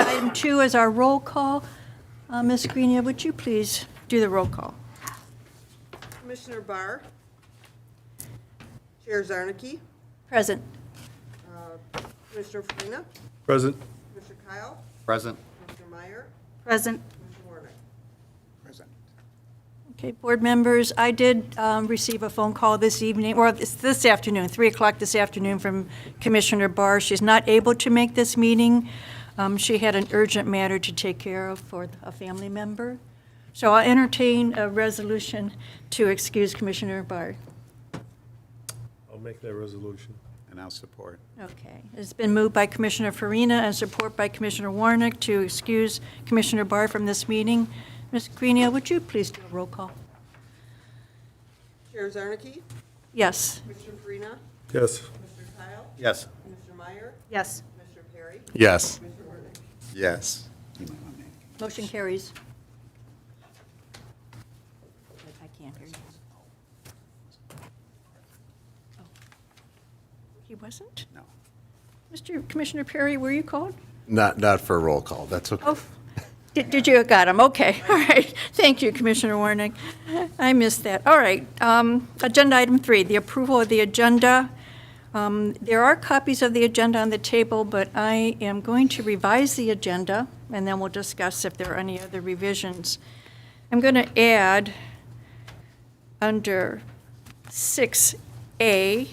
item 2 is our roll call. Ms. Greenia, would you please do the roll call? Commissioner Barr. Chair Zarnicki. Present. Commissioner Farina. Present. Commissioner Kyle. Present. Commissioner Meyer. Present. Commissioner Warnick. Present. Okay, board members, I did receive a phone call this evening, or this afternoon, 3 o'clock this afternoon, from Commissioner Barr. She's not able to make this meeting. She had an urgent matter to take care of for a family member. So I'll entertain a resolution to excuse Commissioner Barr. I'll make that resolution. And I'll support. Okay. It's been moved by Commissioner Farina and support by Commissioner Warnick to excuse Commissioner Barr from this meeting. Ms. Greenia, would you please do a roll call? Chair Zarnicki. Yes. Commissioner Farina. Yes. Commissioner Kyle. Yes. Commissioner Meyer. Yes. Commissioner Perry. Yes. Commissioner Warnick. Yes. Motion carries. I can't hear you. Oh. He wasn't? No. Mr. Commissioner Perry, were you called? Not for a roll call, that's okay. Oh, did you? Got him, okay. All right. Thank you, Commissioner Warnick. I missed that. All right. Agenda item 3, the approval of the agenda. There are copies of the agenda on the table, but I am going to revise the agenda, and then we'll discuss if there are any other revisions. I'm going to add under 6A,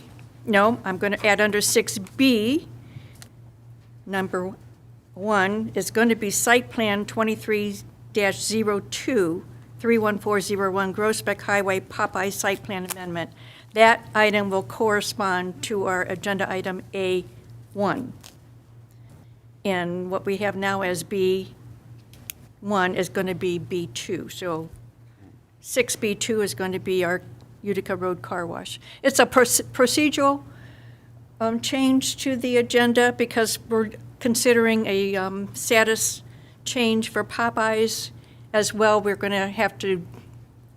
no, I'm going to add under 6B, number 1 is going to be Site Plan 23-02, 31401 Groesbeck Highway Popeye Site Plan Amendment. That item will correspond to our agenda item A1. And what we have now as B1 is going to be B2. So 6B2 is going to be our Utica Road Car Wash. It's a procedural change to the agenda because we're considering a status change for Popeyes as well. We're going to have to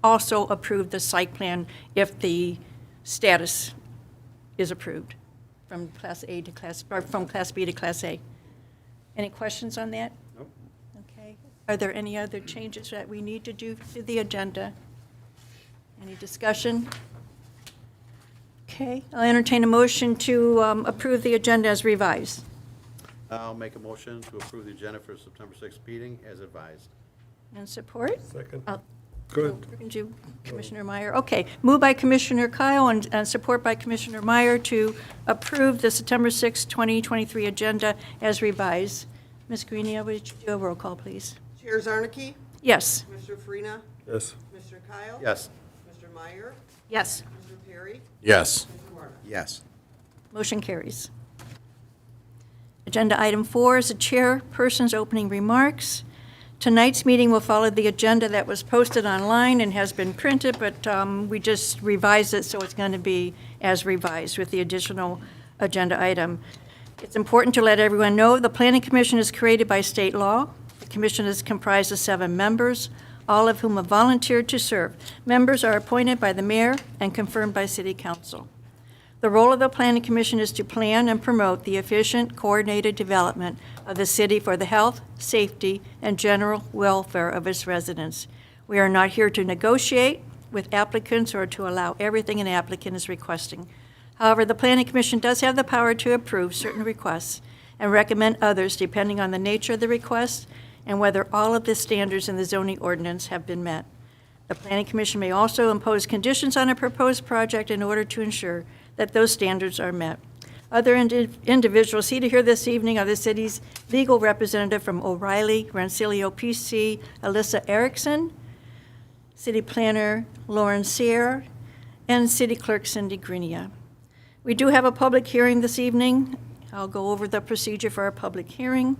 also approve the site plan if the status is approved from Class A to Class, or from Class B to Class A. Any questions on that? Nope. Okay. Are there any other changes that we need to do to the agenda? Any discussion? Okay, I'll entertain a motion to approve the agenda as revised. I'll make a motion to approve the agenda for September 6th meeting as advised. And support? Second. I'll- Go ahead. Did you, Commissioner Meyer? Okay, moved by Commissioner Kyle and support by Commissioner Meyer to approve the September 6, 2023 agenda as revised. Ms. Greenia, would you do a roll call, please? Chair Zarnicki. Yes. Commissioner Farina. Yes. Commissioner Kyle. Yes. Commissioner Meyer. Yes. Commissioner Perry. Yes. Commissioner Warnick. Yes. Motion carries. Agenda item 4 is the chairperson's opening remarks. Tonight's meeting will follow the agenda that was posted online and has been printed, but we just revised it, so it's going to be as revised with the additional agenda item. It's important to let everyone know the Planning Commission is created by state law. The commission is comprised of 7 members, all of whom have volunteered to serve. Members are appointed by the mayor and confirmed by City Council. The role of the Planning Commission is to plan and promote the efficient, coordinated development of the city for the health, safety, and general welfare of its residents. We are not here to negotiate with applicants or to allow everything an applicant is requesting. However, the Planning Commission does have the power to approve certain requests and recommend others depending on the nature of the request and whether all of the standards in the zoning ordinance have been met. The Planning Commission may also impose conditions on a proposed project in order to ensure that those standards are met. Other individuals seated here this evening are the city's legal representative from O'Reilly, Rancilio PC, Alyssa Erickson, City Planner Lauren Sear, and City Clerk Cindy Greenia. We do have a public hearing this evening. I'll go over the procedure for our public hearing.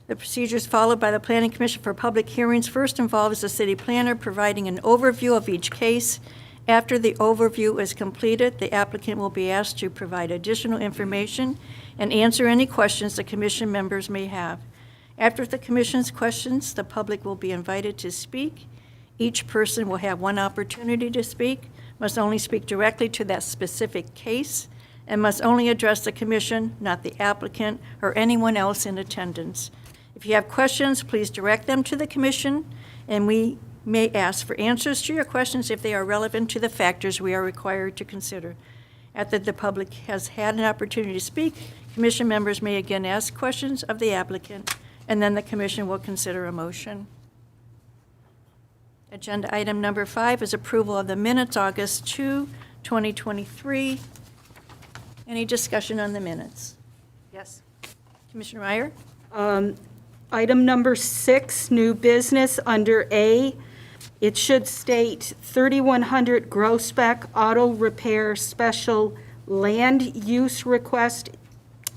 The procedures followed by the Planning Commission for public hearings first involves the city planner providing an overview of each case. After the overview is completed, the applicant will be asked to provide additional information and answer any questions the commission members may have. After the commission's questions, the public will be invited to speak. Each person will have one opportunity to speak, must only speak directly to that specific case, and must only address the commission, not the applicant or anyone else in attendance. If you have questions, please direct them to the commission, and we may ask for answers to your questions if they are relevant to the factors we are required to consider. After the public has had an opportunity to speak, commission members may again ask questions of the applicant, and then the commission will consider a motion. Agenda item number 5 is approval of the minutes, August 2, 2023. Any discussion on the minutes? Yes. Commissioner Meyer? Item number 6, new business under A. It should state 3100 Grossbeck Auto Repair Special Land Use Request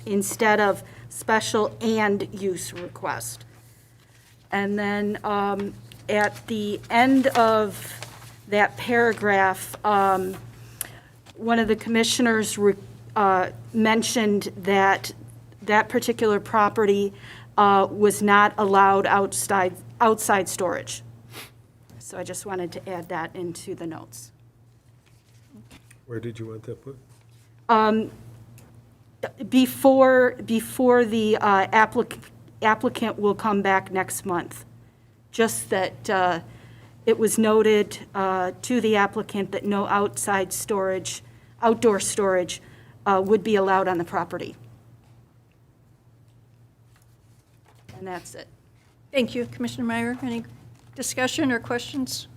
instead of Special and Use Request. And then at the end of that paragraph, one of the commissioners mentioned that that particular property was not allowed outside storage. So I just wanted to add that into the notes. Where did you want that put? Before the applicant will come back next month. Just that it was noted to the applicant that no outdoor storage would be allowed on the property. And that's it. Thank you, Commissioner Meyer. Any discussion or questions?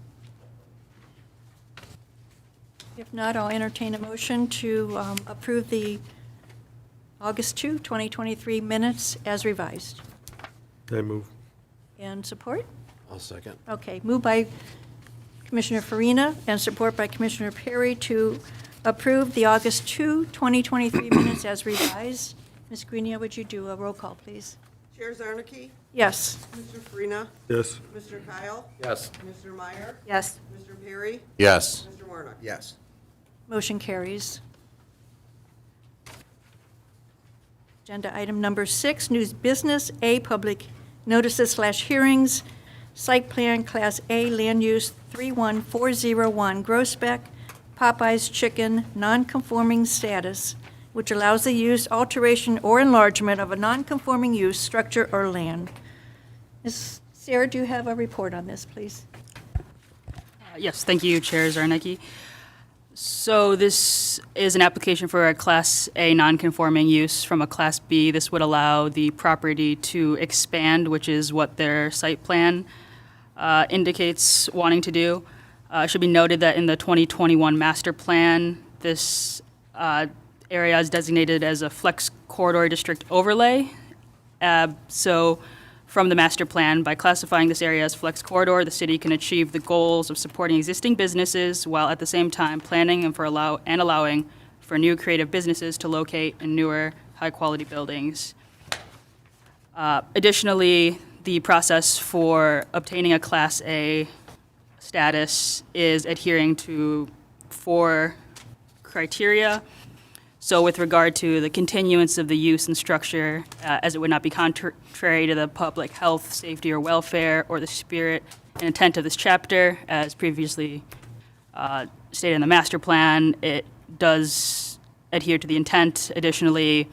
If not, I'll entertain a motion to approve the August 2, 2023 minutes as revised. I move. And support? I'll second. Okay, moved by Commissioner Farina and support by Commissioner Perry to approve the August 2, 2023 minutes as revised. Ms. Grenia, would you do a roll call, please? Chair Zarnicki? Yes. Mr. Farina? Yes. Mr. Kyle? Yes. Mr. Meyer? Yes. Mr. Perry? Yes. Mr. Warnock? Yes. Motion carries. Agenda item number 6, news business, A, public notices/hearings, site plan Class A land use 31401 Grossbeck, Popeye's Chicken, non-conforming status, which allows the use, alteration, or enlargement of a non-conforming use, structure, or land. Ms. Sarah, do you have a report on this, please? Yes, thank you, Chair Zarnicki. So this is an application for a Class A non-conforming use from a Class B. This would allow the property to expand, which is what their site plan indicates wanting to do. It should be noted that in the 2021 master plan, this area is designated as a flex corridor district overlay. So from the master plan, by classifying this area as flex corridor, the city can achieve the goals of supporting existing businesses while at the same time planning and allowing for new creative businesses to locate in newer, high-quality buildings. Additionally, the process for obtaining a Class A status is adhering to 4 criteria. So with regard to the continuance of the use and structure, as it would not be contrary to the public health, safety, or welfare, or the spirit and intent of this chapter, as previously stated in the master plan, it does adhere to the intent. Additionally,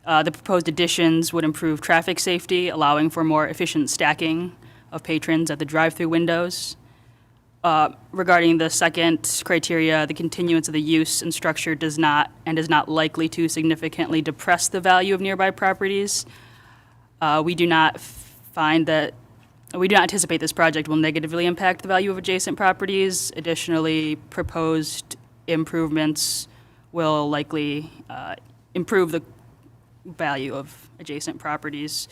the proposed additions would improve traffic safety, allowing for more efficient stacking of patrons at the drive-through windows. Regarding the second criteria, the continuance of the use and structure does not and is not likely to significantly depress the value of nearby properties. We do not anticipate this project will negatively impact the value of adjacent properties. Additionally, proposed improvements will likely improve the value of adjacent properties.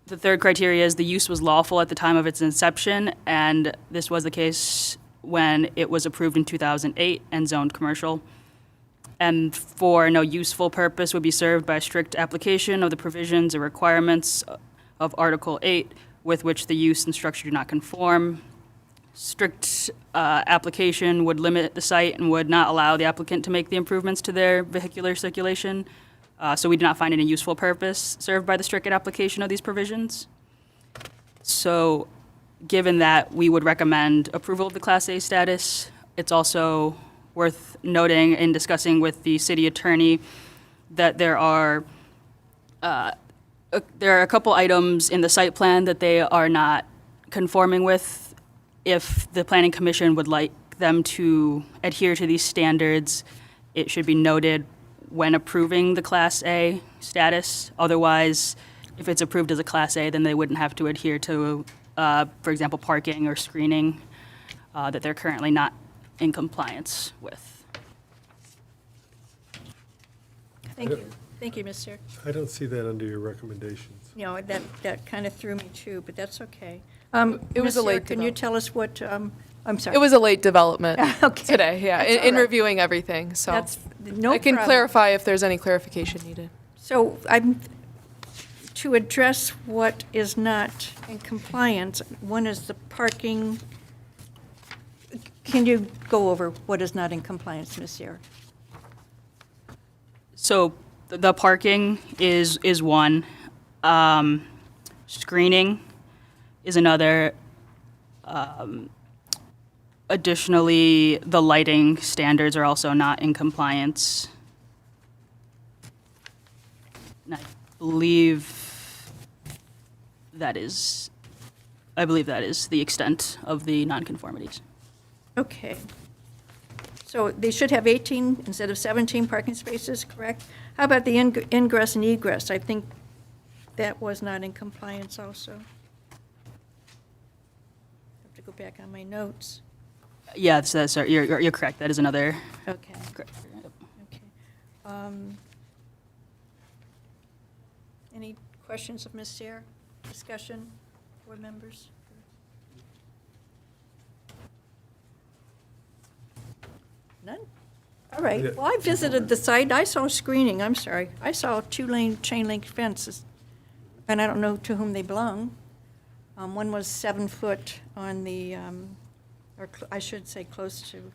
The third criteria is the use was lawful at the time of its inception, and this was the case when it was approved in 2008 and zoned commercial. And 4, no useful purpose would be served by a strict application of the provisions or requirements of Article 8 with which the use and structure do not conform. Strict application would limit the site and would not allow the applicant to make the improvements to their vehicular circulation. So we do not find any useful purpose served by the strict application of these provisions. So given that, we would recommend approval of the Class A status. It's also worth noting in discussing with the city attorney that there are There are a couple items in the site plan that they are not conforming with. If the planning commission would like them to adhere to these standards, it should be noted when approving the Class A status. Otherwise, if it's approved as a Class A, then they wouldn't have to adhere to, for example, parking or screening that they're currently not in compliance with. Thank you. Thank you, Ms. Sarah. I don't see that under your recommendations. You know, that kind of threw me too, but that's okay. It was Ms. a Sarah, late can you tell us what, I'm sorry. It was a late development Okay. today, yeah, That's all in right. reviewing everything, so. That's, no I can problem. clarify if there's any clarification needed. So to address what is not in compliance, one is the parking. Can you go over what is not in compliance, Ms. Sarah? So the parking is one. Screening is another. Additionally, the lighting standards are also not in compliance. And I believe that is the extent of the nonconformities. Okay. So they should have 18 instead of 17 parking spaces, correct? How about the ingress and egress? I think that was not in compliance also. I have to go back on my notes. Yeah, you're correct. That is another. Okay. Correct. Yep. Okay. Any questions of Ms. Sarah? Discussion, board members? None? All right. Yeah. Well, I visited the site. I saw screening. I'm sorry. I saw two-lane chain link fences, and I don't know to whom they belong. One was 7 foot on the, I should say close to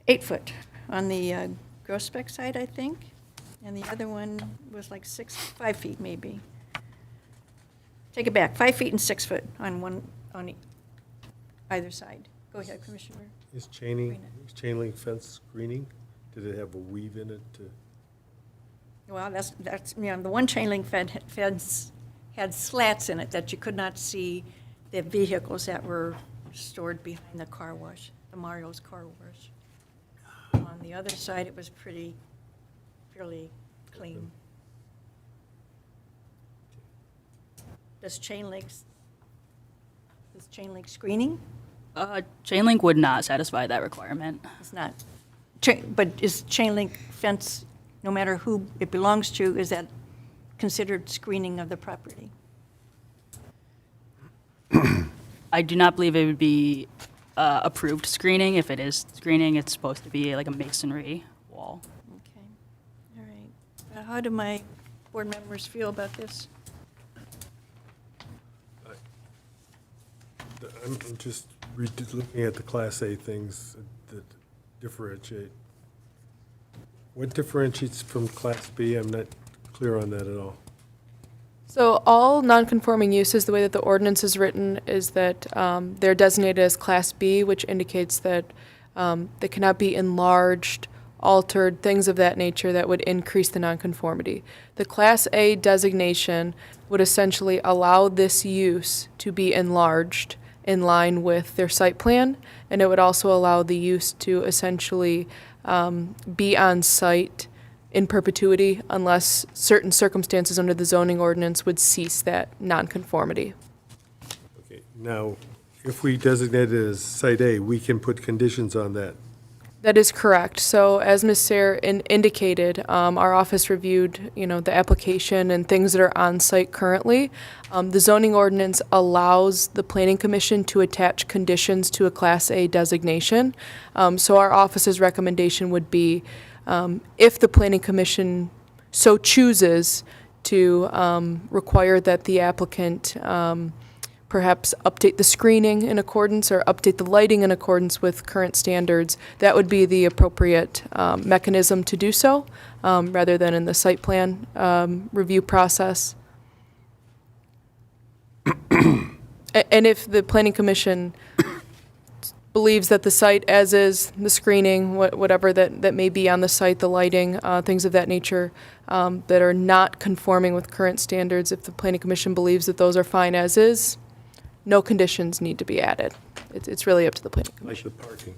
8 foot on the Groesbeck side, I think. And the other one was like 5 feet maybe. Take it back, 5 feet and 6 foot on either side. Go ahead, Commissioner. Is chain link fence screening? Did it have a weave in it to? Well, that's, the one chain link fence had slats in it that you could not see the vehicles that were stored behind the car wash, the Mario's car wash. On the other side, it was fairly clean. Does chain link screening? Chain link would not satisfy that requirement. It's not. But is chain link fence, no matter who it belongs to, is that considered screening of the property? I do not believe it would be approved screening. If it is screening, it's supposed to be like a masonry wall. Okay, all right. How do my board members feel about this? I'm just looking at the Class A things that differentiate. What differentiates from Class B? I'm not clear on that at all. So all non-conforming uses, the way that the ordinance is written, is that they're designated as Class B, which indicates that they cannot be enlarged, altered, things of that nature that would increase the nonconformity. The Class A designation would essentially allow this use to be enlarged in line with their site plan, and it would also allow the use to essentially be on site in perpetuity unless certain circumstances under the zoning ordinance would cease that nonconformity. Okay, now, if we designate it as Site A, we can put conditions on that. That is correct. So as Ms. Sayre indicated, our office reviewed, the application and things that are on site currently. The zoning ordinance allows the planning commission to attach conditions to a Class A designation. So our office's recommendation would be, if the planning commission so chooses to require that the applicant perhaps update the screening in accordance or update the lighting in accordance with current standards, that would be the appropriate mechanism to do so, rather than in the site plan review process. And if the planning commission believes that the site as is, the screening, whatever that may be on the site, the lighting, things of that nature, that are not conforming with current standards, if the planning commission believes that those are fine as is, no conditions need to be added. It's really up to the planning Like commission. the parking.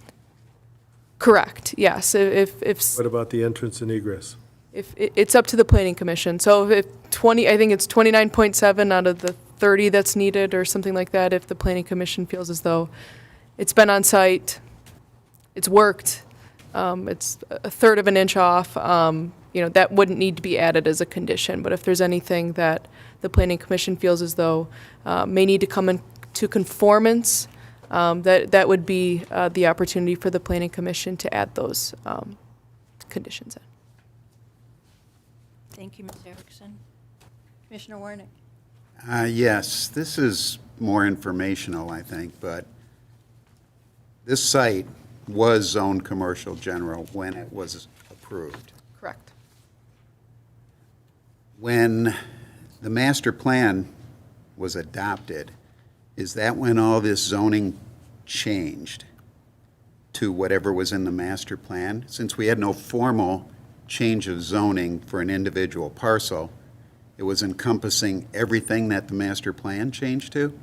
Correct, yes. If What about the entrance and egress? it's up to the planning commission. So if 20, I think it's 29.7 out of the 30 that's needed or something like that, if the planning commission feels as though it's been on site, it's worked, it's a third of an inch off, that wouldn't need to be added as a condition. But if there's anything that the planning commission feels as though may need to come into conformance, that would be the opportunity for the planning commission to add those conditions in. Thank you, Ms. Erickson. Commissioner Warnick? Yes, this is more informational, I think, but this site was zoned commercial general when it was approved. Correct. When the master plan was adopted, is that when all this zoning changed to whatever was in the master plan? Since we had no formal change of zoning for an individual parcel, it was encompassing everything that the master plan changed to?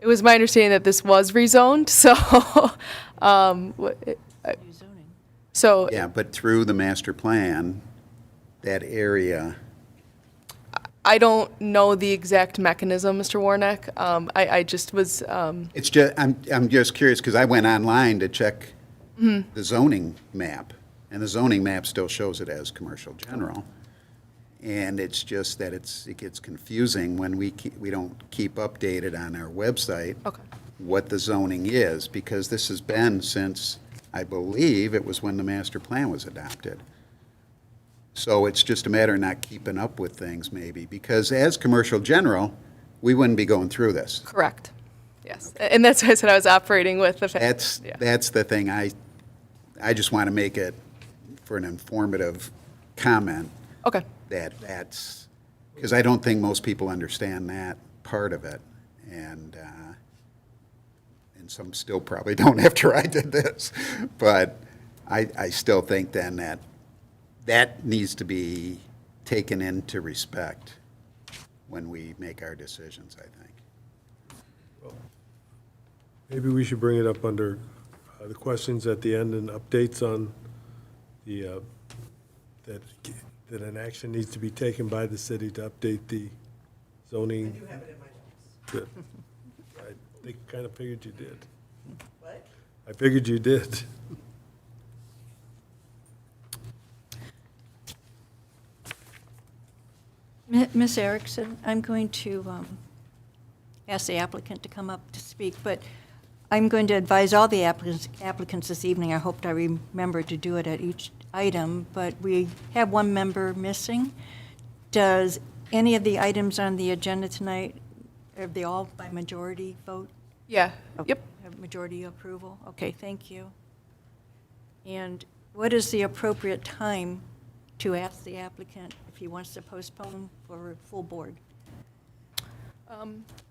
It was my understanding that this was rezoned, so, New zoning. so Yeah, but through the master plan, that area, I don't know the exact mechanism, Mr. Warnock. I just was, it's just, I'm just curious, because I went online to check the zoning map, and the zoning map still shows it as commercial general. And it's just that it gets confusing when we don't keep updated on our website Okay. what the zoning is, because this has been since, I believe, it was when the master plan was adopted. So it's just a matter of not keeping up with things, maybe, because as commercial general, we wouldn't be going through this. correct. Yes. And that's why I said I was operating with the fact. That's the thing, I just want to make it for an informative comment. Okay. That's, because I don't think most people understand that part of it, and some still probably don't after I did this, but I still think then that needs to be taken into respect when we make our decisions, I think. Maybe we should bring it up under the questions at the end and updates on the, that an action needs to be taken by the city to update the zoning. I do have it in my notes. Good. I kind of figured you did. What? I figured you did. Ms. Erickson, I'm going to ask the applicant to come up to speak, but I'm going to advise all the applicants this evening. I hope I remember to do it at each item, but we have one member missing. Does any of the items on the agenda tonight, are they all by majority vote? Yeah. Okay, Yep. have majority approval? Okay, thank you. And what is the appropriate time to ask the applicant if he wants to postpone for a full board?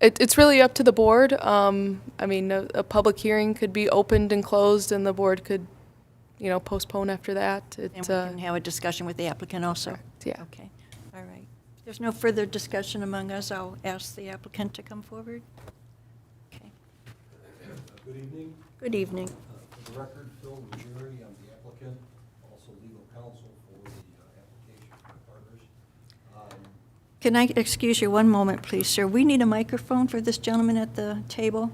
It's really up to the board. I mean, a public hearing could be opened and closed, and the board could, postpone after that. And we can have a discussion with the applicant also? Correct, yeah. Okay, all right. If there's no further discussion among us, I'll ask the applicant to come forward. Okay. Good evening. Good evening. For the record, Phil Ruggieri, I'm the applicant, also legal counsel for the application for the partners. Can I excuse you one moment, please, sir? We need a microphone for this gentleman at the table.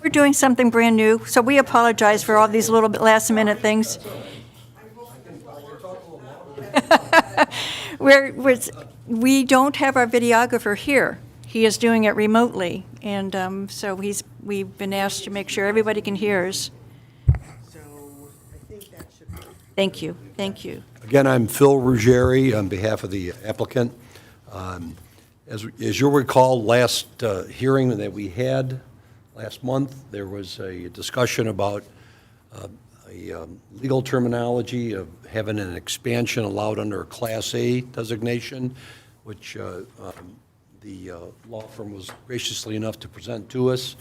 We're doing something brand new, so we apologize for all these little bit last-minute things. We don't have our videographer here. He is doing it remotely, and so we've been asked to make sure everybody can hear us. So I think that should be. Thank you, thank you. Again, I'm Phil Ruggieri on behalf of the applicant. As you'll recall, last hearing that we had last month, there was a discussion about a legal terminology of having an expansion allowed under a Class A designation, which the law firm was graciously enough to present to us.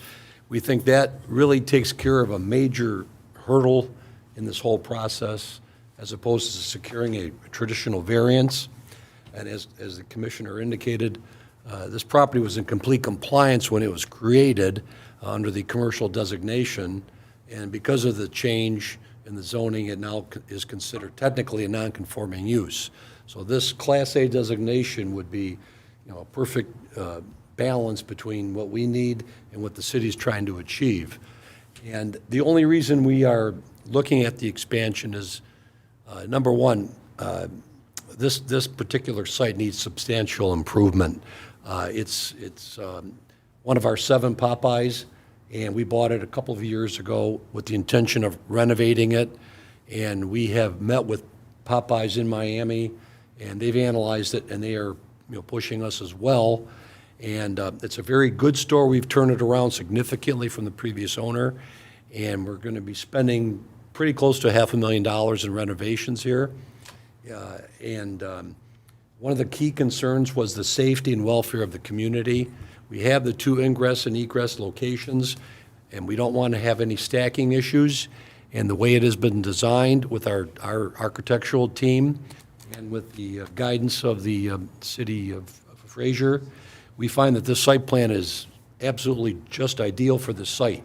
We think that really takes care of a major hurdle in this whole process, as opposed to securing a traditional variance. And as the commissioner indicated, this property was in complete compliance when it was created under the commercial designation, and because of the change in the zoning, it now is considered technically a non-conforming use. So this Class A designation would be, a perfect balance between what we need and what the city's trying to achieve. And the only reason we are looking at the expansion is, number one, this particular site needs substantial improvement. It's one of our 7 Popeyes, and we bought it a couple of years ago with the intention of renovating it. And we have met with Popeyes in Miami, and they've analyzed it, and they are pushing us as well. And it's a very good store. We've turned it around significantly from the previous owner, and we're going to be spending pretty close to $500,000 in renovations here. And one of the key concerns was the safety and welfare of the community. We have the 2 ingress and egress locations, and we don't want to have any stacking issues. And the way it has been designed with our architectural team and with the guidance of the City of Fraser, we find that this site plan is absolutely just ideal for this site.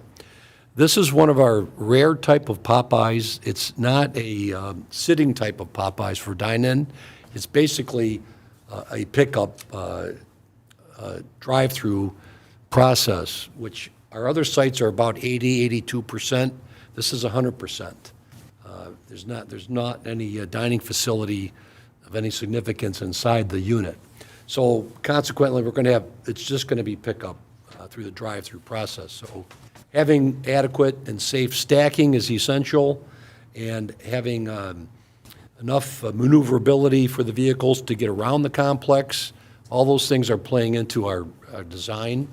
This is one of our rare type of Popeyes. It's not a sitting type of Popeyes for dine-in. It's basically a pickup drive-through process, which our other sites are about 80, 82%. This is 100%. There's not any dining facility of any significance inside the unit. So consequently, it's just going to be pickup through the drive-through process. So having adequate and safe stacking is essential, and having enough maneuverability for the vehicles to get around the complex, all those things are playing into our design.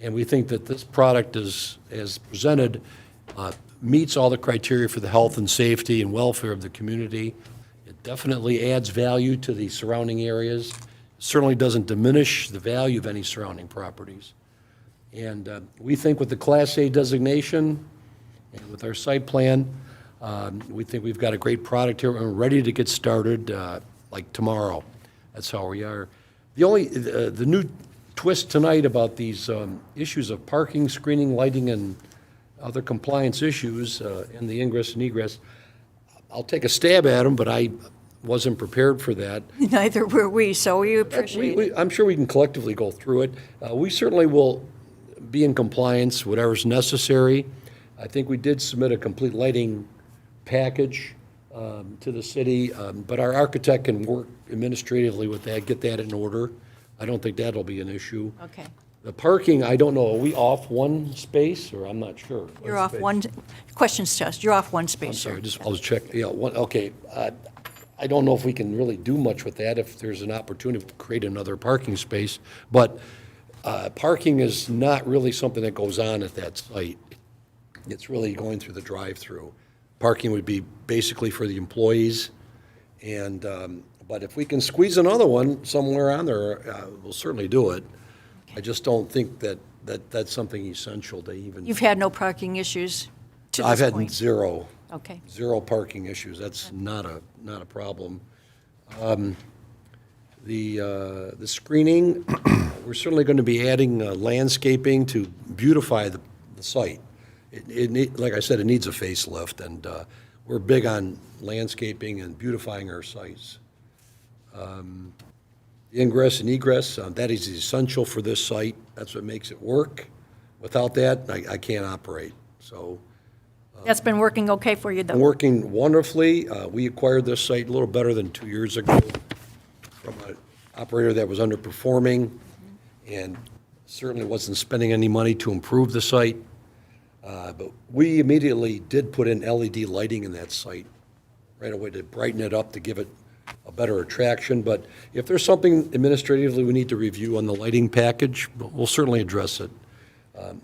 And we think that this product is, as presented, meets all the criteria for the health and safety and welfare of the community. It definitely adds value to the surrounding areas. Certainly doesn't diminish the value of any surrounding properties. And we think with the Class A designation and with our site plan, we think we've got a great product here, and we're ready to get started like tomorrow. That's how we are. The new twist tonight about these issues of parking, screening, lighting, and other compliance issues in the ingress and egress, I'll take a stab at them, but I wasn't prepared for that. Neither were we, so we appreciate it. I'm sure we can collectively go through it. We certainly will be in compliance, whatever's necessary. I think we did submit a complete lighting package to the city, but our architect can work administratively with that, get that in order. I don't think that'll be an issue. Okay. The parking, I don't know, are we off one space, or I'm not sure? You're off one, questions to us, you're off one I'm space, sir. sorry, I'll just check, okay. I don't know if we can really do much with that, if there's an opportunity to create another parking space, but parking is not really something that goes on at that site. It's really going through the drive-through. Parking would be basically for the employees, and, but if we can squeeze another one somewhere on there, we'll certainly do it. I just don't think that's something essential to even. You've had no parking issues to this I've had point? zero. Okay. Zero parking issues. That's not a problem. The screening, we're certainly going to be adding landscaping to beautify the site. Like I said, it needs a facelift, and we're big on landscaping and beautifying our sites. The ingress and egress, that is essential for this site. That's what makes it work. Without that, I can't operate. So That's been working okay for you, though? working wonderfully. We acquired this site a little better than 2 years ago from an operator that was underperforming and certainly wasn't spending any money to improve the site. But we immediately did put in LED lighting in that site right away to brighten it up, to give it a better attraction. But if there's something administratively we need to review on the lighting package, we'll certainly address it.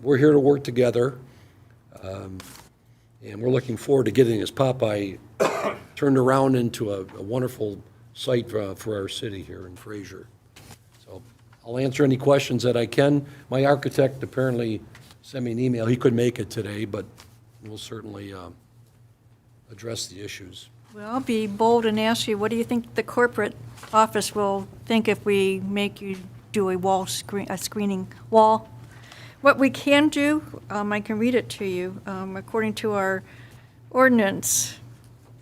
We're here to work together. And we're looking forward to getting this Popeye turned around into a wonderful site for our city here in Fraser. So I'll answer any questions that I can. My architect apparently sent me an email. He couldn't make it today, but we'll certainly address the issues. Well, I'll be bold and ask you, what do you think the corporate office will think if we make you do a screening wall? What we can do, I can read it to you, according to our ordinance,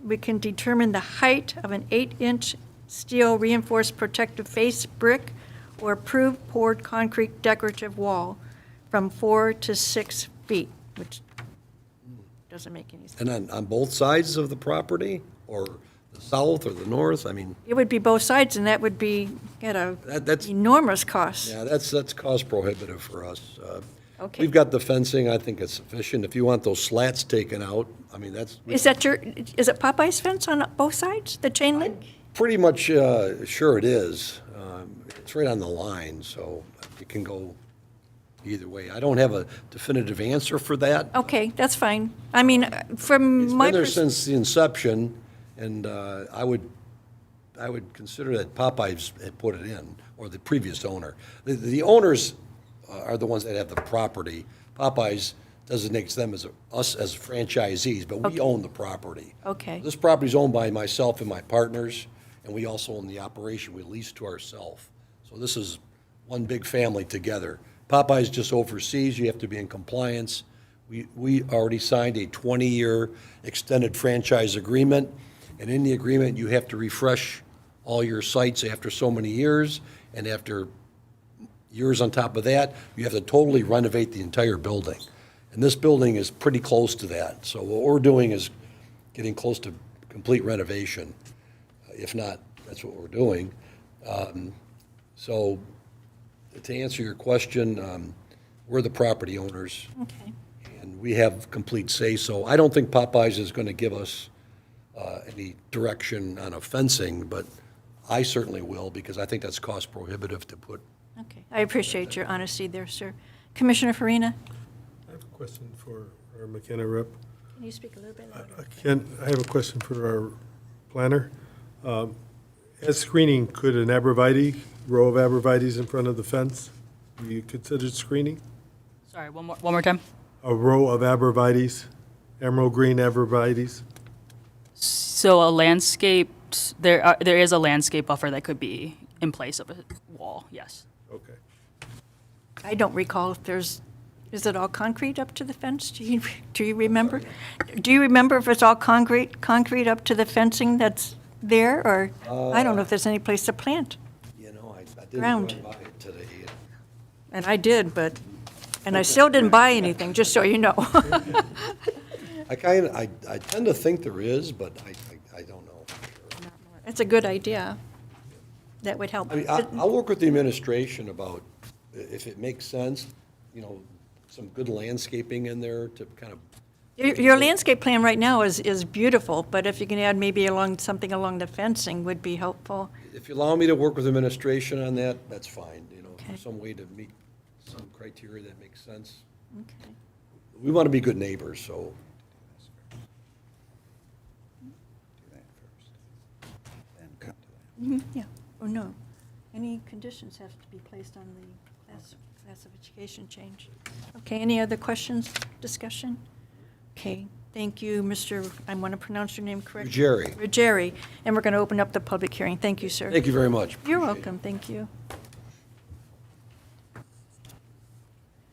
we can determine the height of an 8-inch steel reinforced protective face brick or approved poured concrete decorative wall from 4 to 6 feet, which doesn't make any sense. And on both sides of the property, or the south or the north? I mean, It would be both sides, and that would be at a that's, enormous cost. yeah, that's cost prohibitive for us. Okay. We've got the fencing, I think it's sufficient. If you want those slats taken out, I mean, that's. Is it Popeye's fence on both sides, the chain link? Pretty much sure it is. It's right on the line, so it can go either way. I don't have a definitive answer for that. Okay, that's fine. I mean, from It's my been there perspective. since the inception, and I would consider that Popeyes had put it in, or the previous owner. The owners are the ones that have the property. Popeyes designates them as us as franchisees, but we own the property. Okay. This property is owned by myself and my partners, and we also own the operation. We lease to ourselves. So this is one big family together. Popeyes just oversees. You have to be in compliance. We already signed a 20-year extended franchise agreement, and in the agreement, you have to refresh all your sites after so many years, and after years on top of that, you have to totally renovate the entire building. And this building is pretty close to that. So what we're doing is getting close to complete renovation. If not, that's what we're doing. So to answer your question, we're the property owners, Okay. and we have complete say-so. I don't think Popeyes is going to give us any direction on a fencing, but I certainly will, because I think that's cost prohibitive to put. Okay. I appreciate your honesty there, sir. Commissioner Farina? I have a question for our McKenna rep. Can you speak a little bit louder? I have a question for our planner. As screening, could an row of abrevieties in front of the fence be considered screening? Sorry, one more time. A row of abrevieties, emerald green abrevieties? So a landscaped, there is a landscape buffer that could be in place of a wall, yes. Okay. I don't recall if is it all concrete up to the fence? Do you remember? Do you remember if it's all concrete up to the fencing that's there, or I don't know if there's any place to plant? You know, I didn't Ground. run by it today. And I did, and I still didn't buy anything, just so you know. I tend to think there is, but I don't know for sure. That's a good idea. That would help. I mean, I'll work with the administration about, if it makes sense, you know, some good landscaping in there to kind of. Your landscape plan right now is beautiful, but if you can add maybe something along the fencing would be helpful. If you allow me to work with administration on that, that's fine, you know, Okay. some way to meet some criteria that makes sense. Okay. We want to be good neighbors, so. Do that first, then come to that. Yeah, or no. Any conditions have to be placed on the classification change. Okay, any other questions, discussion? Okay, thank you, Mr., I want to pronounce your name correctly. Ruggieri, and we're going to open up the public hearing. Thank you, sir. Thank you very much. You're Appreciate it. welcome, thank you.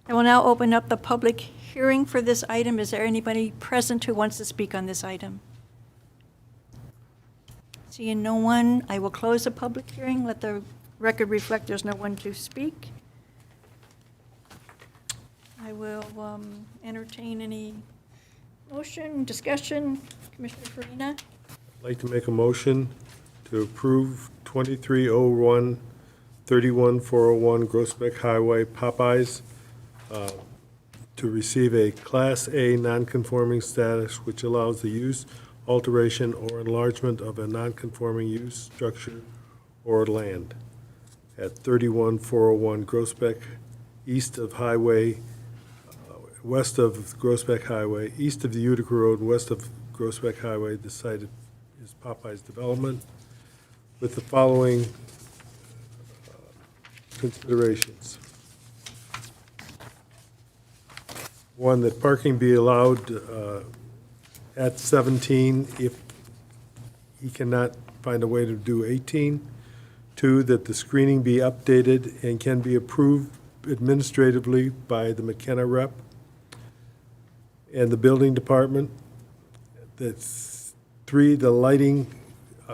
I will now open up the public hearing for this item. Is there anybody present who wants to speak on this item? Seeing no one, I will close the public hearing. Let the record reflect there's no one to speak. I will entertain any motion, discussion. Commissioner Farina? I'd like to make a motion to approve 2301, 31401 Groesbeck Highway, Popeyes, to receive a Class A nonconforming status, which allows the use, alteration, or enlargement of a nonconforming use, structure, or land at 31401 Groesbeck, east of Highway, west of Groesbeck Highway, east of the Utica Road, west of Groesbeck Highway. The site is Popeyes Development, with the following considerations. One, that parking be allowed at 17 if he cannot find a way to do 18. Two, that the screening be updated and can be approved administratively by the McKenna rep and the building department. That's three, the lighting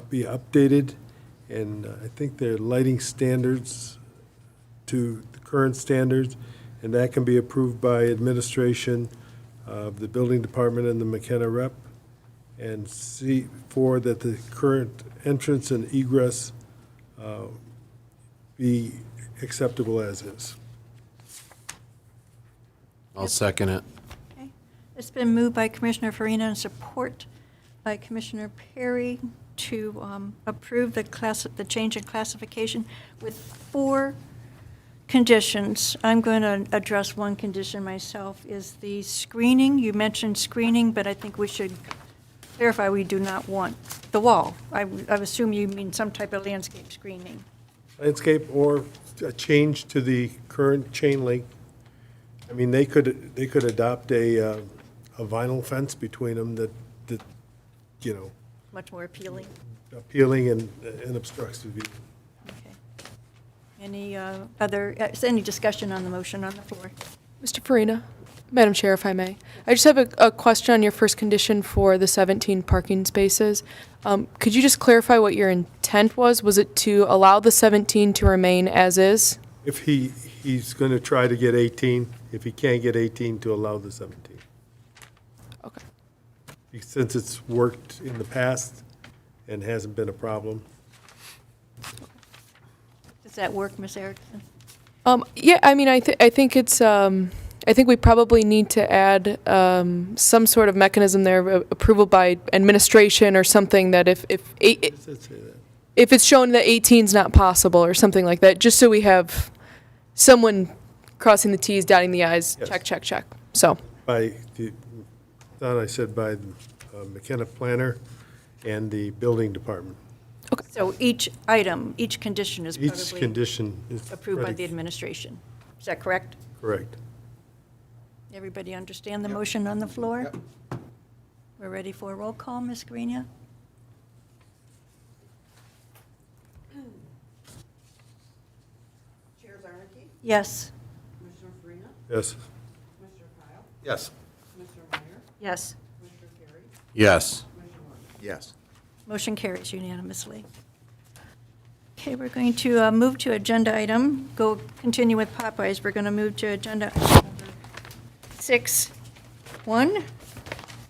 be updated, and I think their lighting standards to the current standards, and that can be approved by administration of the building department and the McKenna rep. And C, four, that the current entrance and egress be acceptable as is. I'll second it. Okay. It's been moved by Commissioner Farina and support by Commissioner Perry to approve the change in classification with 4 conditions. I'm going to address one condition myself, is the screening. You mentioned screening, but I think we should clarify we do not want the wall. I assume you mean some type of landscape screening. Landscape or a change to the current chain link. I mean, they could adopt a vinyl fence between them that, you know, Much more appealing. appealing and obstructs the view. Okay. Any discussion on the motion on the floor? Mr. Farina, Madam Chair, if I may. I just have a question on your first condition for the 17 parking spaces. Could you just clarify what your intent was? Was it to allow the 17 to remain as is? If he's going to try to get 18, if he can't get 18, to allow the 17. Okay. Since it's worked in the past and hasn't been a problem. Does that work, Ms. Erickson? Yeah, I mean, I think it's, I think we probably need to add some sort of mechanism there, approval by administration or something, that if Does that say that? if it's shown that 18 is not possible or something like that, just so we have someone crossing the T's, dotting the I's, Yes. check. So, By the, thought I said by the McKenna planner and the building department. So each item, each condition is Each probably condition is approved by the ready. administration. Is that correct? Correct. Everybody understand the motion on the floor? We're ready for a roll call, Ms. Grenia? Chair Zarnicki, Yes. Commissioner Farina, Yes. Commissioner Kyle, Yes. Commissioner Meyer, Yes. Commissioner Perry, Yes. Commissioner Warren. Yes. Motion carries unanimously. Okay, we're going to move to agenda item, continue with Popeyes. We're going to move to agenda item number 6.1,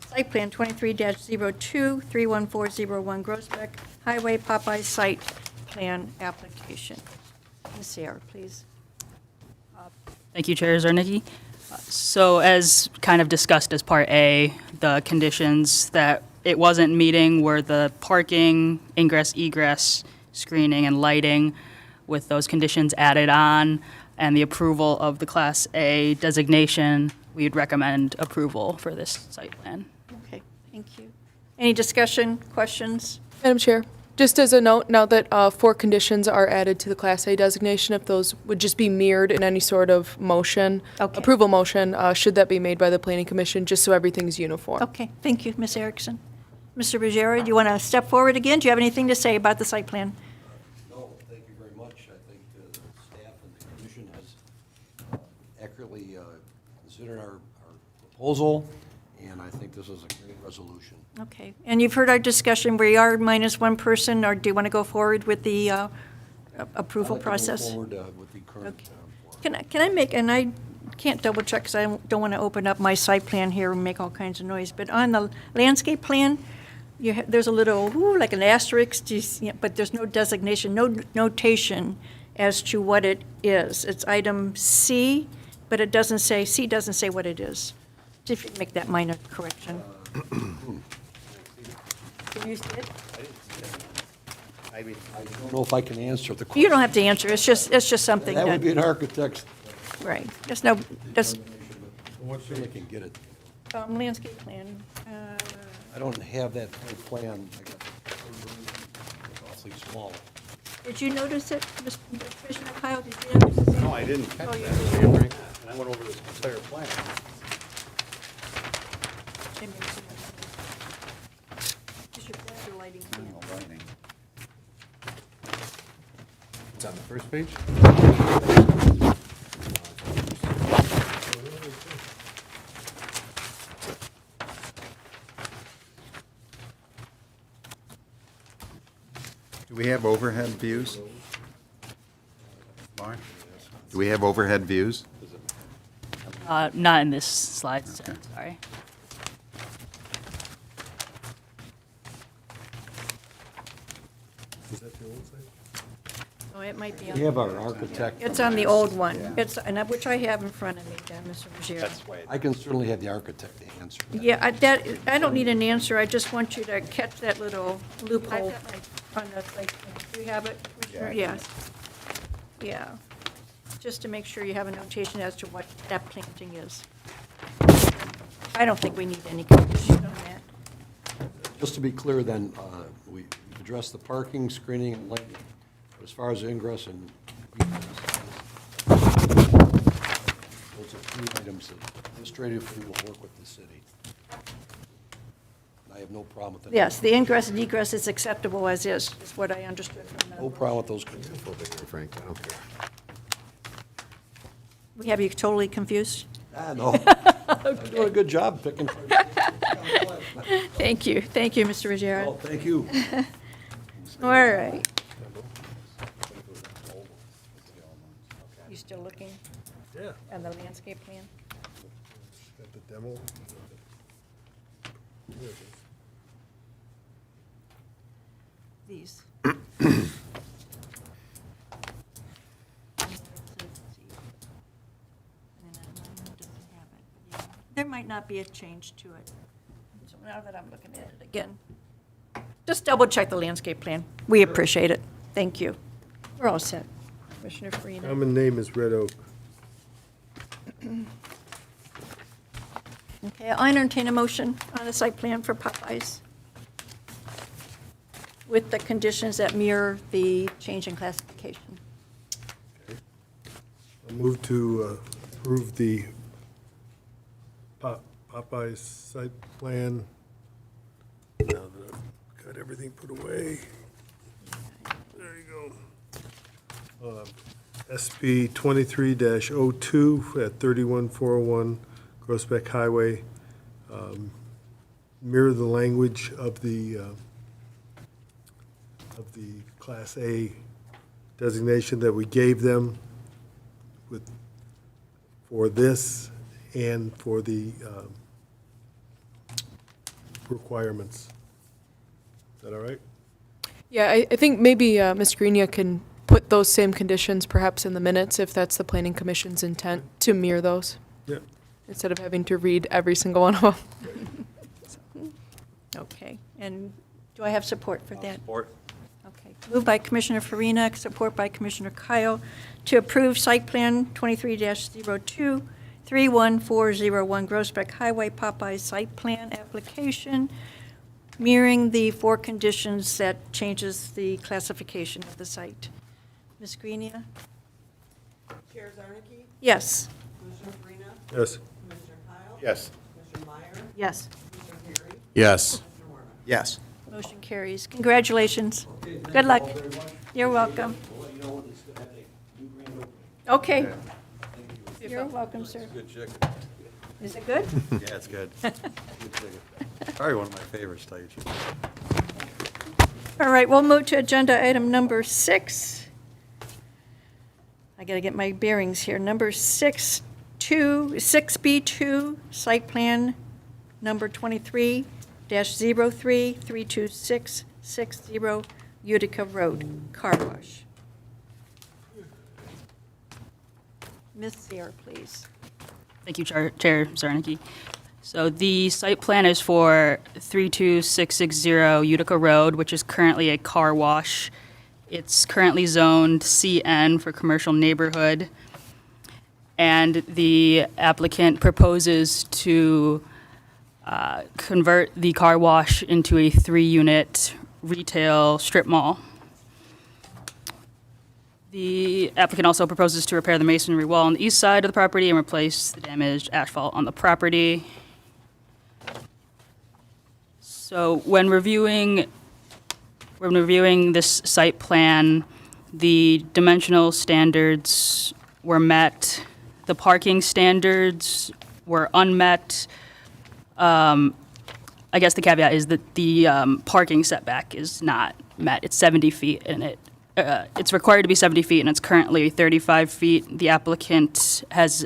site plan 23-02, 31401 Groesbeck Highway Popeyes site plan application. Ms. Sayre, please. Thank you, Chair Zarnicki. So as kind of discussed as Part A, the conditions that it wasn't meeting were the parking, ingress, egress, screening, and lighting, with those conditions added on, and the approval of the Class A designation. We'd recommend approval for this site plan. Okay, thank you. Any discussion, questions? Madam Chair, just as a note, now that 4 conditions are added to the Class A designation, if those would just be mirrored in any sort of motion, Okay. approval motion, should that be made by the Planning Commission, just so everything's uniform? Okay, thank you, Ms. Erickson. Mr. Ruggiero, do you want to step forward again? Do you have anything to say about the site plan? No, thank you very much. I think the staff and the commission has accurately considered our proposal, and I think this is a great resolution. Okay, and you've heard our discussion, we are minus one person, or do you want to go forward with the approval process? I'd like to move forward with the current board. Can I make, and I can't double check because I don't want to open up my site plan here and make all kinds of noise, but on the landscape plan, there's a little, like an asterisk, but there's no designation, no notation as to what it is. It's item C, but it doesn't say, C doesn't say what it is. See if you can make that minor correction. Can you see it? I mean, I don't know if I can answer the question. You don't have to answer, it's just something That would be that, an architect's. right, just no, just, Certainly can get it. landscape plan. I don't have that whole plan. I got it's awfully small. Did you notice it, Commissioner Kyle? Did you notice it? No, I didn't catch Oh, you that. didn't. And I went over this entire plan. Just your flash lighting. It's on the first page? Do we have overhead views? Lauren? Do we have overhead views? Not in this slide set, sorry. Is that the old site? Oh, it might be We on, have our architect. it's on the old one. It's, and which I have in front of me, Mr. Ruggiero. That's why. I can certainly have the architect to answer that. Yeah, I don't need an answer, I just want you to catch that little loophole on the site plan. Do you have it, Commissioner? Yes. Yeah, just to make sure you have a notation as to what that planting is. I don't think we need any condition on that. Just to be clear then, we've addressed the parking, screening, and lighting. But as far as ingress and egress, those are three items that administratively will work with the city. I have no problem with that. Yes, the ingress and egress is acceptable as is what I understood from No the. problem with those conditions. Frank, I don't care. We have you totally confused? Ah, no. You're doing a good job picking. Thank you, Mr. Ruggiero. Well, thank you. All right. You still looking Yeah. at the landscape plan? Got the demo. Here it is. These. There might not be a change to it. So now that I'm looking at it again, just double check the landscape plan. We appreciate it. Thank you. We're all set. Commissioner Farina. Common name is Red Oak. Okay, I'll entertain a motion on the site plan for Popeyes with the conditions that mirror the change in classification. I move to approve the Popeyes site plan. Now that I've got everything put away. There you go. SP 23-02 at 31401 Groesbeck Highway. Mirror the language of the Class A designation that we gave them for this and for the requirements. Is that all right? Yeah, I think maybe Ms. Grenia can put those same conditions perhaps in the minutes if that's the planning commission's intent to mirror those, Yeah. instead of having to read every single one of them. Okay, and do I have support for that? Support. Okay, moved by Commissioner Farina, support by Commissioner Kyle, to approve site plan 23-02, 31401 Groesbeck Highway Popeyes site plan application, mirroring the four conditions that changes the classification of the site. Ms. Grenia? Chair Zarnicki? Yes. Commissioner Farina? Yes. Commissioner Kyle? Yes. Commissioner Meyer? Yes. Commissioner Perry? Yes. Commissioner Warren? Yes. Motion carries. Congratulations. Good luck. You're welcome. Okay. You're welcome, sir. Good chicken. Is it good? Yeah, it's good. Good chicken. Probably one of my favorites, to tell you the truth. All right, we'll move to agenda item number 6. I got to get my bearings here. Number 6B2, site plan number 23-03-32660 Utica Road, car wash. Ms. Seer, please. Thank you, Chair Zarnicki. So the site plan is for 32660 Utica Road, which is currently a car wash. It's currently zoned CN for commercial neighborhood. And the applicant proposes to convert the car wash into a 3-unit retail strip mall. The applicant also proposes to repair the masonry wall on the east side of the property and replace the damaged asphalt on the property. So when reviewing this site plan, the dimensional standards were met, the parking standards were unmet. I guess the caveat is that the parking setback is not met. It's 70 feet, and it's required to be 70 feet, and it's currently 35 feet. The applicant has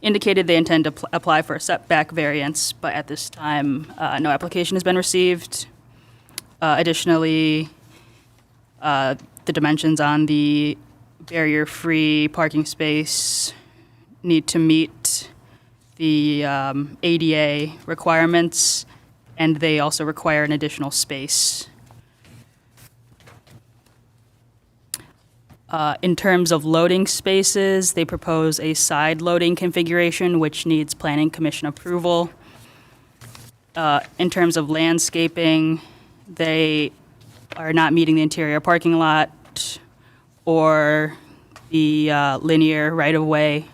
indicated they intend to apply for a setback variance, but at this time, no application has been received. Additionally, the dimensions on the barrier-free parking space need to meet the ADA requirements, and they also require an additional space. In terms of loading spaces, they propose a side loading configuration, which needs planning commission approval. In terms of landscaping, they are not meeting the interior parking lot or the linear right-of-way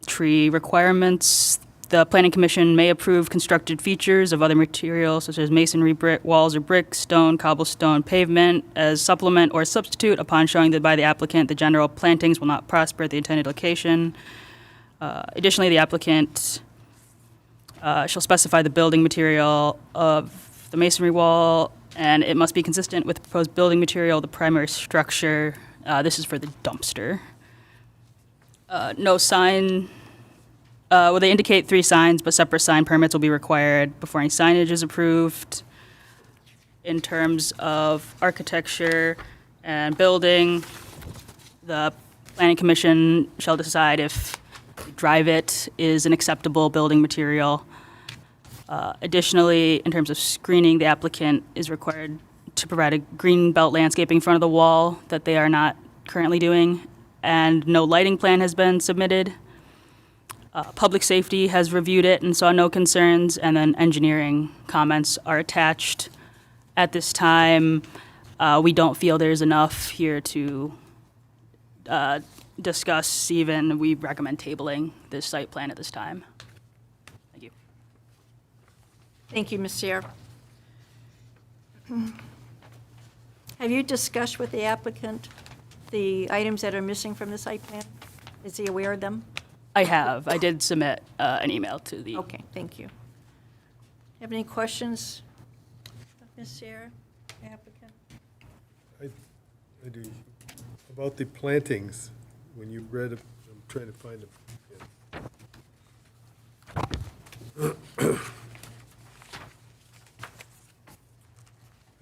tree requirements. The planning commission may approve constructed features of other materials such as masonry, brick, walls or brick, stone, cobblestone, pavement as supplement or substitute upon showing that by the applicant the general plantings will not prosper at the intended location. Additionally, the applicant shall specify the building material of the masonry wall, and it must be consistent with the proposed building material of the primary structure. This is for the dumpster. No sign. Well, they indicate 3 signs, but separate sign permits will be required before any signage is approved. In terms of architecture and building, the planning commission shall decide if drive-it is an acceptable building material. Additionally, in terms of screening, the applicant is required to provide a green belt landscaping in front of the wall that they are not currently doing, and no lighting plan has been submitted. Public safety has reviewed it and saw no concerns, and then engineering comments are attached. At this time, we don't feel there's enough here to discuss even. We recommend tabling this site plan at this time. Thank you. Thank you, Ms. Sierra. Have you discussed with the applicant the items that are missing from the site plan? Is he aware of them? I have. I did submit an email to the. Okay, thank you. Have any questions of Ms. Sierra, applicant? I do. About the plantings, when you read it, I'm trying to find them.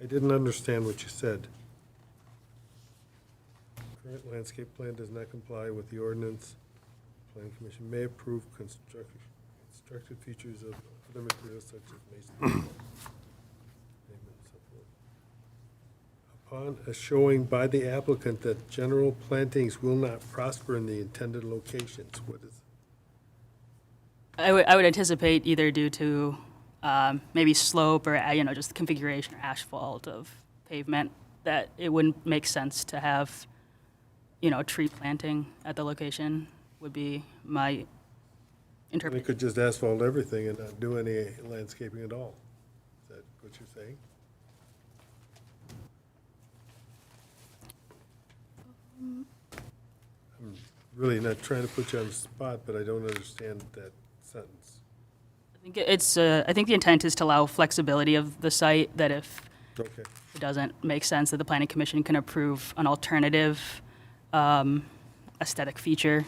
I didn't understand what you said. Current landscape plan does not comply with the ordinance. Planning commission may approve constructed features of other materials such as masonry. Pavement and so forth. Upon a showing by the applicant that general plantings will not prosper in the intended locations, what is? I would anticipate either due to maybe slope or just the configuration or asphalt of pavement that it wouldn't make sense to have tree planting at the location. Would be my They interpretation. could just asphalt everything and not do any landscaping at all. Is that what you're saying? I'm really not trying to put you on the spot, but I don't understand that sentence. I think the intent is to allow flexibility of the site, that if Okay. it doesn't make sense, that the planning commission can approve an alternative aesthetic feature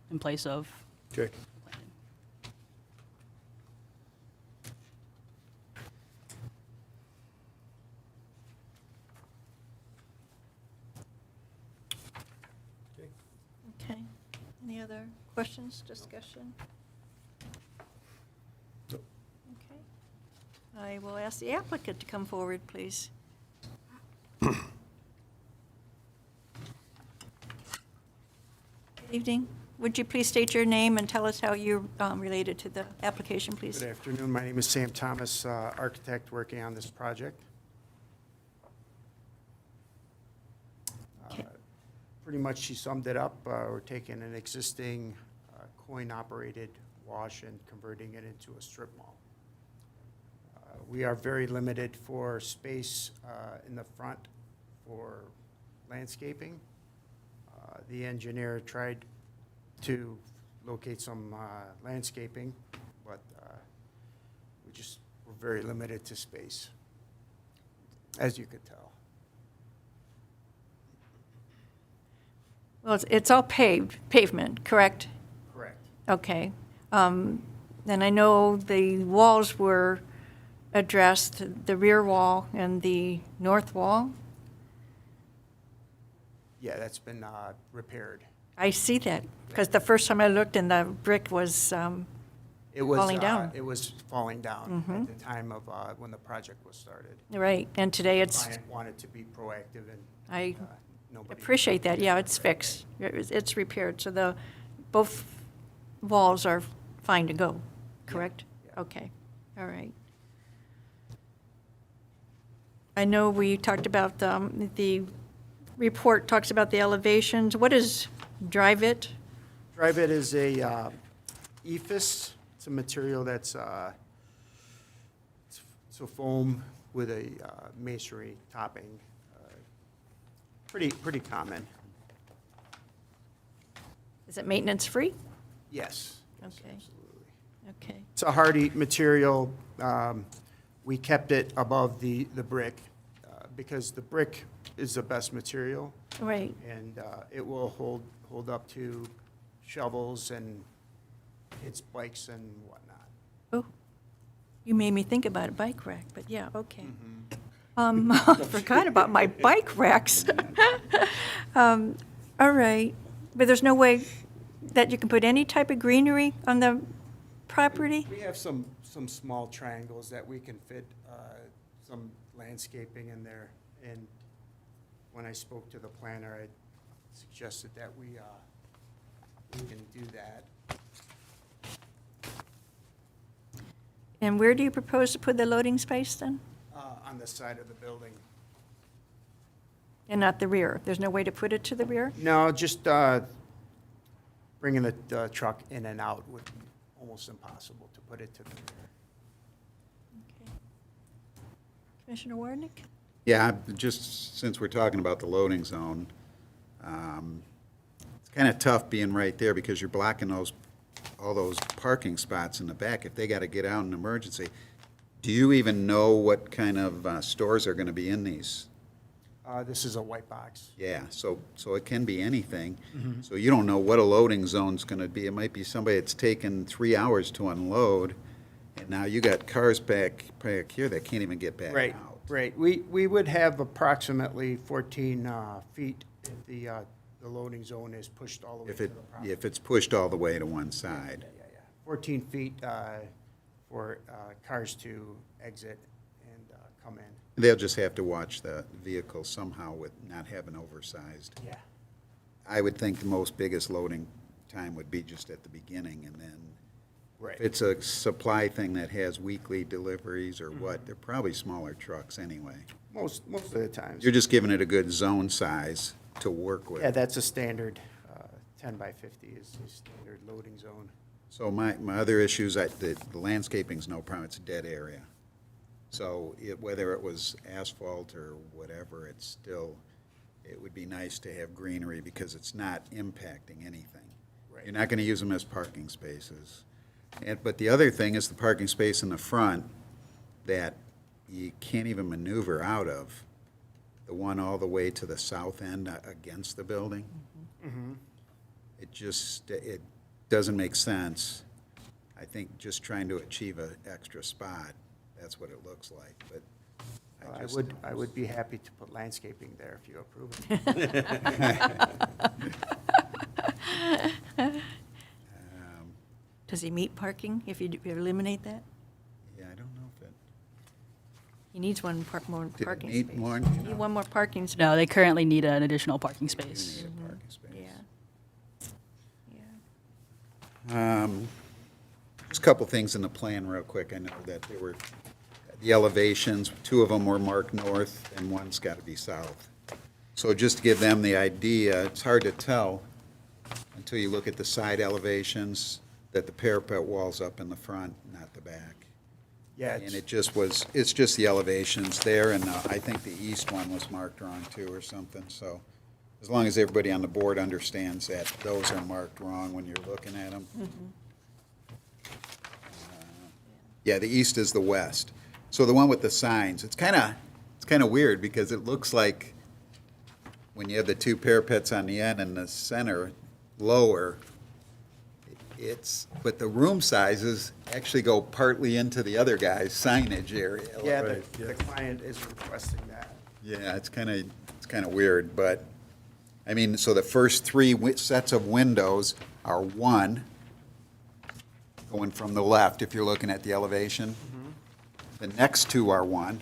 in place of. Okay. Okay. Any other questions, discussion? No. Okay. I will ask the applicant to come forward, please. Good evening. Would you please state your name and tell us how you're related to the application, please? Good afternoon. My name is Sam Thomas, architect working on this project. pretty much she summed it up. We're taking an existing coin-operated wash and converting it into a strip mall. We are very limited for space in the front for landscaping. The engineer tried to locate some landscaping, but we're very limited to space, as you could tell. Well, it's all pavement, correct? Correct. Okay. And I know the walls were addressed, the rear wall and the north wall. Yeah, that's been repaired. I see that, because the first time I looked and the brick was, It was Falling down. It was falling down at the time of when the project was started. right, and today it's, Client wanted to be proactive and I nobody. appreciate that, yeah, it's fixed, it's repaired, so both walls are fine to go, correct? yeah. Okay, all right. I know we talked about, the report talks about the elevations. What is Drive It? Drive It is a ephes. It's a material that's it's a foam with a masonry topping. Pretty common. Is it maintenance-free? Yes. Yes, Okay. absolutely. Okay, It's a hardy material. We kept it above the brick because the brick is the best material, right. and it will hold up to shovels and its bikes and whatnot. Oh, you made me think about a bike rack, but yeah, okay. I forgot about my bike racks. All right, but there's no way that you can put any type of greenery on the property? We have some small triangles that we can fit some landscaping in there. And when I spoke to the planner, I suggested that we can do that. And where do you propose to put the loading space then? On the side of the building. And not the rear? There's no way to put it to the rear? No, just bringing the truck in and out would be almost impossible to put it to the rear. Okay. Commissioner Warnick? Yeah, just since we're talking about the loading zone, it's kind of tough being right there because you're blocking all those parking spots in the back. If they got to get out in an emergency, do you even know what kind of stores are going to be in these? This is a white box. Yeah, so it can be anything. So you don't know what a loading zone's going to be. It might be somebody that's taken 3 hours to unload, and now you got cars back here that can't even get back Right, out. right. We would have approximately 14 feet if the loading zone is pushed all the way to the property. If it's pushed all the way to one side. Yeah. 14 feet for cars to exit and come in. They'll just have to watch the vehicle somehow with not having oversized. Yeah. I would think the most biggest loading time would be just at the beginning, and then Right. if it's a supply thing that has weekly deliveries or what, they're probably smaller trucks anyway. Most of the times. You're just giving it a good zone size to work with. Yeah, that's a standard, 10 by 50 is the standard loading zone. So my other issues, the landscaping's no problem, it's a dead area. So whether it was asphalt or whatever, it would be nice to have greenery because it's not impacting anything. Right. You're not going to use them as parking spaces. But the other thing is the parking space in the front that you can't even maneuver out of, the one all the way to the south end against the building. It doesn't make sense. I think just trying to achieve an extra spot, that's what it looks like, but I would be happy to put landscaping there if you approve it. Does he meet parking if you eliminate that? Yeah, I don't know if it. He needs more Did it parking need space. more? You need one more parking space. No, they currently need an additional parking space. Need a parking space. Yeah. Yeah. Just a couple things in the plan real quick. I know that there were the elevations, 2 of them were marked north and one's got to be south. So just to give them the idea, it's hard to tell until you look at the side elevations that the parapet wall's up in the front, not the back. Yeah, And it's just the elevations there, and I think the east one was marked wrong too or something, so as long as everybody on the board understands that those are marked wrong when you're looking at them. Yeah, the east is the west. So the one with the signs, it's kind of weird because it looks like when you have the two parapets on the end and the center lower, but the room sizes actually go partly into the other guy's signage area. yeah, Right, the client is requesting that. Yeah, it's kind of weird, but, I mean, so the first three sets of windows are one, going from the left, if you're looking at the elevation. The next two are one,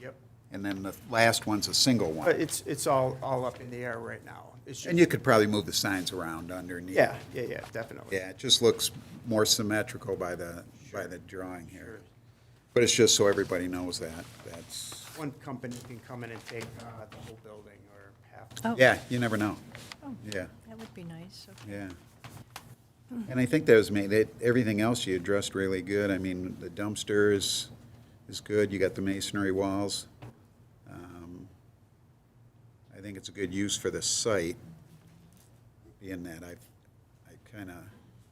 Yep. and then the last one's a single But one. it's all up in the air right now. It's just- And you could probably move the signs around underneath. Yeah, definitely. Yeah, it just looks more symmetrical by the drawing here. But it's just so everybody knows that, that's, One company can come in and take the whole building or half. Oh, yeah, you never know. Oh. Yeah, that would be nice. Okay. yeah. And I think that was everything else you addressed really good. I mean, the dumpster is good, you got the masonry walls. I think it's a good use for the site, being that I kind of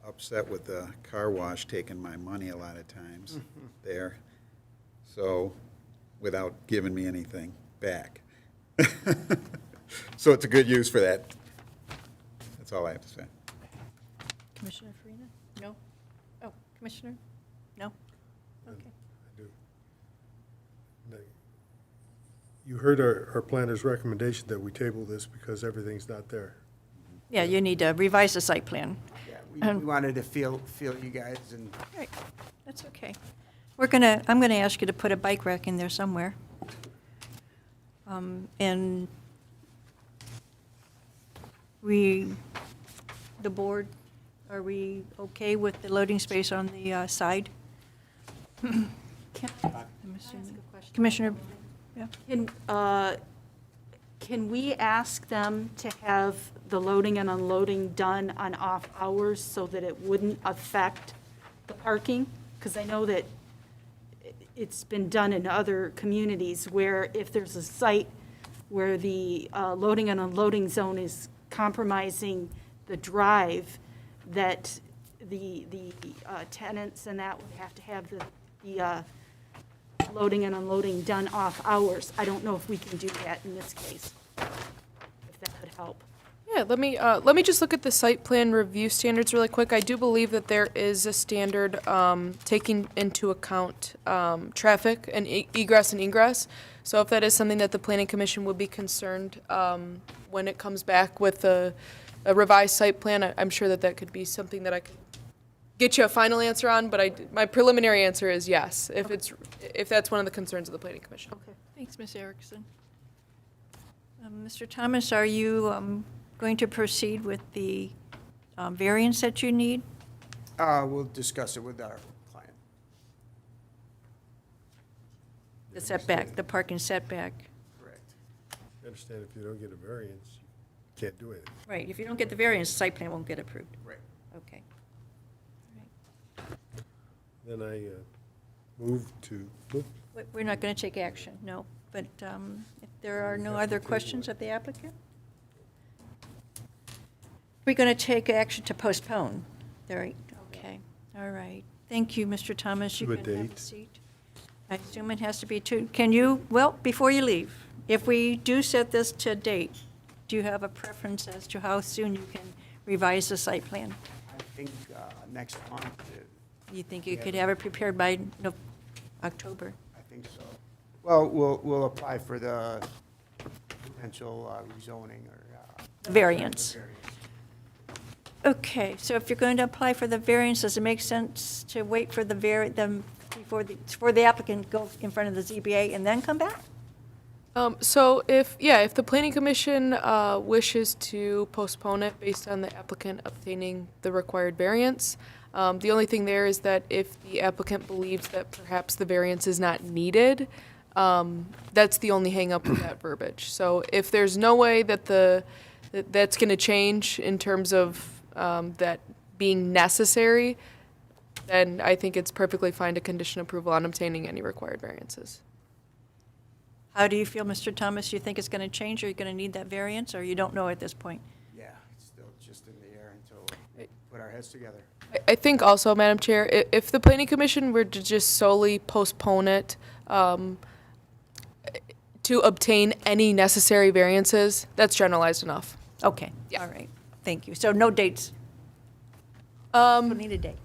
upset with the car wash taking my money a lot of times there, so, without giving me anything back. So it's a good use for that. That's all I have to say. Commissioner Farina? No? Oh, Commissioner? No? Okay. I do. No. You heard our planner's recommendation that we table this because everything's not there. Yeah, you need to revise the site plan. Yeah, we wanted to feel you guys and Right, that's okay. I'm gonna ask you to put a bike rack in there somewhere. And the board, are we okay with the loading space on the side? I'm assuming. Commissioner, yeah, Can we ask them to have the loading and unloading done on off hours so that it wouldn't affect the parking? Because I know that it's been done in other communities where if there's a site where the loading and unloading zone is compromising the drive, that the tenants and that would have to have the loading and unloading done off hours. I don't know if we can do that in this case, if that could help. Yeah, let me just look at the site plan review standards really quick. I do believe that there is a standard taking into account traffic and egress and ingress. So if that is something that the planning commission would be concerned when it comes back with a revised site plan, I'm sure that could be something that I could get you a final answer on. But my preliminary answer is yes, if that's one of the concerns of the planning commission. okay, thanks, Ms. Erickson. Mr. Thomas, are you going to proceed with the variance that you need? we'll discuss it with our client. The setback, the parking setback. Correct. I understand if you don't get a variance, you can't do anything. Right, if you don't get the variance, the site plan won't get approved. Right. Okay. Then I move to, We're not going to take action, no. But if there are no other questions of the applicant? We're going to take action to postpone. Right, okay, all right. Thank you, Mr. Thomas. You To a can have a date. seat. I assume it has to be two. Can you, well, before you leave, if we do set this to a date, do you have a preference as to how soon you can revise the site plan? I think next month, You think you could have it prepared by October? I think so. Well, we'll apply for the potential rezoning or. Variance. Okay, so if you're going to apply for the variance, does it make sense to wait for before the applicant go in front of the ZBA and then come back? So if the planning commission wishes to postpone it based on the applicant obtaining the required variance, the only thing there is that if the applicant believes that perhaps the variance is not needed, That's the only hangup with that verbiage. So if there's no way that that's going to change in terms of that being necessary, then I think it's perfectly fine to condition approval on obtaining any required variances. How do you feel, Mr. Thomas? You think it's going to change, or you're going to need that variance, or you don't know at this point? Yeah, it's still just in the air until we put our heads together. I think also, Madam Chair, if the Planning Commission were to just solely postpone it to obtain any necessary variances, that's generalized enough. Okay, Yeah. all right, thank you. So no dates? We'll need a date.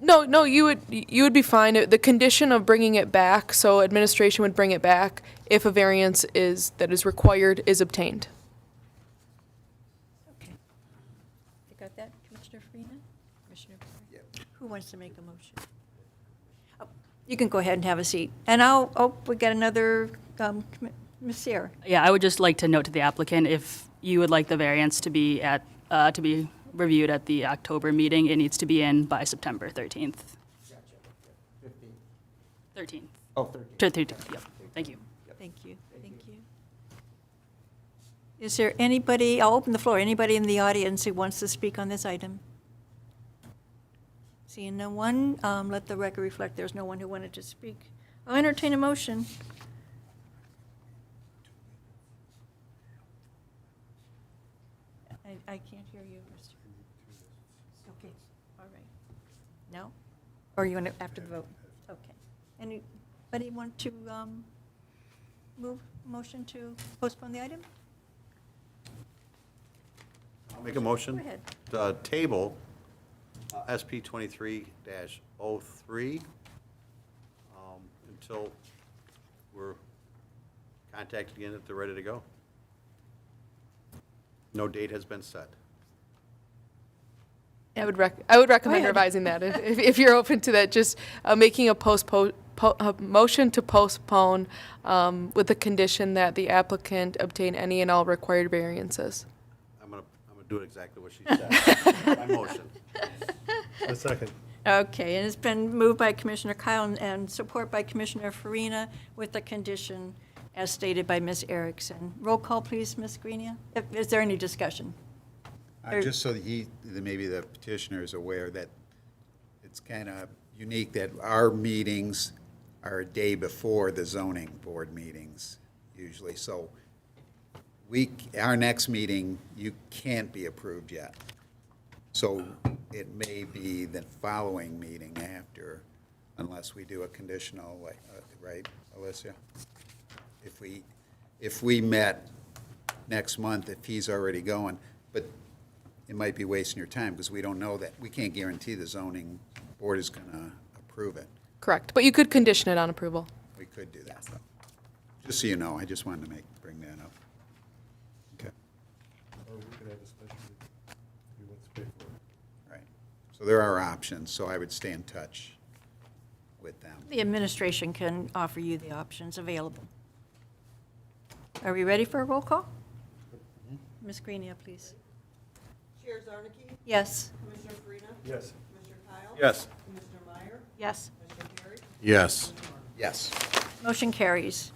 No, you would be fine. The condition of bringing it back, so administration would bring it back if a variance that is required is obtained. Okay. You got that, Commissioner Freeman? Commissioner Barr? Who wants to make a motion? Oh, you can go ahead and have a seat. And we got another, Ms. Sierra. Yeah, I would just like to note to the applicant, if you would like the variance to be reviewed at the October meeting, it needs to be in by September 13th. 13th. Oh, 13. To 13th, yep. Thank you. Thank you, thank you. Is there anybody, I'll open the floor, anybody in the audience who wants to speak on this item? Seeing no one, let the record reflect there's no one who wanted to speak. I'll entertain a motion. I can't hear you, Mr. Okay, all right. No? Or you want to, after the vote? Okay. Anybody want to move motion to postpone the item? I'll make a motion. Go ahead. Table SP 23-03 until we're contacted again if they're ready to go. No date has been set. I would recommend ahead. revising that if you're open to that. Just making a motion to postpone with the condition that the applicant obtain any and all required variances. I'm gonna do it exactly what she said. My motion. A second. Okay, and it's been moved by Commissioner Kyle and support by Commissioner Farina with the condition as stated by Ms. Erickson. Roll call, please, Ms. Greenia. Is there any discussion? Just so that maybe the petitioner is aware that it's kind of unique that our meetings are a day before the zoning board meetings usually. So our next meeting, you can't be approved yet. So it may be the following meeting after, unless we do a conditional, right, Alicia? If we met next month, if he's already going, but it might be wasting your time because we don't know that. We can't guarantee the zoning board is going to approve it. Correct, but you could condition it on approval. We could do that, though. Just so you know, I just wanted to bring that up. Okay, Or we could have a special meeting if he wants to pay for it. right. So there are options, so I would stay in touch with them. The administration can offer you the options available. Are we ready for a roll call? Ms. Greenia, please. Chair Zarnicki? Yes. Commissioner Farina? Yes. Commissioner Kyle? Yes. Commissioner Meyer? Yes. Commissioner Perry? Yes. Yes. Motion carries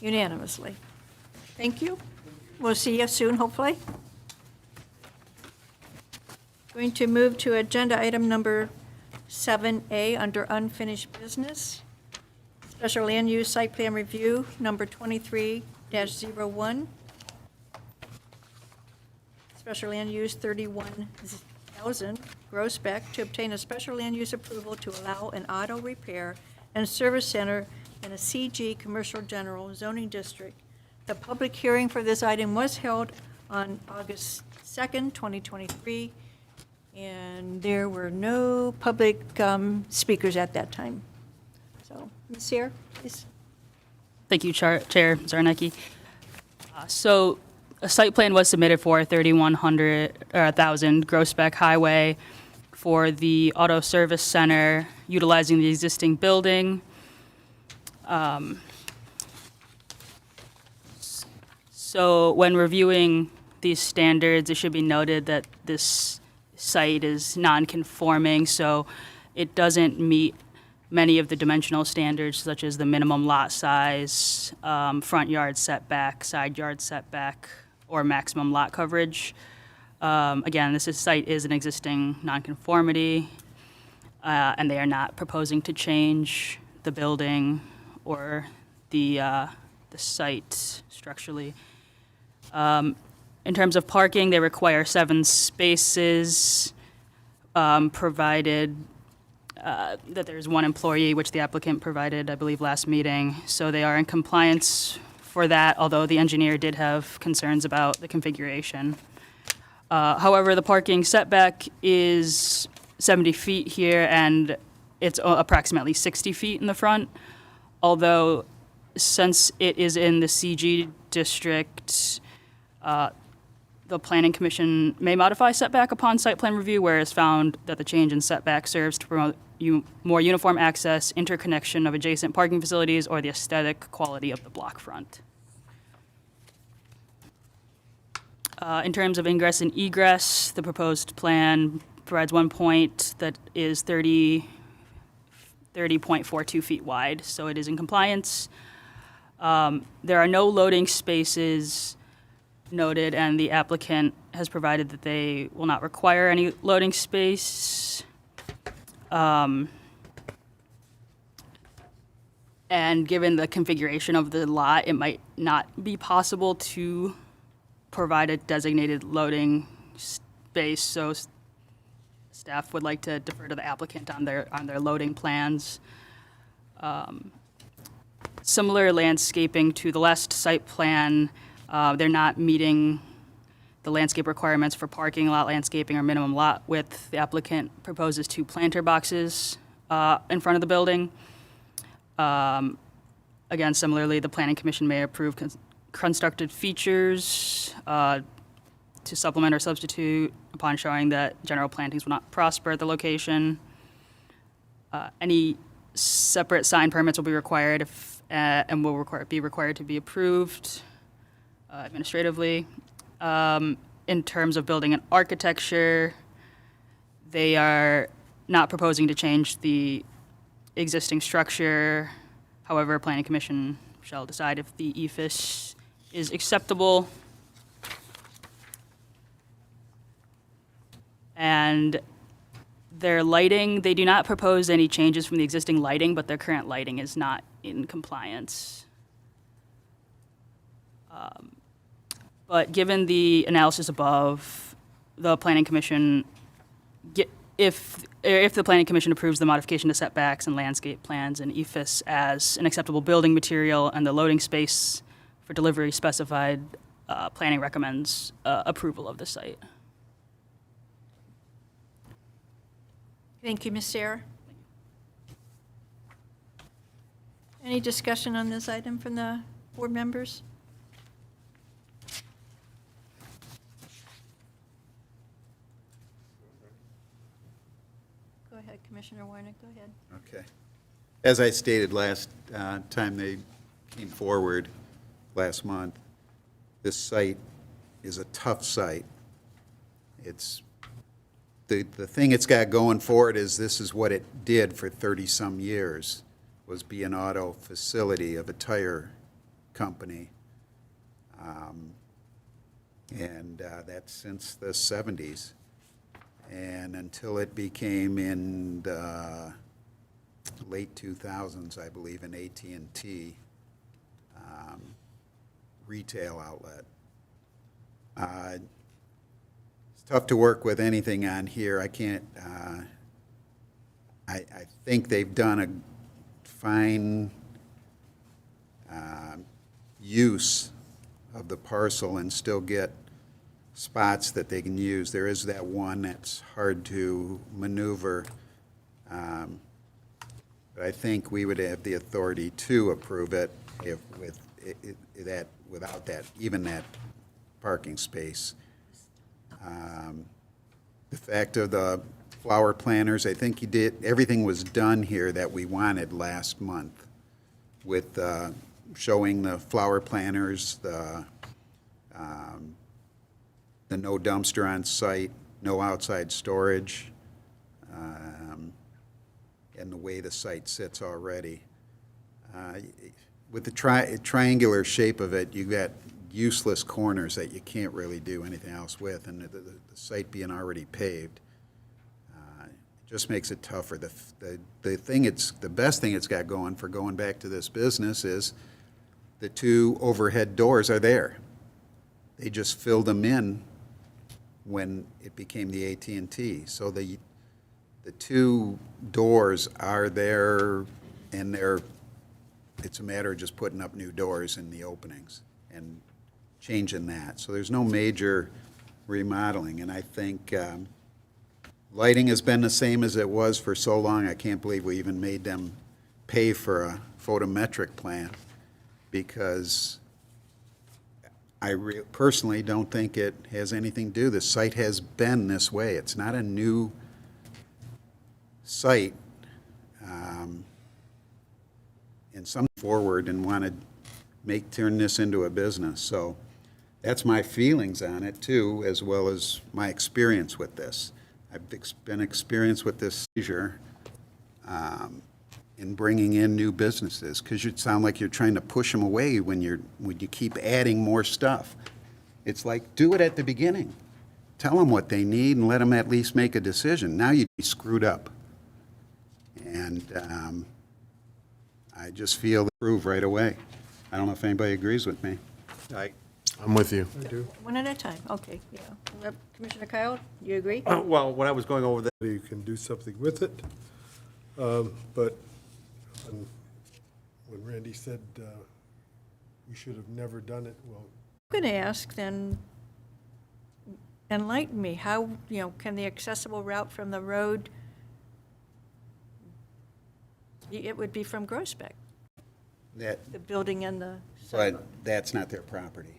unanimously. Thank you. We'll see you soon, hopefully. Going to move to agenda item number 7A under unfinished business. Special land use site plan review, number 23-01. Special land use 31,000 gross spec to obtain a special land use approval to allow an auto repair and service center in a CG Commercial General zoning district. The public hearing for this item was held on August 2nd, 2023, and there were no public speakers at that time. So, Ms. Sear, please. Thank you, Chair Zarnecki. So a site plan was submitted for 1,000 gross spec highway for the auto service center utilizing the existing building. So when reviewing these standards, it should be noted that this site is non-conforming, so it doesn't meet many of the dimensional standards, such as the minimum lot size, front yard setback, side yard setback, or maximum lot coverage. Again, site is an existing nonconformity, and they are not proposing to change the building or the site structurally. In terms of parking, they require 7 spaces, provided that there's 1 employee, which the applicant provided, I believe, last meeting. So they are in compliance for that, although the engineer did have concerns about the configuration. However, the parking setback is 70 feet here, and it's approximately 60 feet in the front. Although, since it is in the CG district, the Planning Commission may modify setback upon site plan review, where it's found that the change in setback serves to promote more uniform access, interconnection of adjacent parking facilities, or the aesthetic quality of the block front. In terms of ingress and egress, the proposed plan provides 1 point that is 30.42 feet wide, so it is in compliance. There are no loading spaces noted, and the applicant has provided that they will not require any loading space. And given the configuration of the lot, it might not be possible to provide a designated loading space, so staff would like to defer to the applicant on their loading plans. Similar landscaping to the last site plan, they're not meeting the landscape requirements for parking lot landscaping or minimum lot width. The applicant proposes 2 planter boxes in front of the building. Again, similarly, the Planning Commission may approve constructed features to supplement or substitute upon showing that general plantings will not prosper at the location. Any separate sign permits will be required and will be required to be approved administratively. In terms of building and architecture, they are not proposing to change the existing structure. However, Planning Commission shall decide if the EFIS is acceptable. And their lighting, they do not propose any changes from the existing lighting, but their current lighting is not in compliance. But given the analysis above, the Planning Commission, if the Planning Commission approves the modification to setbacks and landscape plans and EFIS as an acceptable building material and the loading space for delivery specified, planning recommends approval of the site. Thank you, Ms. Sarah. Any discussion on this item from the board members? Go ahead, Commissioner Warnick, go ahead. Okay. As I stated last time they came forward last month, this site is a tough site. It's, the thing it's got going for it is this is what it did for 30-some years, was be an auto facility of a tire company. And that's since the 70s. And until it became in the late 2000s, I believe, an AT&T retail outlet. It's tough to work with anything on here. I can't, I think they've done a fine use of the parcel and still get spots that they can use. There is that one that's hard to maneuver. But I think we would have the authority to approve it if with that, without that, even that parking space. The fact of the flower planters, I think he did, everything was done here that we wanted last month with showing the flower planters, the no dumpster on site, no outside storage. and the way the site sits already. With the triangular shape of it, you've got useless corners that you can't really do anything else with, and the site being already paved just makes it tougher. The best thing it's got going for going back to this business is the two overhead doors are there. They just filled them in when it became the AT&T. So the two doors are there, and it's a matter of just putting up new doors in the openings and changing that. So there's no major remodeling, and I think lighting has been the same as it was for so long. I can't believe we even made them pay for a photometric plan, because I personally don't think it has anything to do. The site has been this way. It's not a new site. And some forward and want to turn this into a business. So that's my feelings on it too, as well as my experience with this. I've been experienced with this seizure in bringing in new businesses, because you sound like you're trying to push them away when you keep adding more stuff. It's like, do it at the beginning. Tell them what they need and let them at least make a decision. Now you'd be screwed up. And I just feel approved right away. I don't know if anybody agrees with me. I'm with you. I do. One at a time, okay, yeah. Commissioner Kyle, you agree? Well, when I was going over that, You can do something with it. But when Randy said we should have never done it, well, I'm going to ask then, enlighten me, how, can the accessible route from the road, it would be from Groesbeck, the building and the. But that's not their property.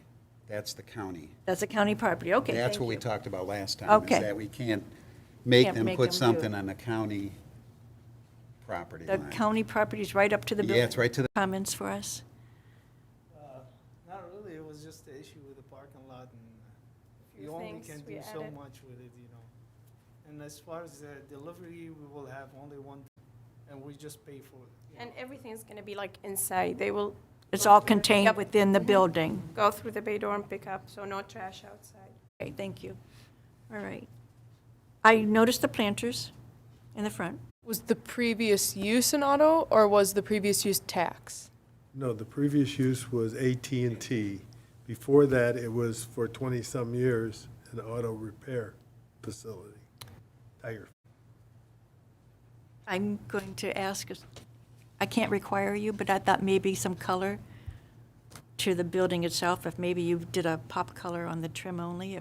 That's the county. That's a county property, okay, That's thank what we you. talked about last time. Okay. Is that we can't make Can't them make put them do something it. on the county property The line. county property's right up to the building. Yeah, it's right to the, Comments for us? Not really, it was just the issue with the parking lot, and you only things can we do so added. much with it, And as far as the delivery, we will have only one, and we just pay for it. And everything's gonna be like inside. They will It's all contained within the building. go through the bay door and pick up, so no trash outside. Okay, thank you. All right. I noticed the planters in the front. Was the previous use an auto, or was the previous use tax? no, the previous use was AT&T. Before that, it was for 20-some years, an auto repair facility. Tire. I'm going to ask, I can't require you, but I thought maybe some color to the building itself, if maybe you did a pop color on the trim only.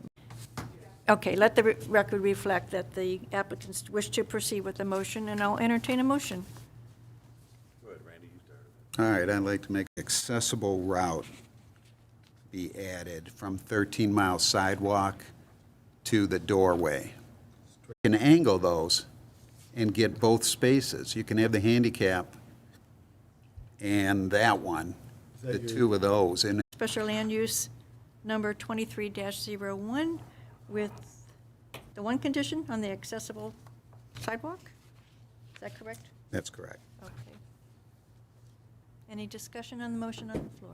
Okay, let the record reflect that the applicants wish to proceed with the motion, and I'll entertain a motion. go ahead, Randy, you started. all right, I'd like to make accessible route be added from 13 Mile Sidewalk to the doorway. You can angle those and get both spaces. You can have the handicap and that one, Is that the your- two of those. And Special land use number 23-01 with the one condition on the accessible sidewalk? Is that correct? that's correct. Okay. Any discussion on the motion on the floor?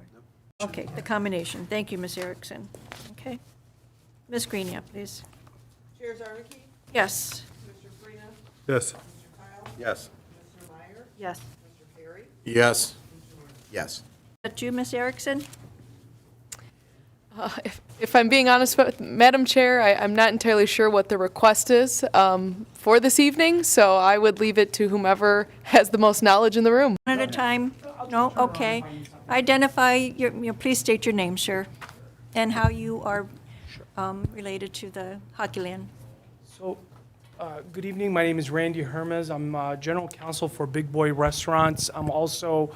Okay, the combination. Thank you, Ms. Erickson. Okay. Ms. Greenia, please. Chair Zarnicki, Yes. Mr. Farina, Yes, Mr. Kyle, Yes. Mr. Meyer, Yes. Mr. Perry, Yes. Yes. Is that you, Ms. Erickson? If I'm being honest, Madam Chair, I'm not entirely sure what the request is for this evening, so I would leave it to whomever has the most knowledge in the room. One at a time? No? Okay. Identify please state your name, sir, and how you are related to the hockey land. So, good evening, my name is Randy Hermes, I'm General Counsel for Big Boy Restaurants. I'm also,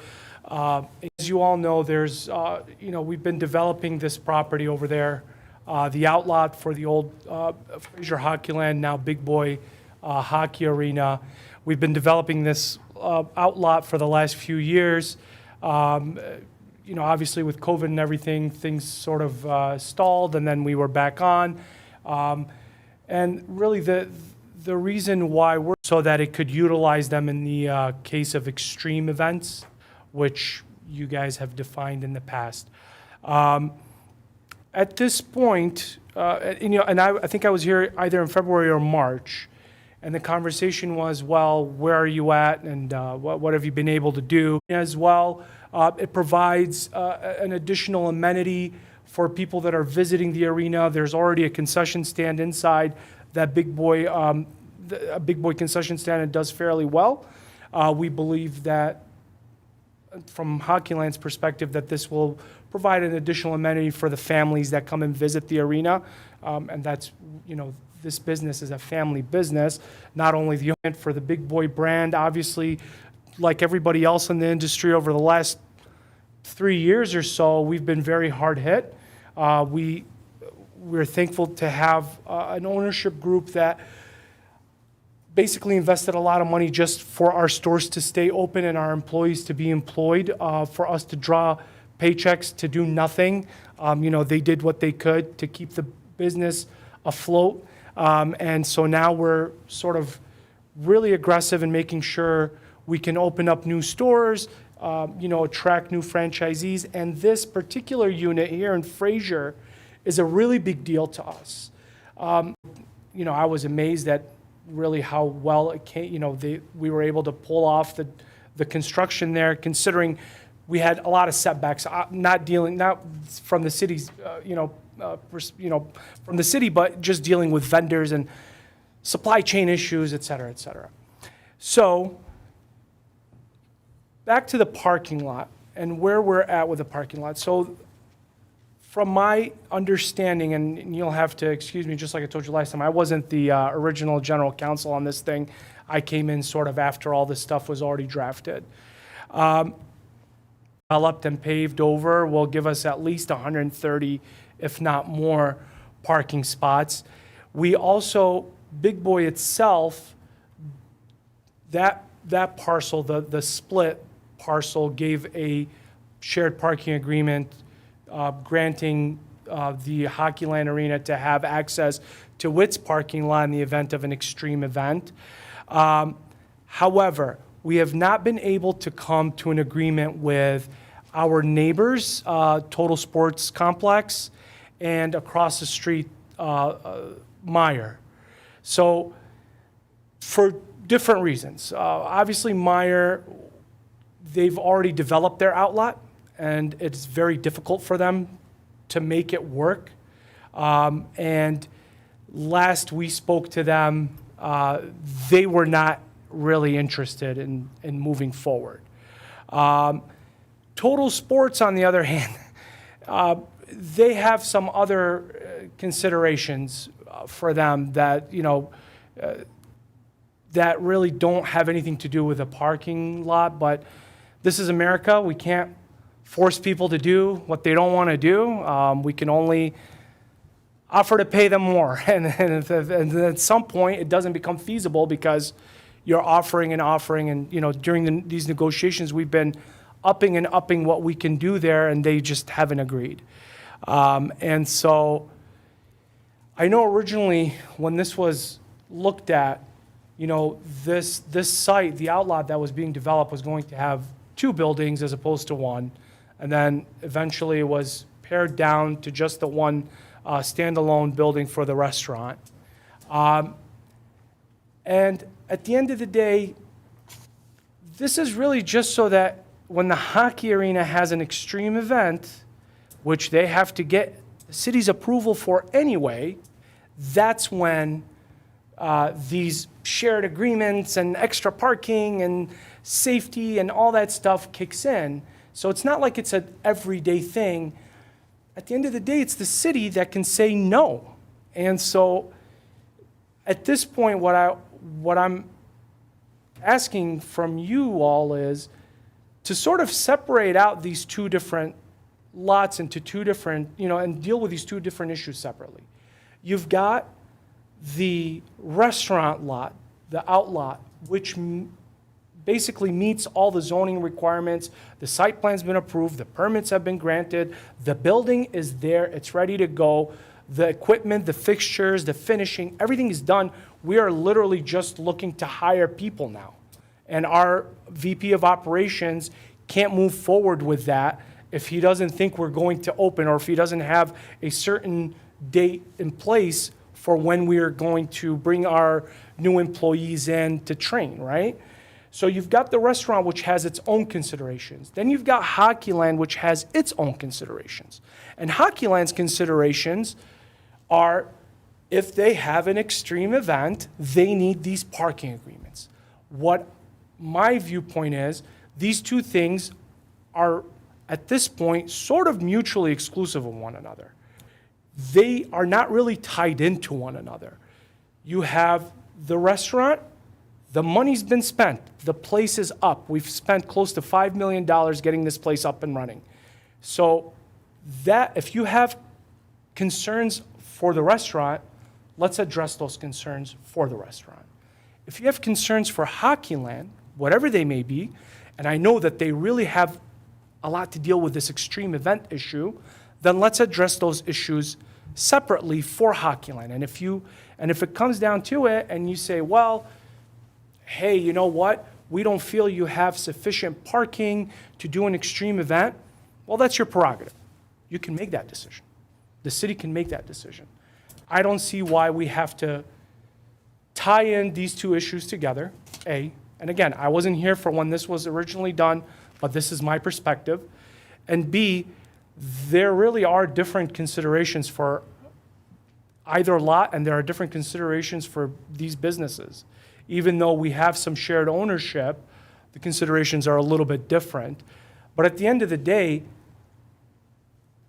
as you all know, there's, we've been developing this property over there, the outlot for the old Fraser Hockey Land, now Big Boy Hockey Arena. We've been developing this outlot for the last few years. Obviously with COVID and everything, things sort of stalled, and then we were back on. And really the reason why we're so that it could utilize them in the case of extreme events, which you guys have defined in the past. At this point, and I think I was here either in February or March, and the conversation was, well, where are you at, and what have you been able to do? As well, it provides an additional amenity for people that are visiting the arena. There's already a concession stand inside that Big Boy, a Big Boy concession stand, and does fairly well. We believe that, from Hockeyland's perspective, that this will provide an additional amenity for the families that come and visit the arena. And that's, this business is a family business, not only the event for the Big Boy brand, obviously, like everybody else in the industry over the last 3 years or so, we've been very hard hit. We're thankful to have an ownership group that basically invested a lot of money just for our stores to stay open and our employees to be employed, for us to draw paychecks to do nothing. They did what they could to keep the business afloat. And so now we're sort of really aggressive in making sure we can open up new stores, attract new franchisees. And this particular unit here in Fraser is a really big deal to us. I was amazed at really how well it came, we were able to pull off the construction there, considering we had a lot of setbacks, not from the city's, from the city, but just dealing with vendors and supply chain issues, et cetera, et cetera. So back to the parking lot and where we're at with the parking lot. So from my understanding, and you'll have to excuse me, just like I told you last time, I wasn't the original general counsel on this thing. I came in sort of after all this stuff was already drafted. Developed and paved over will give us at least 130, if not more, parking spots. We also, Big Boy itself, that parcel, the split parcel, gave a shared parking agreement granting the Hockeyland Arena to have access to its parking lot in the event of an extreme event. However, we have not been able to come to an agreement with our neighbors, Total Sports Complex, and across the street, Meyer. So for different reasons. Obviously, Meyer, they've already developed their outlet, and it's very difficult for them to make it work. And last we spoke to them, they were not really interested in moving forward. Total Sports, on the other hand, they have some other considerations for them that, that really don't have anything to do with a parking lot. But this is America. We can't force people to do what they don't want to do. We can only offer to pay them more. And at some point, it doesn't become feasible because you're offering and offering. And, during these negotiations, we've been upping and upping what we can do there, and they just haven't agreed. And so I know originally when this was looked at, this site, the outlet that was being developed, was going to have 2 buildings as opposed to 1. And then eventually it was pared down to just the one standalone building for the restaurant. And at the end of the day, this is really just so that when the hockey arena has an extreme event, which they have to get the city's approval for anyway, that's when these shared agreements and extra parking and safety and all that stuff kicks in. So it's not like it's an everyday thing. At the end of the day, it's the city that can say no. And so at this point, what I'm asking from you all is to sort of separate out these 2 different lots into 2 different, and deal with these 2 different issues separately. You've got the restaurant lot, the outlot, which basically meets all the zoning requirements. The site plan's been approved, the permits have been granted, the building is there, it's ready to go. the equipment, the fixtures, the finishing, everything is done. We are literally just looking to hire people now. And our VP of operations can't move forward with that if he doesn't think we're going to open, or if he doesn't have a certain date in place for when we are going to bring our new employees in to train, right? So you've got the restaurant, which has its own considerations. Then you've got Hockeyland, which has its own considerations. And Hockeyland's considerations are, if they have an extreme event, they need these parking agreements. What my viewpoint is, these two things are, at this point, sort of mutually exclusive of one another. They are not really tied into one another. You have the restaurant, the money's been spent, the place is up. We've spent close to $5 million getting this place up and running. So that, if you have concerns for the restaurant, let's address those concerns for the restaurant. If you have concerns for Hockeyland, whatever they may be, and I know that they really have a lot to deal with this extreme event issue, then let's address those issues separately for Hockeyland. And if it comes down to it and you say, well, hey, you know what? We don't feel you have sufficient parking to do an extreme event, well, that's your prerogative. You can make that decision. The city can make that decision. I don't see why we have to tie in these two issues together, A. And again, I wasn't here for when this was originally done, but this is my perspective. And B, there really are different considerations for either lot, and there are different considerations for these businesses. Even though we have some shared ownership, the considerations are a little bit different. But at the end of the day,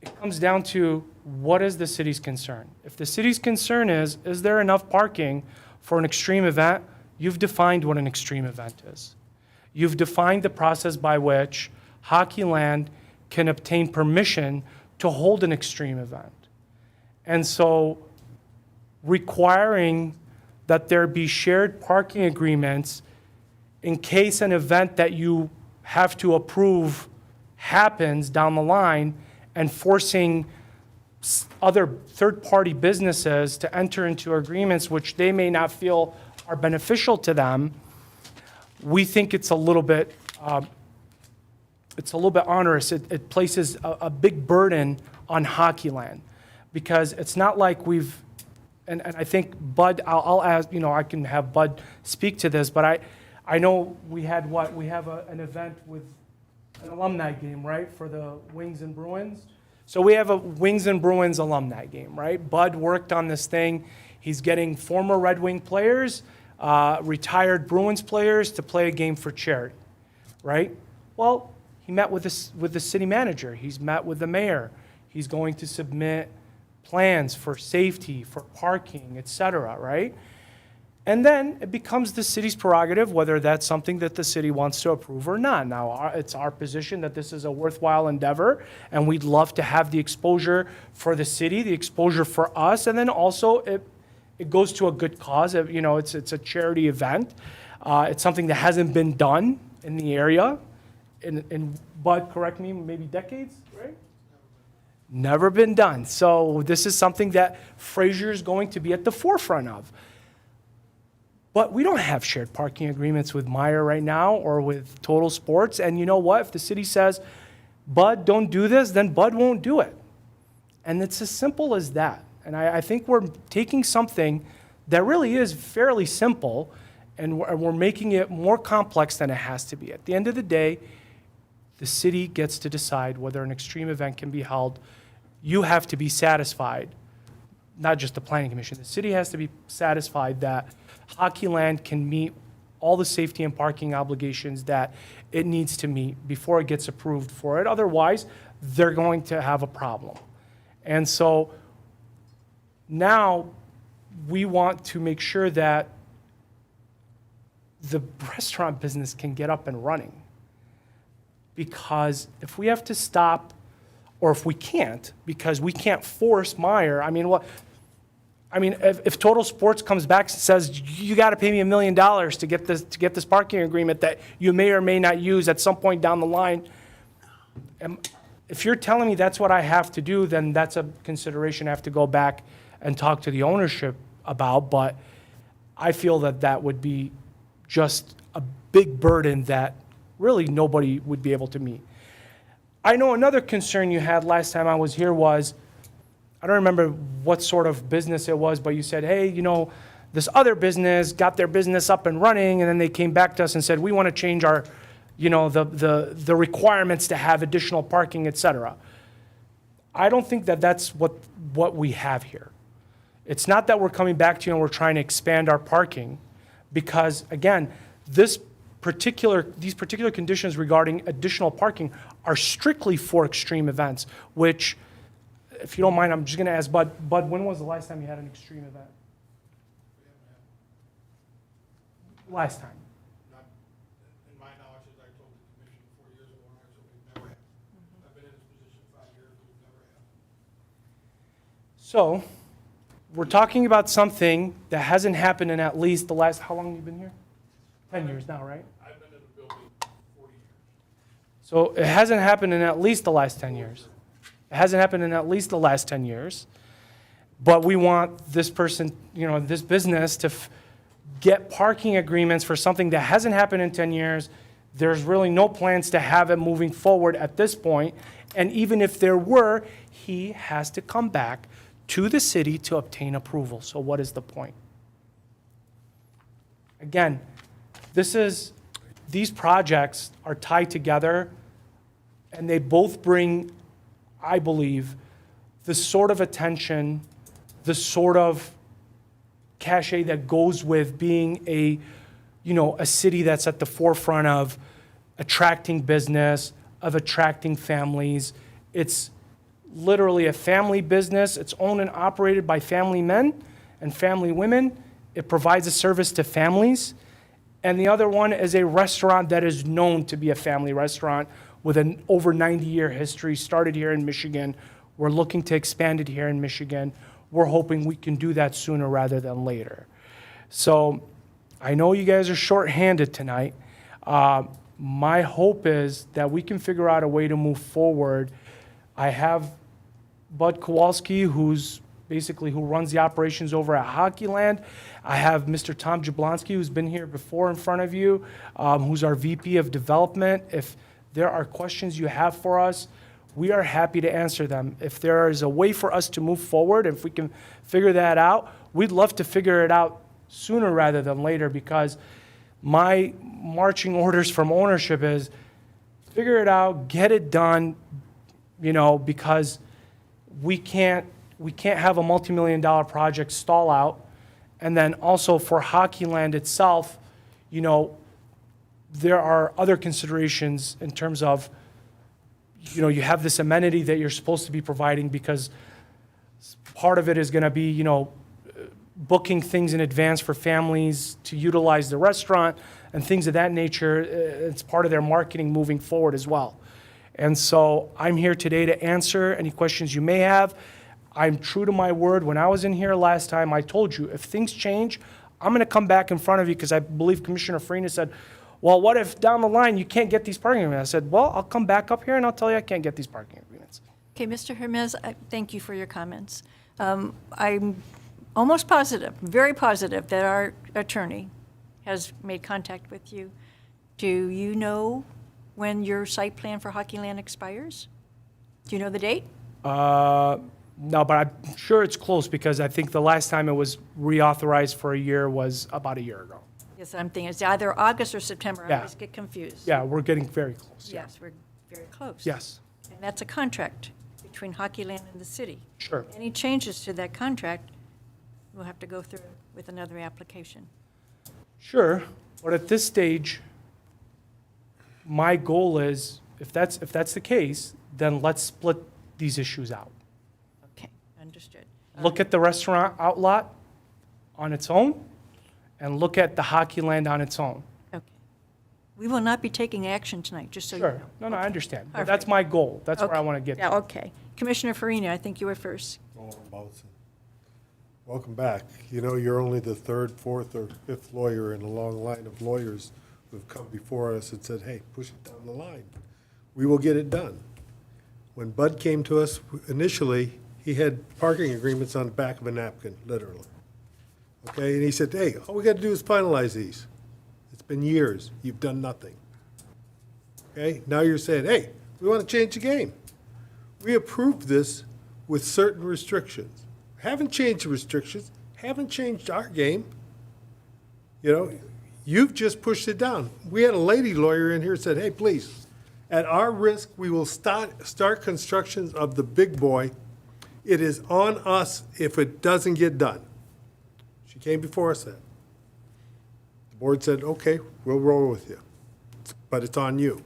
it comes down to, what is the city's concern? If the city's concern is there enough parking for an extreme event, you've defined what an extreme event is. You've defined the process by which Hockeyland can obtain permission to hold an extreme event. And so requiring that there be shared parking agreements in case an event that you have to approve happens down the line, and forcing other third-party businesses to enter into agreements which they may not feel are beneficial to them, we think it's a little bit onerous. It places a big burden on Hockeyland, because it's not like we've, and I think Bud, I'll ask, I can have Bud speak to this, but I know we have an event with an alumni game, right, for the Wings and Bruins. So we have a Wings and Bruins alumni game, right? Bud worked on this thing. He's getting former Red Wing players, retired Bruins players to play a game for charity, right? Well, he met with the city manager. He's met with the mayor. He's going to submit plans for safety, for parking, et cetera, right? And then it becomes the city's prerogative whether that's something that the city wants to approve or not. Now, it's our position that this is a worthwhile endeavor, and we'd love to have the exposure for the city, the exposure for us, and then also it goes to a good cause. It's a charity event. It's something that hasn't been done in the area in Bud, correct me, maybe decades, right? Never been done. So this is something that Fraser is going to be at the forefront of. But we don't have shared parking agreements with Meijer right now or with Total Sports. And you know what? If the city says, Bud, don't do this, then Bud won't do it. And it's as simple as that. And I think we're taking something that really is fairly simple, and we're making it more complex than it has to be. At the end of the day, the city gets to decide whether an extreme event can be held. You have to be satisfied, not just the planning commission. The city has to be satisfied that Hockeyland can meet all the safety and parking obligations that it needs to meet before it gets approved for it. Otherwise, they're going to have a problem. And so now we want to make sure that the restaurant business can get up and running. Because if we have to stop, or if we can't, because we can't force Meijer, if Total Sports comes back and says, you got to pay me $1 million to get this parking agreement that you may or may not use at some point down the line, if you're telling me that's what I have to do, then that's a consideration I have to go back and talk to the ownership about, but I feel that that would be just a big burden that really nobody would be able to meet. I know another concern you had last time I was here was, I don't remember what sort of business it was, but you said, hey, you know, this other business got their business up and running, and then they came back to us and said, we want to change our, you know, the requirements to have additional parking, et cetera. I don't think that that's what we have here. It's not that we're coming back to you and we're trying to expand our parking, because again, these particular conditions regarding additional parking are strictly for extreme events, which, if you don't mind, I'm just going to ask Bud, when was the last time you had an extreme event? Last time. In my knowledge, as I told the commission 4 years ago, I said we've never had. I've been in this position 5 years, we've never had. So, we're talking about something that hasn't happened in at least the last, how long have you been here? 10 years now, right? I've been in the building 40 years. So it hasn't happened in at least the last 10 years. It hasn't happened in at least the last 10 years. But we want this person, you know, this business to get parking agreements for something that hasn't happened in 10 years. There's really no plans to have it moving forward at this point. And even if there were, he has to come back to the city to obtain approval. So what is the point? Again, these projects are tied together, and they both bring, I believe, the sort of attention, the sort of cachet that goes with being a city that's at the forefront of attracting business, of attracting families. It's literally a family business. It's owned and operated by family men and family women. It provides a service to families. And the other one is a restaurant that is known to be a family restaurant with an over 90-year history, started here in Michigan. We're looking to expand it here in Michigan. We're hoping we can do that sooner rather than later. So I know you guys are short-handed tonight. My hope is that we can figure out a way to move forward. I have Bud Kowalski, who runs the operations over at Hockeyland. I have Mr. Tom Jablonski, who's been here before in front of you, who's our VP of Development. If there are questions you have for us, we are happy to answer them. If there is a way for us to move forward, if we can figure that out, we'd love to figure it out sooner rather than later, because my marching orders from ownership is figure it out, get it done, because we can't have a multi-million-dollar project stall out. And then also for Hockeyland itself, there are other considerations in terms of, you have this amenity that you're supposed to be providing, because part of it is going to be, booking things in advance for families to utilize the restaurant and things of that nature. It's part of their marketing moving forward as well. And so I'm here today to answer any questions you may have. I'm true to my word. When I was in here last time, I told you, if things change, I'm going to come back in front of you, because I believe Commissioner Farina said, well, what if down the line you can't get these parking agreements? I said, well, I'll come back up here and I'll tell you I can't get these parking agreements. Okay, Mr. Hermes, thank you for your comments. I'm almost positive, very positive, that our attorney has made contact with you. Do you know when your site plan for Hockeyland expires? Do you know the date? No, but I'm sure it's close, because I think the last time it was reauthorized for a year was about a year ago. Yes, I'm thinking it's either August or September. I Yeah. always get confused. Yeah, we're getting very close. Yeah. Yes, we're very close. Yes, And that's a contract between Hockeyland and the city. sure. Any changes to that contract, we'll have to go through with another application. Sure, but at this stage, my goal is, if that's the case, then let's split these issues out. Okay, understood. Look at the restaurant outlot on its own, and look at the Hockeyland on its own. Okay. We will not be taking action tonight, just so you know. Sure, no, I understand. But Perfect. that's my goal. That's where I Okay. want to get Yeah, to. okay. Commissioner Farina, I think you were first. Welcome back. You're only the third, fourth, or fifth lawyer in a long line of lawyers who've come before us and said, hey, push it down the line. We will get it done. When Bud came to us initially, he had parking agreements on the back of a napkin, literally. Okay, and he said, hey, all we gotta do is finalize these. It's been years, you've done nothing. Okay, now you're saying, hey, we wanna change the game. We approved this with certain restrictions. Haven't changed the restrictions, haven't changed our game. You know, you've just pushed it down. We had a lady lawyer in here who said, hey, please, at our risk, we will start construction of the big boy. It is on us if it doesn't get done. She came before us then. The board said, okay, we'll roll with you, but it's on you.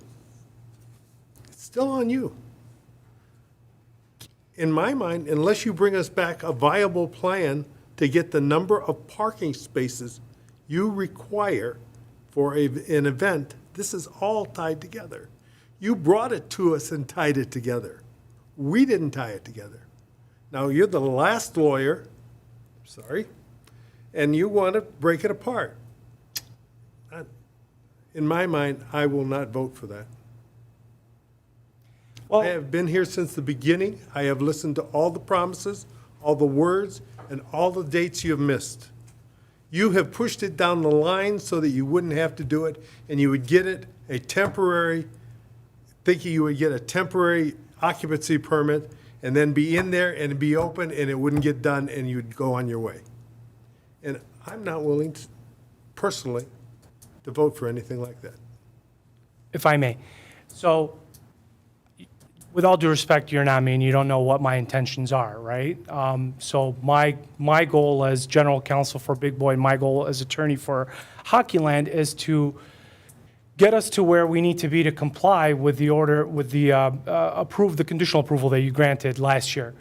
It's still on you. In my mind, unless you bring us back a viable plan to get the number of parking spaces you require for an event, this is all tied together. You brought it to us and tied it together. We didn't tie it together. Now, you're the last lawyer, sorry, and you want to break it apart. In my mind, I will not vote for that. I have been here since the beginning. I have listened to all the promises, all the words, and all the dates you have missed. You have pushed it down the line so that you wouldn't have to do it, and you would get it a temporary, thinking you would get a temporary occupancy permit, and then be in there and be open, and it wouldn't get done, and you'd go on your way. And I'm not willing, to, personally, to vote for anything like that. If I may. So, with all due respect, you're not me, and you don't know what my intentions are, right? So my goal as general counsel for Big Boy, my goal as attorney for Hockeyland is to get us to where we need to be to comply with the order, with the the conditional approval that you granted last year.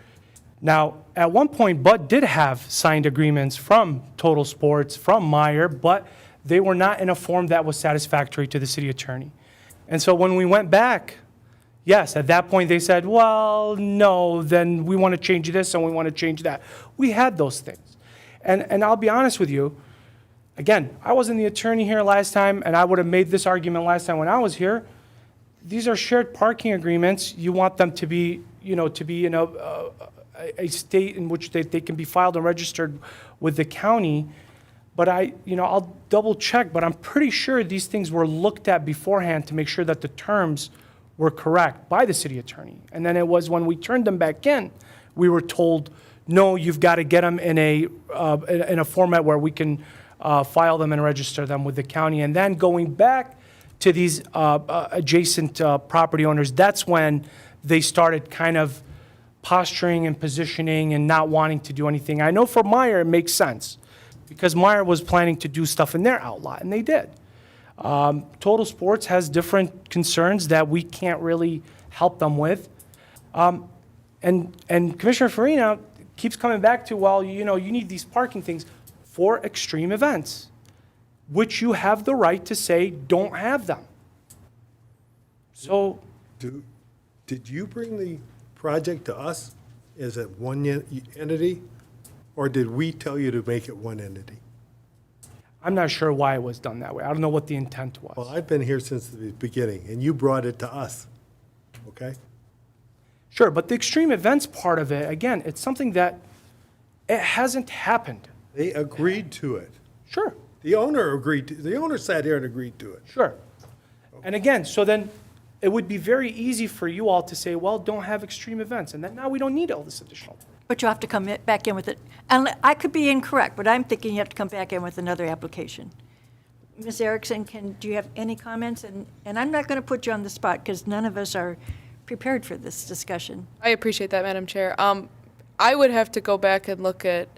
Now, at one point, Bud did have signed agreements from Total Sports, from Meyer, but they were not in a form that was satisfactory to the city attorney. And so when we went back, yes, at that point they said, well, no, then we want to change this and we want to change that. We had those things. And I'll be honest with you, again, I wasn't the attorney here last time, and I would have made this argument last time when I was here. These are shared parking agreements. You want them to be, to be in a state in which they can be filed and registered with the county. But I'll double check, but I'm pretty sure these things were looked at beforehand to make sure that the terms were correct by the city attorney. And then it was when we turned them back in, we were told, no, you've got to get them in a format where we can file them and register them with the county. And then going back to these adjacent property owners, that's when they started kind of posturing and positioning and not wanting to do anything. I know for Meyer, it makes sense because Meyer was planning to do stuff in their outlot, and they did. Total Sports has different concerns that we can't really help them with. And Commissioner Farina keeps coming back to, well, you need these parking things for extreme events, which you have the right to say don't have them. So, Did you bring the project to us as a one entity, or did we tell you to make it one entity? I'm not sure why it was done that way. I don't know what the intent was. Well, I've been here since the beginning, and you brought it to us, okay? Sure, but the extreme events part of it, again, it's something that it hasn't happened. They agreed to it. Sure. The owner sat here and agreed to it. Sure. And again, so then it would be very easy for you all to say, well, don't have extreme events, and then now we don't need all this additional. But you have to come back in with it. And I could be incorrect, but I'm thinking you have to come back in with another application. Ms. Erickson, do you have any comments? And I'm not going to put you on the spot because none of us are prepared for this discussion. I appreciate that, Madam Chair. I would have to go back and look at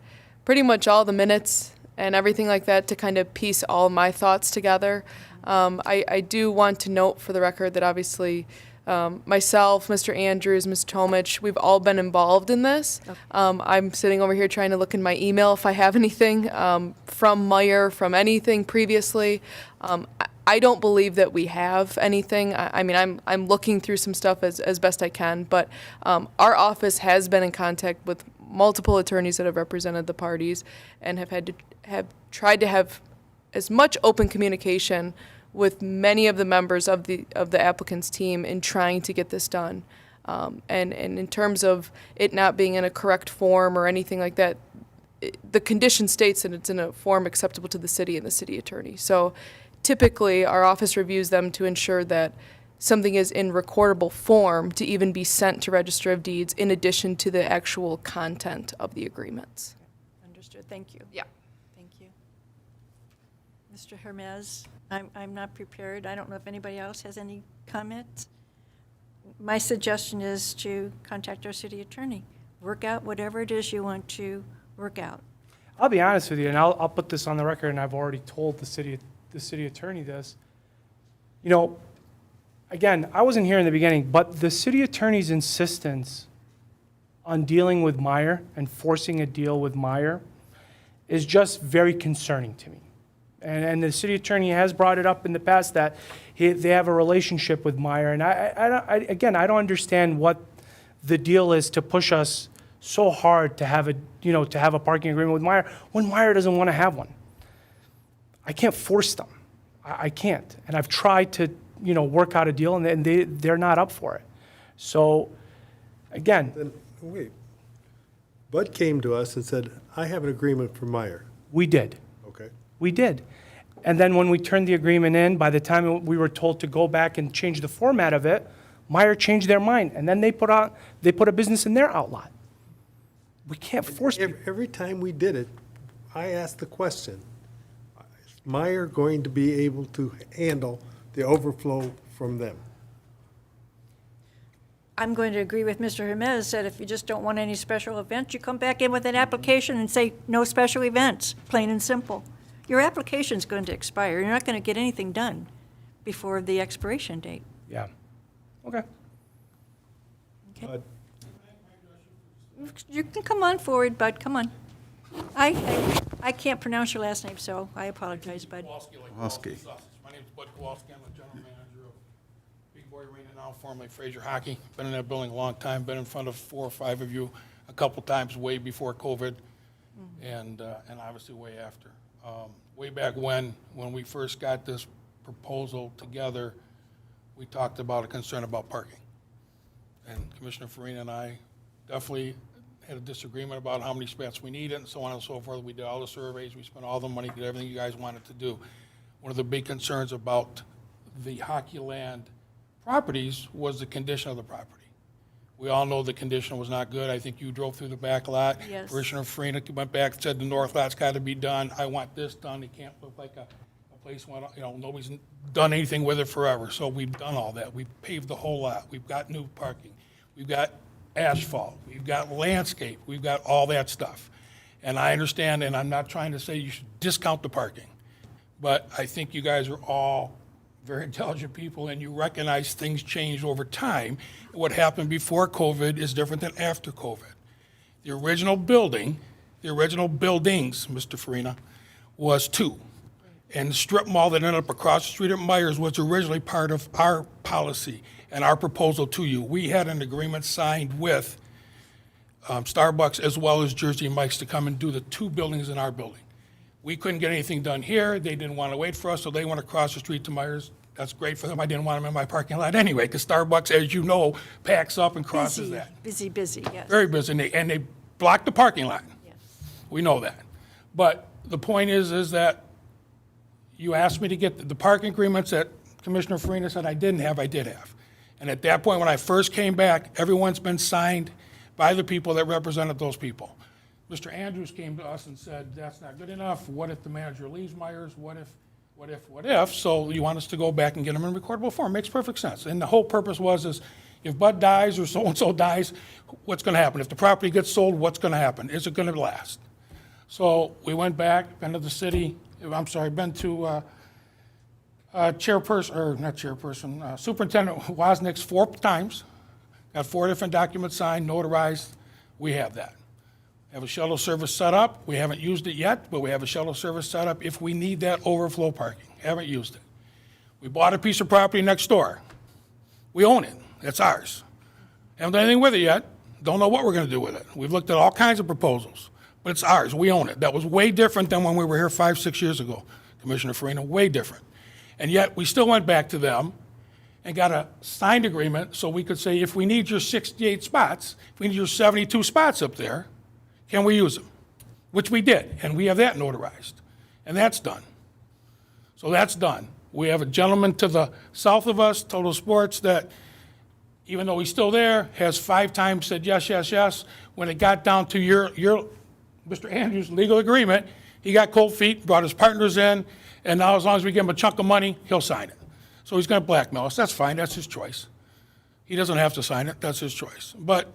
pretty much all the minutes and everything like that to kind of piece all my thoughts together. I do want to note for the record that obviously myself, Mr. Andrews, Ms. Tomich, we've all been involved in this. Okay. I'm sitting over here trying to look in my email if I have anything from Meyer, from anything previously. I don't believe that we have anything. I mean, I'm looking through some stuff as best I can, but our office has been in contact with multiple attorneys that have represented the parties and have tried to have as much open communication with many of the members of the applicant's team in trying to get this done. And in terms of it not being in a correct form or anything like that, the condition states that it's in a form acceptable to the city and the city attorney. So typically, our office reviews them to ensure that something is in recordable form to even be sent to Register of Deeds in addition to the actual content of the agreements. Understood, thank you. Yeah. Thank you. Mr. Hermes, I'm not prepared. I don't know if anybody else has any comments. My suggestion is to contact our city attorney. Work out whatever it is you want to work out. I'll be honest with you, and I'll put this on the record, and I've already told the city attorney this. You know, again, I wasn't here in the beginning, but the city attorney's insistence on dealing with Meyer and forcing a deal with Meyer is just very concerning to me. And the city attorney has brought it up in the past that they have a relationship with Meyer. And I don't understand what the deal is to push us so hard to have a parking agreement with Meyer when Meyer doesn't want to have one. I can't force them. I can't. And I've tried to, work out a deal, and they're not up for it. So, again, Then, wait. Bud came to us and said, I have an agreement for Meyer. we did. Okay. We did. And then when we turned the agreement in, by the time we were told to go back and change the format of it, Meyer changed their mind, and then they put a business in their outlot. We can't force people. Every time we did it, I asked the question, is Meyer going to be able to handle the overflow from them? I'm going to agree with Mr. Hermes that if you just don't want any special events, you come back in with an application and say, no special events, plain and simple. Your application's going to expire. You're not going to get anything done before the expiration date. Yeah. Okay. Okay. You can come on forward, Bud, come on. I can't pronounce your last name, so I apologize, Bud. Kowalski. My name's Bud Kowalski. I'm the general manager of Big Boy Arena now, formerly Fraser Hockey. Been in that building a long time, been in front of 4 or 5 of you a couple times way before COVID, and obviously way after. Way back when we first got this proposal together, we talked about a concern about parking. And Commissioner Farina and I definitely had a disagreement about how many spots we needed and so on and so forth. We did all the surveys, we spent all the money, did everything you guys wanted to do. One of the big concerns about the hockey land properties was the condition of the property. We all know the condition was not good. I think you drove through the back lot. Yes. Commissioner Farina went back, said the north lot's got to be done. I want this done. It can't look like a place where, nobody's done anything with it forever. So we've done all that. We've paved the whole lot. We've got new parking. We've got asphalt. We've got landscape. We've got all that stuff. And I understand, and I'm not trying to say you should discount the parking, but I think you guys are all very intelligent people, and you recognize things change over time. What happened before COVID is different than after COVID. The original building, the original buildings, Mr. Farina, was 2. And the strip mall that ended up across the street at Myers was originally part of our policy and our proposal to you. We had an agreement signed with Starbucks as well as Jersey Mike's to come and do the 2 buildings in our building. We couldn't get anything done here. They didn't want to wait for us, so they went across the street to Myers. That's great for them. I didn't want them in my parking lot anyway, because Starbucks, as you know, packs up and crosses that. Busy, yes. Very busy, and they blocked the parking lot. Yes. We know that. But the point is that you asked me to get the parking agreements that Commissioner Farina said I didn't have, I did have. And at that point, when I first came back, everyone's been signed by the people that represented those people. Mr. Andrews came to us and said, that's not good enough. What if the manager leaves Myers? What if? So you want us to go back and get them in recordable form. Makes perfect sense. And the whole purpose is if Bud dies or so-and-so dies, what's going to happen? If the property gets sold, what's going to happen? Is it going to last? So we went back, been to the city, been to Superintendent Wozniak's 4 times, got 4 different documents signed, notarized. We have that. Have a shuttle service set up. We haven't used it yet, but we have a shuttle service set up if we need that overflow parking. Haven't used it. We bought a piece of property next door. We own it. It's ours. Haven't done anything with it yet. Don't know what we're going to do with it. We've looked at all kinds of proposals, but it's ours. We own it. That was way different than when we were here 5, 6 years ago, Commissioner Farina, way different. And yet we still went back to them and got a signed agreement so we could say, if we need your 68 spots, if we need your 72 spots up there, can we use them? Which we did, and we have that notarized, and that's done. So that's done. We have a gentleman to the south of us, Total Sports, that even though he's still there, has 5 times said yes, yes, yes. When it got down to your Mr. Andrews' legal agreement, he got cold feet, brought his partners in, and now as long as we give him a chunk of money, he'll sign it. So he's going to blackmail us. That's fine. That's his choice. He doesn't have to sign it. That's his choice. But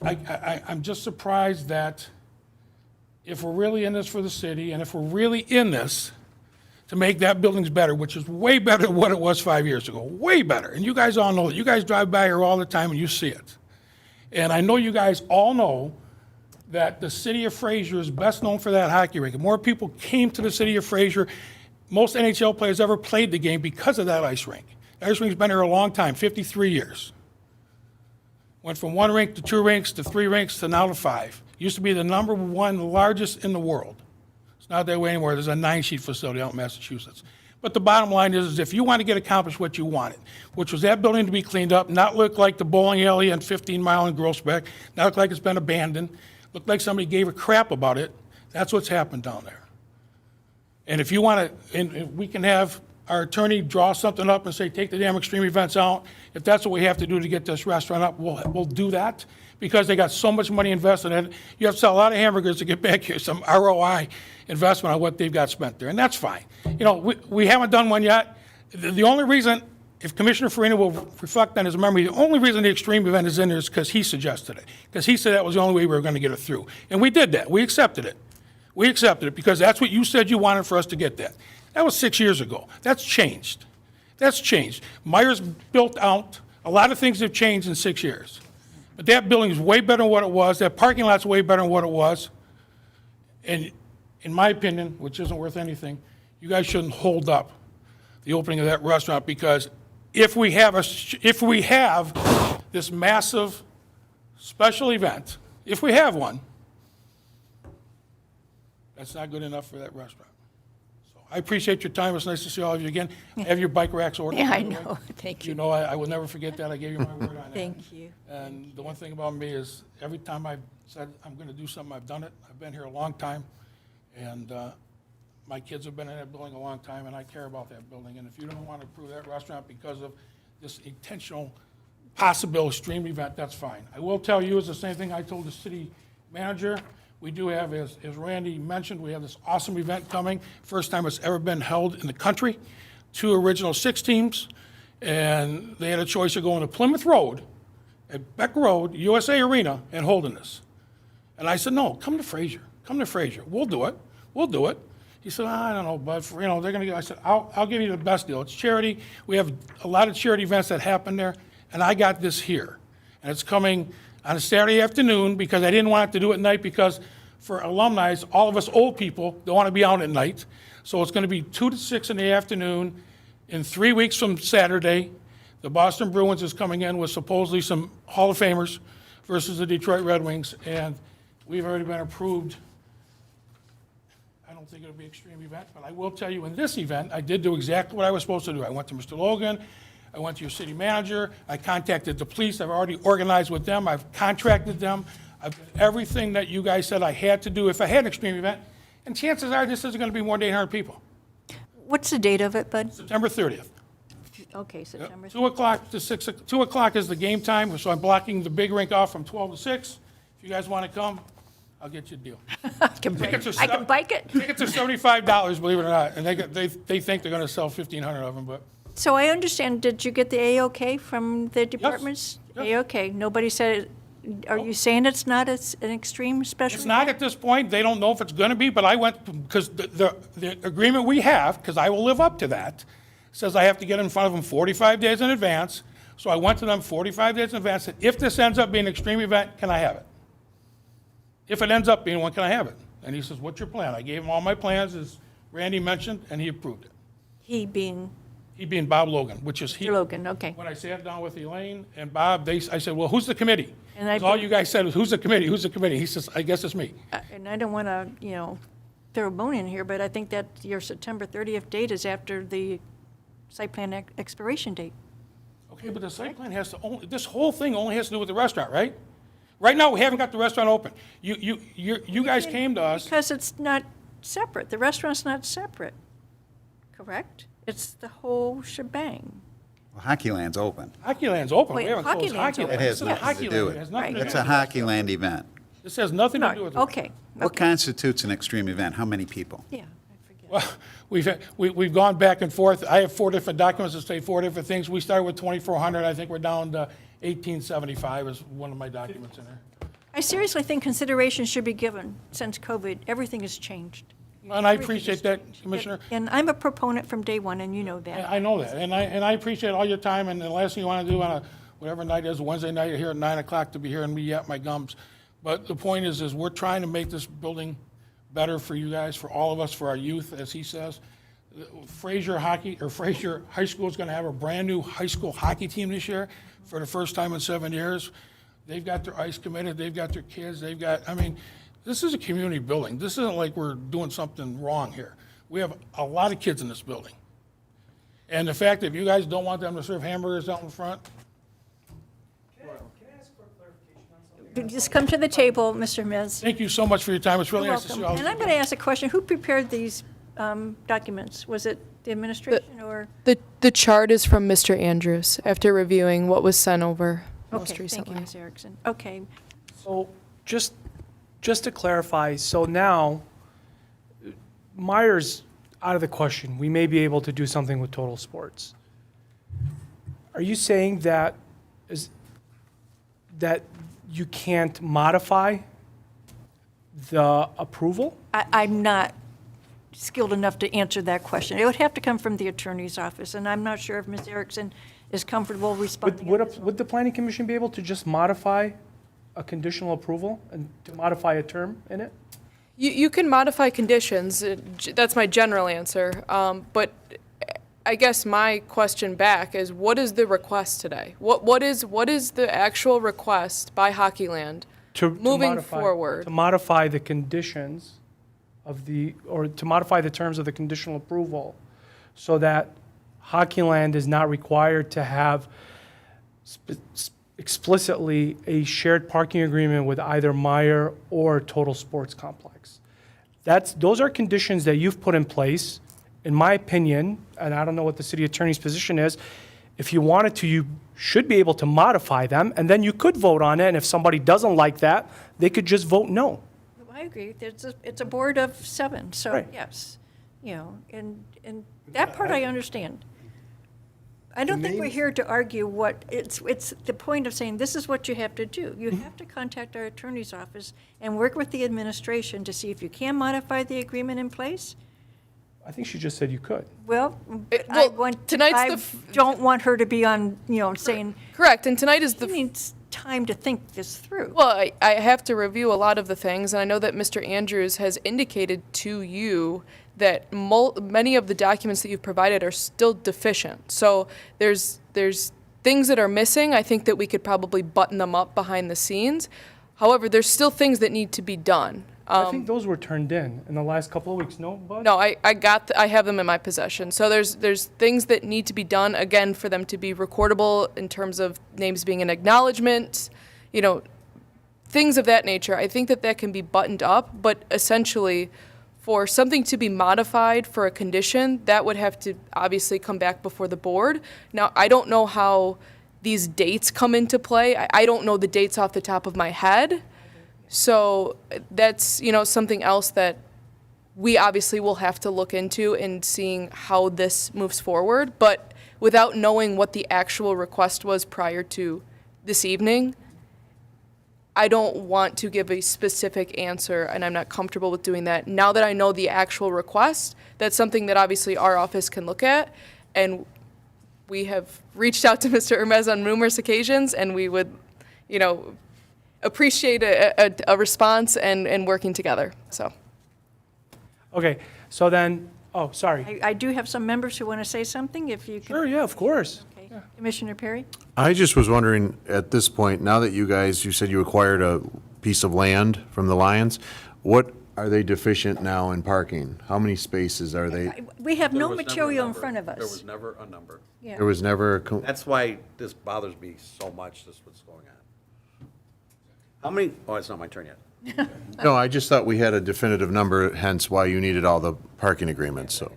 I'm just surprised that if we're really in this for the city, and if we're really in this to make that buildings better, which is way better than what it was 5 years ago, way better. And you guys all know that. You guys drive by here all the time and you see it. And I know you guys all know that the city of Fraser is best known for that hockey rink. More people came to the city of Fraser. Most NHL players ever played the game because of that ice rink. The ice rink's been here a long time, 53 years. Went from 1 rink to 2 rinks to 3 rinks to now to 5. Used to be the #1 largest in the world. It's not that way anymore. There's a 9-sheet facility out in Massachusetts. But the bottom line is if you want to get accomplished what you wanted, which was that building to be cleaned up, not look like the bowling alley on 15 Mile in Groesbeck, not look like it's been abandoned, look like somebody gave a crap about it, that's what's happened down there. And if you want to, and we can have our attorney draw something up and say, take the damn extreme events out. If that's what we have to do to get this restaurant up, we'll do that, because they got so much money invested in it. You have to sell a lot of hamburgers to get back here some ROI investment on what they've got spent there, and that's fine. You know, we haven't done one yet. The only reason, if Commissioner Farina will reflect on his memory, the only reason the extreme event is in there is because he suggested it, because he said that was the only way we were going to get it through. And we did that. We accepted it. We accepted it because that's what you said you wanted for us to get that. That was 6 years ago. That's changed. That's changed. Myers built out. A lot of things have changed in 6 years. But that building is way better than what it was. That parking lot's way better than what it was. And in my opinion, which isn't worth anything, you guys shouldn't hold up the opening of that restaurant, because if we have this massive special event, if we have one, that's not good enough for that restaurant. So I appreciate your time. It's nice to see all of you again. Have your bike racks ordered. Yeah, by I the way. know. Thank you. You know, I will never forget that. I gave you my word on that. Thank you. And the one thing about me is every time I've said I'm going to do something, I've done it. I've been here a long time, and my kids have been in that building a long time, and I care about that building. And if you don't want to approve that restaurant because of this intentional possible extreme event, that's fine. I will tell you, it's the same thing I told the city manager. We do have, as Randy mentioned, we have this awesome event coming. First time it's ever been held in the country. 2 original 6 teams, and they had a choice of going to Plymouth Road, at Beck Road, USA Arena, and holding this. And I said, no, come to Fraser. Come to Fraser. We'll do it. We'll do it. He said, I don't know, but they're going to get. I said, I'll give you the best deal. It's charity. We have a lot of charity events that happen there, and I got this here. And it's coming on a Saturday afternoon, because I didn't want to do it at night, because for alumni, all of us old people don't want to be out at night. So it's going to be 2 to 6 in the afternoon. In 3 weeks from Saturday, the Boston Bruins is coming in with supposedly some Hall of Famers versus the Detroit Red Wings, and we've already been approved. I don't think it'll be an extreme event, but I will tell you, in this event, I did do exactly what I was supposed to do. I went to Mr. Logan, I went to your city manager, I contacted the police, I've already organized with them, I've contracted them, I've done everything that you guys said I had to do if I had an extreme event, and chances are this isn't going to be more than 800 people. What's the date of it, Bud? September 30th. Okay, September. 2 o'clock to 6, 2 o'clock is the game time, so I'm blocking the big rink off from 12 to 6. If you guys want to come, I'll get you a deal. I can bike it. Tickets are $75, believe it or not, and they think they're going to sell 1,500 of them, but So I understand, did you get the A-OK from the departments? Yes. A-OK. Nobody said, are you saying it's not an extreme special? it's not at this point. They don't know if it's going to be, but I went, because the agreement we have, because I will live up to that, says I have to get in front of them 45 days in advance. So I went to them 45 days in advance, and if this ends up being an extreme event, can I have it? If it ends up being one, can I have it? And he says, what's your plan? I gave him all my plans, as Randy mentioned, and he approved it. He being He being Bob Logan, which is he. Mr. Logan, okay. When I sat down with Elaine and Bob, I said, well, who's the committee? And I- 'Cause all you guys said was, who's the committee? Who's the committee? He says, I guess it's me. And I don't want to, throw a bone in here, but I think that your September 30th date is after the site plan expiration date. Okay, but the site plan has to only, this whole thing only has to do with the restaurant, right? Right now, we haven't got the restaurant open. You guys came to us. Because it's not separate. The restaurant's not separate, correct? It's the whole shebang. Well, Hockey Land's open. Hockey Land's open. We Wait, haven't Hockey closed Land's Hockey open. Land. It has This is a nothing Hockey to do Land. with It it. has nothing to It's do a with Hockey Land event. This has nothing to do No, with. okay. What constitutes an extreme event? How many people? Yeah, I forget. Well, we've gone back and forth. I have 4 different documents that say 4 different things. We started with 2,400. I think we're down to 1,875 is one of my documents in there. I seriously think consideration should be given. Since COVID, everything has changed. And I appreciate that, Commissioner. And I'm a proponent from day one, and you know And that. I know that, and I appreciate all your time, and the last thing you want to do on a, whatever night it is, Wednesday night here at 9 o'clock to be hearing me yap my gums. But the point is we're trying to make this building better for you guys, for all of us, for our youth, as he says. Fraser High School is going to have a brand-new high school hockey team this year for the first time in 7 years. They've got their ice committed, they've got their kids, they've got, I mean, this is a community building. This isn't like we're doing something wrong here. We have a lot of kids in this building. And the fact that if you guys don't want them to serve hamburgers out in front, Just come to the table, Mr. Miz. thank you so much for your time. It's really You're nice to see welcome. all. And I'm going to ask a question. Who prepared these documents? Was it the administration or? The chart is from Mr. Andrews after reviewing what was sent over most Okay, thank you, recently. Ms. Erickson. Okay. So just to clarify, so now Myers out of the question. We may be able to do something with Total Sports. Are you saying that you can't modify the approval? I'm not skilled enough to answer that question. It would have to come from the attorney's office, and I'm not sure if Ms. Erickson is comfortable responding. Would the planning commission be able to just modify a conditional approval and to modify a term in it? You can modify conditions, that's my general answer, but I guess my question back is, what is the request today? What is the actual request by Hockey Land moving modify- forward? To modify the conditions or to modify the terms of the conditional approval so that Hockey Land is not required to have explicitly a shared parking agreement with either Meyer or Total Sports Complex. Those are conditions that you've put in place. In my opinion, and I don't know what the city attorney's position is, if you wanted to, you should be able to modify them, and then you could vote on it, and if somebody doesn't like that, they could just vote no. I agree. It's a board of 7, so Right. yes. You know, and that part I understand. I don't think we're here to argue it's the point of saying, this is what you have to do. You have to contact our attorney's office and work with the administration to see if you can modify the agreement in place. I think she just said you could. Well, well, tonight's I don't want her to be on, saying, Correct, and tonight is she the needs time to think this through. Well, I have to review a lot of the things, and I know that Mr. Andrews has indicated to you that many of the documents that you've provided are still deficient. So there's things that are missing. I think that we could probably button them up behind the scenes. However, there's still things that need to be done. I think those were turned in the last couple of weeks, no, Bud? No, I have them in my possession. So there's things that need to be done, again, for them to be recordable in terms of names being an acknowledgement, things of that nature. I think that can be buttoned up, but essentially, for something to be modified for a condition, that would have to obviously come back before the board. Now, I don't know how these dates come into play. I don't know the dates off the top of my head. So that's, something else that we obviously will have to look into in seeing how this moves forward. But without knowing what the actual request was prior to this evening, I don't want to give a specific answer, and I'm not comfortable with doing that. Now that I know the actual request, that's something that obviously our office can look at, and we have reached out to Mr. Hermes on numerous occasions, and we would, appreciate a response and working together, so. Okay, so then, oh, sorry. I do have some members who want to say something, if you Sure, can. yeah, of course. Okay. Commissioner Perry? I just was wondering, at this point, now that you said you acquired a piece of land from the Lions, what are they deficient now in parking? How many spaces are they? We have There no was never a material in number. front of There was us. never a number. Yeah. There was never, a co- That's why this bothers me so much, this what's going on. How many, oh, it's not my turn yet. no, I just thought we had a definitive number, hence why you needed all the parking agreements, so.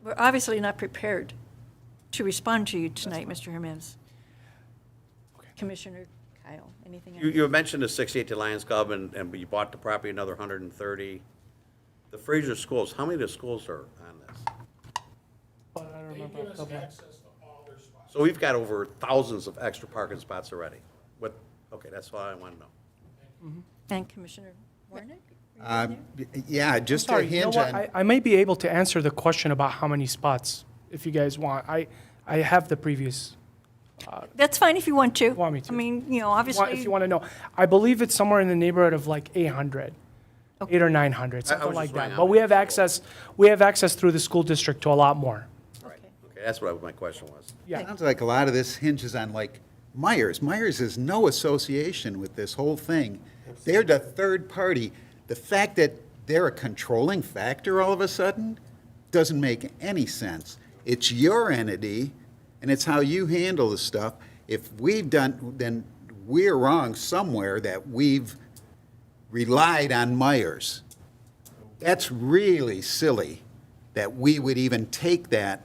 We're obviously not prepared to respond to you tonight, Mr. Jimenez. Commissioner Kyle, anything else? You mentioned the 68 to Lions Club, and you bought the property, another 130. The Fraser schools, how many of the schools are on this? But I don't They remember. give us access to all their spots. So we've got over thousands of extra parking spots already. What, okay, that's all I want to know. And Commissioner Warnick? Yeah, just to Sorry, you know hinge what? on, I may be able to answer the question about how many spots, if you guys want. I have the previous, That's fine if you want to. Want me to? I mean, if obviously. you want to know. I believe it's somewhere in the neighborhood of like 800, 8 or 900, I was something just like wondering that. how But we many have schools. access through the school district to a lot more. Right, okay, that's what my question was. Yeah. sounds like a lot of this hinges on like Myers. Myers has no association with this whole thing. They're the third party. The fact that they're a controlling factor all of a sudden doesn't make any sense. It's your entity, and it's how you handle the stuff. If we've done, then we're wrong somewhere that we've relied on Myers. That's really silly that we would even take that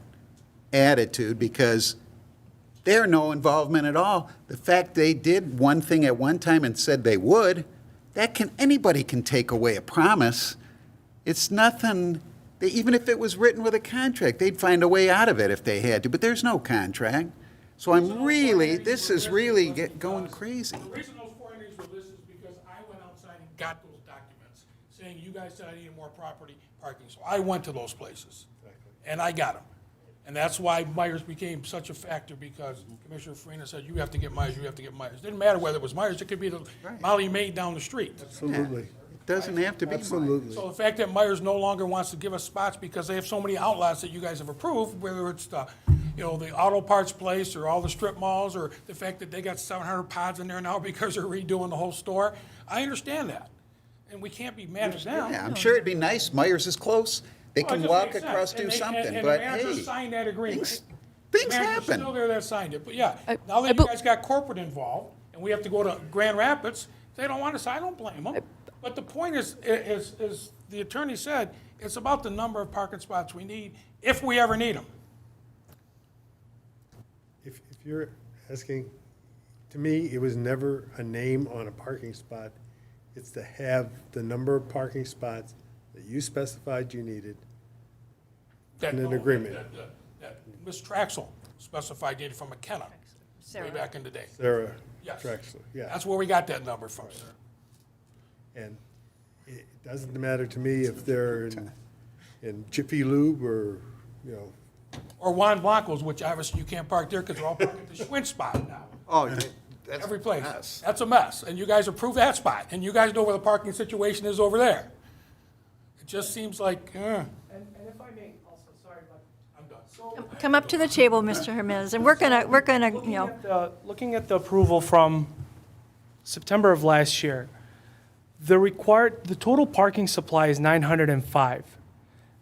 attitude because they're no involvement at all. The fact they did one thing at one time and said they would, anybody can take away a promise. It's nothing, even if it was written with a contract, they'd find a way out of it if they had to, but there's no contract. So this is really going crazy. The reason those 4 entities were listed is because I went outside and got those documents, saying you guys said I needed more property parking, so I went to those places. And I got them. And that's why Myers became such a factor, because Commissioner Farina said, you have to get Myers, you have to get Myers. Didn't matter whether it was Myers, it could be the Molly Maid down the street. Absolutely. It doesn't have to be Myers. Absolutely. So the fact that Myers no longer wants to give us spots because they have so many outlots that you guys have approved, whether it's the, the auto parts place or all the strip malls, or the fact that they got 700 pods in there now because they're redoing the whole store, I understand that. And we can't be mad at them. Yeah, I'm sure it'd be nice. Myers is close. They Well, it can just walk makes sense. across, And do they- something, and but the manager hey, signed that agreement. things The manager's happen. still there that signed it, but yeah, I now that you bel- guys got corporate involved, and we have to go to Grand Rapids, they don't want us, I don't blame them. But the point is the attorney said, it's about the number of parking spots we need, if we ever need them. If you're asking, to me, it was never a name on a parking spot. It's to have the number of parking spots that you specified you needed. That- In an agreement. That Ms. Traxel specified data from McKenna, way Sarah. back in the day. Sarah Yes. Trexler, yeah. That's where we got that number from, sir. And it doesn't matter to me if they're in Jiffy Lube or, Or Juan Blanco's, which obviously you can't park there because they're all parked at the Schwinn spot now. oh, that's Every place. a mess. That's a mess, and you guys approve that spot, and you guys know where the parking situation is over there. It just seems like, And if I may, also, sorry, but I'm done. Come up to the table, Mr. Jimenez, and we're gonna, looking at the approval from September of last year, the total parking supply is 905.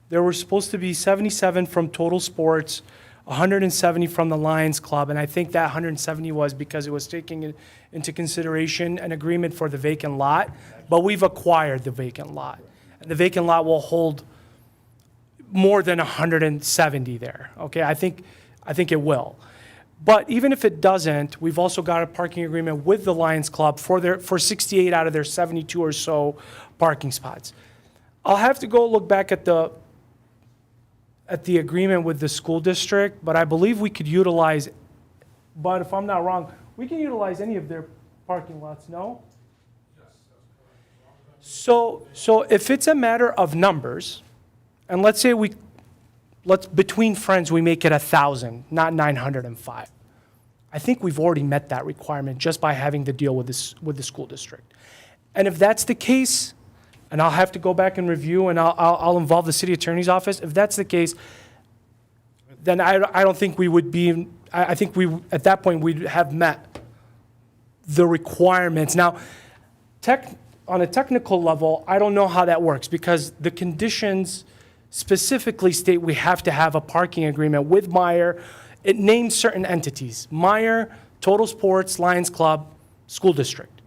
There were supposed to be 77 from Total Sports, 170 from the Lions Club, and I think that 170 was because it was taking into consideration an agreement for the vacant lot, but we've acquired the vacant lot. And the vacant lot will hold more than 170 there, okay? I think it will. But even if it doesn't, we've also got a parking agreement with the Lions Club for 68 out of their 72 or so parking spots. I'll have to go look back at the agreement with the school district, but I believe we could utilize, but if I'm not wrong, we can utilize any of their parking lots, no? So if it's a matter of numbers, and let's say between friends, we make it 1,000, not 905. I think we've already met that requirement just by having the deal with the school district. And if that's the case, and I'll have to go back and review, and I'll involve the city attorney's office. If that's the case, then I don't think we would be, I think at that point, we'd have met the requirements. Now, on a technical level, I don't know how that works because the conditions specifically state we have to have a parking agreement with Meyer. It names certain entities, Meyer, Total Sports, Lions Club, School District.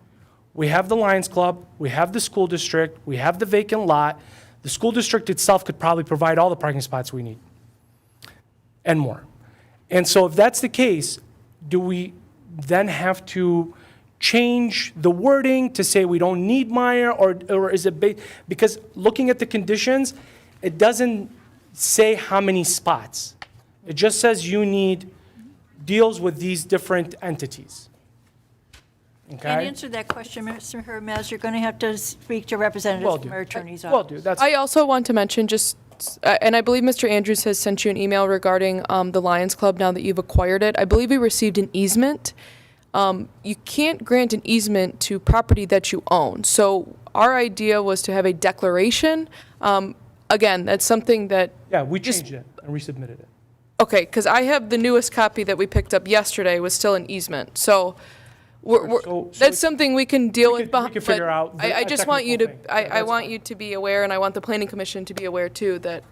We have the Lions Club, we have the school district, we have the vacant lot. The school district itself could probably provide all the parking spots we need and more. And so if that's the case, do we then have to change the wording to say we don't need Meyer, or is it, because looking at the conditions, it doesn't say how many spots. It just says you need deals with these different entities. Can't Okay? answer that question, Mr. Hermes. You're going to have to speak to representatives Will from do. our attorney's Will office. do, that's, I also want to mention just, and I believe Mr. Andrews has sent you an email regarding the Lions Club now that you've acquired it. I believe we received an easement. You can't grant an easement to property that you own. So our idea was to have a declaration. Again, that's something that, yeah, we changed it and resubmitted it. okay, because I have the newest copy that we picked up yesterday was still an easement. So So that's it's- something we can deal we with. could- we could figure out I a just want you to, technical thing. Yeah, I that's want fine. you to be aware, and I want the planning commission to be aware too, that,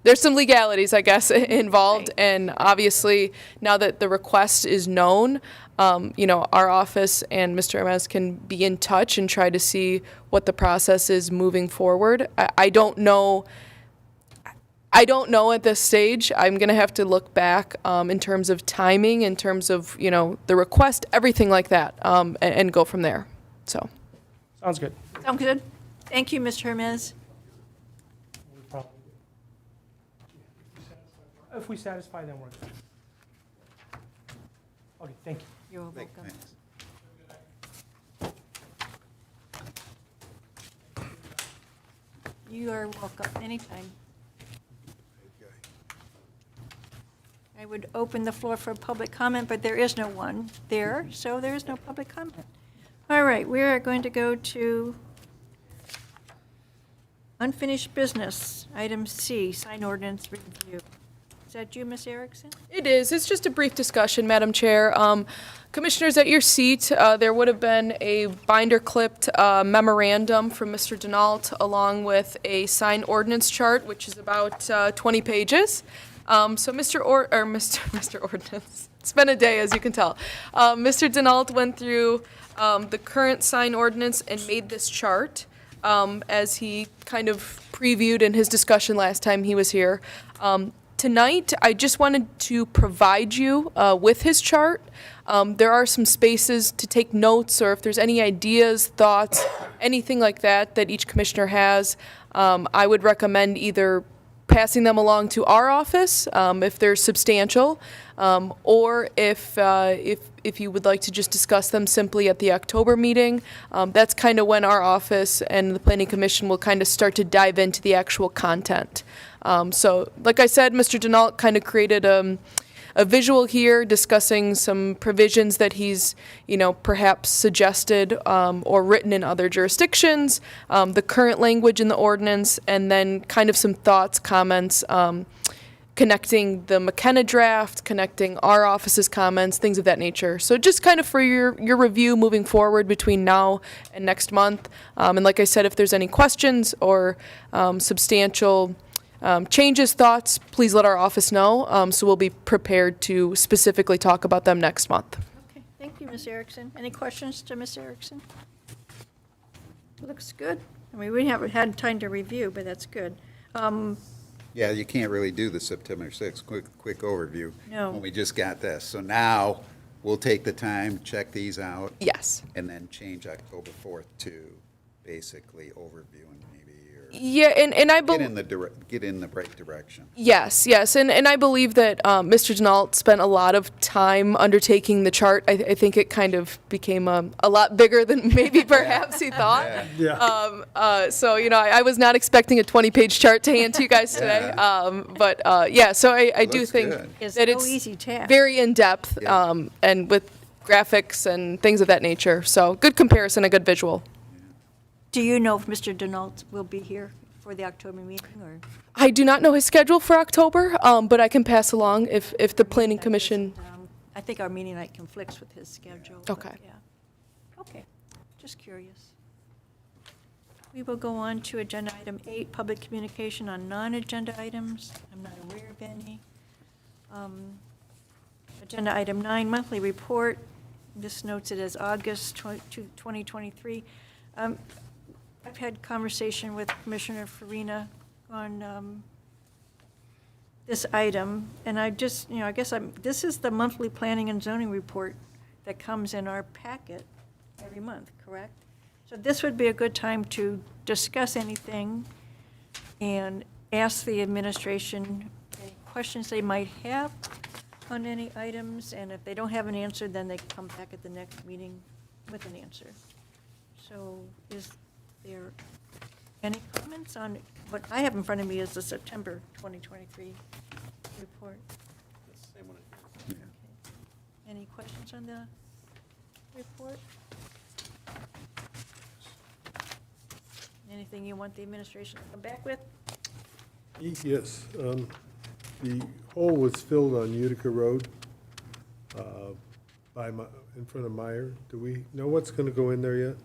there's some legalities, I guess, involved. And obviously, now that the request is known, our office and Mr. Hermes can be in touch and try to see what the process is moving forward. I don't know at this stage. I'm going to have to look back in terms of timing, in terms of, the request, everything like that, and go from there. So, Sounds good. Sound good? Thank you, Mr. Hermes. If we satisfy, then we're good. Okay, thank you. You're welcome. Thanks. You are welcome, anytime. I would open the floor for public comment, but there is no one there, so there is no public comment. All right, we are going to go to unfinished business, item C, sign ordinance review. Is that you, Ms. Erickson? it is. It's just a brief discussion, Madam Chair. Commissioners, at your seat, there would have been a binder-clipped memorandum from Mr. Denault, along with a sign ordinance chart, which is about 20 pages. So Mr. Ordinance, it's been a day, as you can tell. Mr. Denault went through the current sign ordinance and made this chart, as he kind of previewed in his discussion last time he was here. Tonight, I just wanted to provide you with his chart. There are some spaces to take notes, or if there's any ideas, thoughts, anything like that that each commissioner has, I would recommend either passing them along to our office if they're substantial, or if you would like to just discuss them simply at the October meeting. That's kind of when our office and the Planning Commission will kind of start to dive into the actual content. So, like I said, Mr. Denault kind of created a visual here discussing some provisions that he's, perhaps suggested or written in other jurisdictions, the current language in the ordinance, and then kind of some thoughts, comments, connecting the McKenna draft, connecting our office's comments, things of that nature. So just kind of for your review moving forward between now and next month. And like I said, if there's any questions or substantial changes, thoughts, please let our office know. So we'll be prepared to specifically talk about them next month. Okay, thank you, Ms. Erickson. Any questions to Ms. Erickson? Looks good. I mean, we haven't had time to review, but that's good. Yeah, you can't really do the September 6th quick overview. No. When we just got this. So now, we'll take the time, check these out, Yes. and then change October 4th to basically overviewing maybe, or Yeah, and I believe. get in the right direction. Yes, and I believe that Mr. Denault spent a lot of time undertaking the chart. I think it kind of became a lot bigger than maybe perhaps he thought. Yeah. So, I was not expecting a 20-page chart to hand to you guys today. But so I do Looks think good. It's that no it's easy task. very in-depth Yeah. and with graphics and things of that nature. So good comparison, a good visual. Do you know if Mr. Denault will be here for the October meeting, or? I do not know his schedule for October, but I can pass along if the Planning Commission. I think our meeting night conflicts with his schedule. but Okay. Yeah. Okay, just curious. We will go on to agenda item 8, public communication on non-agenda items. I'm not aware of any. Agenda item 9, monthly report. This notes it as August 2023. I've had conversation with Commissioner Farina on this item, and I just, I guess this is the monthly planning and zoning report that comes in our packet every month, correct? So this would be a good time to discuss anything and ask the administration any questions they might have on any items, and if they don't have an answer, then they come back at the next meeting with an answer. So is there any comments on, what I have in front of me is the September 2023 report. Same one. Okay. Any questions on the report? Anything you want the administration to come back with? Yes, the hole was filled on Utica Road in front of Meyer. Do we know what's going to go in there yet?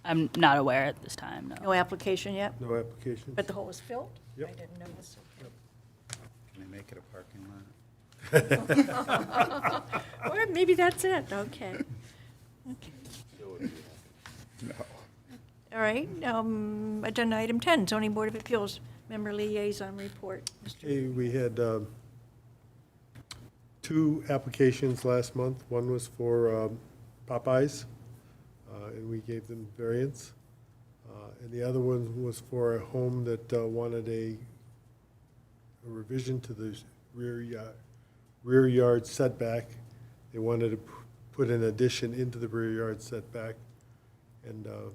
I'm not aware at this time, no. No application yet, No application? but the hole was filled? Yep. I didn't notice. Can they make it a parking lot? Or maybe that's it, okay. Okay. All right, agenda item 10, zoning board of appeals, member liaison report. Mr. Okay, we had 2 applications last month. One was for Popeyes, and we gave them variance. And the other one was for a home that wanted a revision to the rear yard setback. They wanted to put an addition into the rear yard setback. And the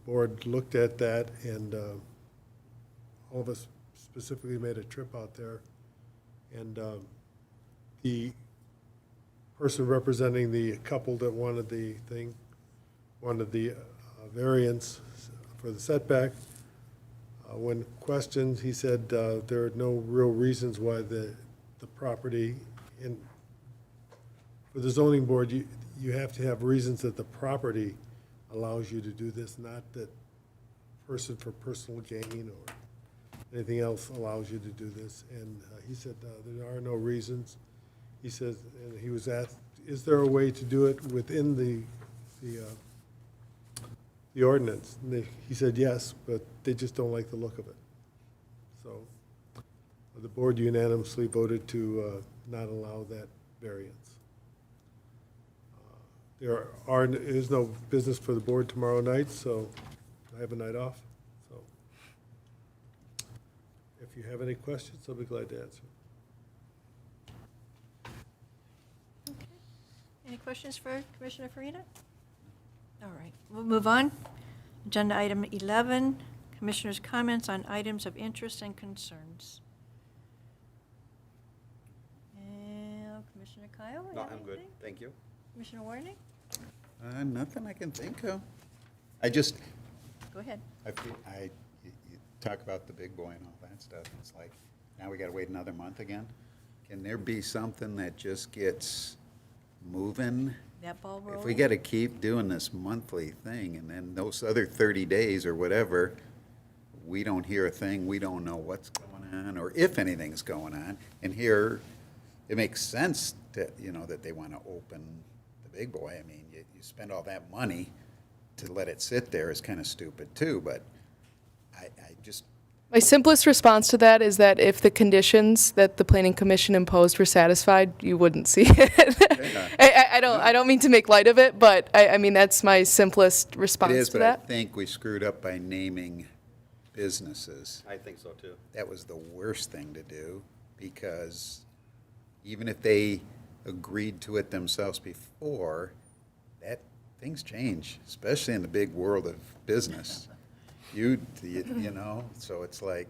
board looked at that, and all of us specifically made a trip out there. And the person representing the couple that wanted the variance for the setback. When questioned, he said there are no real reasons why the property, for the zoning board, you have to have reasons that the property allows you to do this, not that person for personal gain or anything else allows you to do this. And he said there are no reasons. He says, and he was asked, is there a way to do it within the ordinance? And he said yes, but they just don't like the look of it. So the board unanimously voted to not allow that variance. There is no business for the board tomorrow night, so I have a night off. So if you have any questions, I'll be glad to answer. Okay. Any questions for Commissioner Farina? All right, we'll move on. Agenda item 11, commissioners' comments on items of interest and concerns. And Commissioner Kyle? you No, have I'm good, anything? thank you. Commissioner Warning? Nothing I can think of. I just, Go ahead. you talk about the big boy and all that stuff, and it's like, now we gotta wait another month again? Can there be something that just gets moving? That ball rolling? If we gotta keep doing this monthly thing, and then those other 30 days or whatever, we don't hear a thing, we don't know what's going on, or if anything's going on, and here, it makes sense to, that they wanna open the big boy. I mean, you spend all that money to let it sit there is kinda stupid too, but I just, My simplest response to that is that if the conditions that the planning commission imposed were satisfied, you wouldn't see it. I don't mean to make light of it, but I mean, that's my simplest it response is, to but I that. think we screwed up by naming businesses. I think so too. That was the worst thing to do, because even if they agreed to it themselves before, things change, especially in the big world of business. So it's like,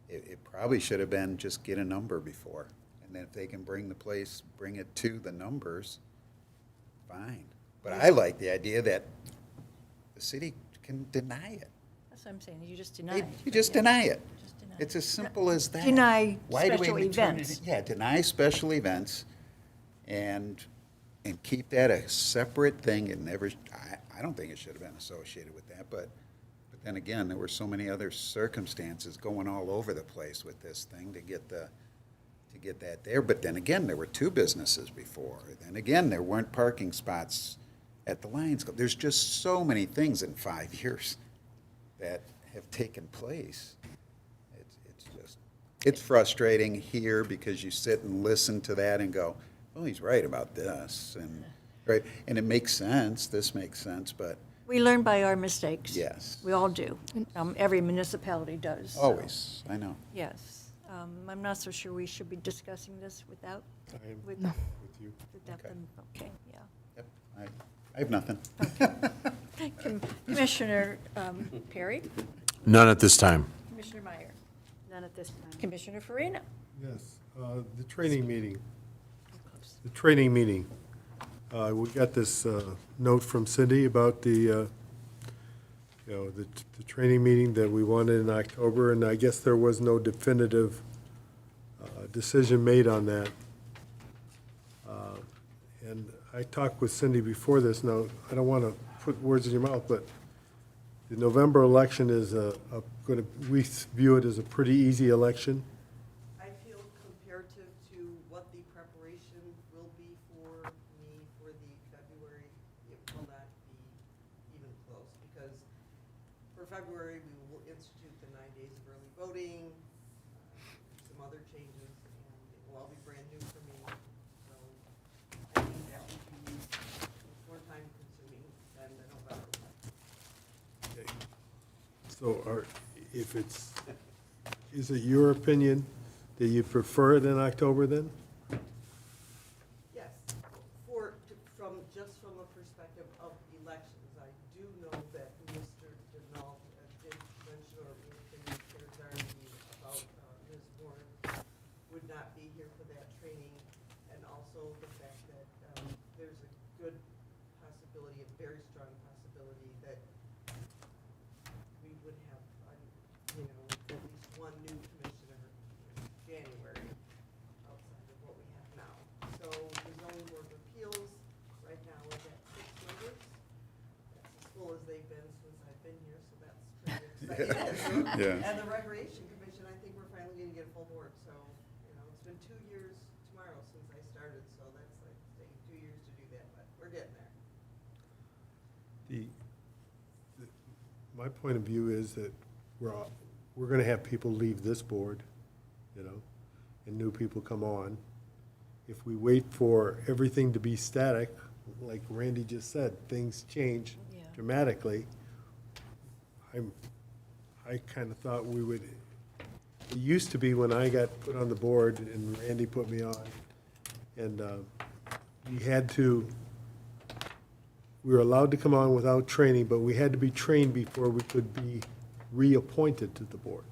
it probably should have been just get a number before. And then if they can bring it to the numbers, fine. But I like the idea that the city can deny it. That's what I'm saying, you just deny it. You just deny it. Just deny It's it. as simple as that. Deny Why do we special turn it- events. Yeah, deny special events, and and keep that a separate thing. It never, I don't think it should have been associated with that, but then again, there were so many other circumstances going all over the place with this thing to get that there. But then again, there were two businesses before. Then again, there weren't parking spots at the Lions Club. There's just so many things in 5 years that have taken place. It's frustrating here because you sit and listen to that and go, oh, he's right about this, and right, and it makes sense. This makes sense, but We learn by our mistakes. yes, We all do. Every municipality does. so, always. I know. Yes. I'm not so sure we should be discussing this without, I am with with you. without Okay. them. Okay, yeah. Yep, I have nothing. Commissioner Perry? None at this time. Commissioner Meyer? None at this time. Commissioner Farina? Yes, the training meeting. The training meeting. We got this note from Cindy about the training meeting that we wanted in October, and I guess there was no definitive decision made on that. And I talked with Cindy before this. Now, I don't want to put words in your mouth, but the November election is we view it as a pretty easy election. I feel comparative to what the preparation will be for me for the February, it will not be even close, because for February, we will institute the 9 days of early voting, some other changes, and it will all be brand new for me. So I think that would be more time consuming than the November one. So is it your opinion that you prefer it in October then? Yes, just from a perspective of elections, I do know that Mr. Denault did mention, or Mr. Zardi, about Ms. Warren would not be here for that training, and also the fact that there's a good possibility, a very strong possibility, that we would have, at least one new commissioner in January outside of what we have now. So the zoning board of appeals right now is at 6 members. That's as full as they've been since I've been here, so that's pretty exciting. Yeah. And the recreation commission, I think we're finally gonna get a full board, so, it's been 2 years tomorrow since I started, so that's like saying 2 years to do that, but we're getting there. My point of view is that we're going to have people leave this board, and new people come on. If we wait for everything to be static, like Randy just said, things change Yeah. dramatically. I kind of thought we would, it used to be when I got put on the board and Randy put me on, and we were allowed to come on without training, but we had to be trained before we could be reappointed to the board.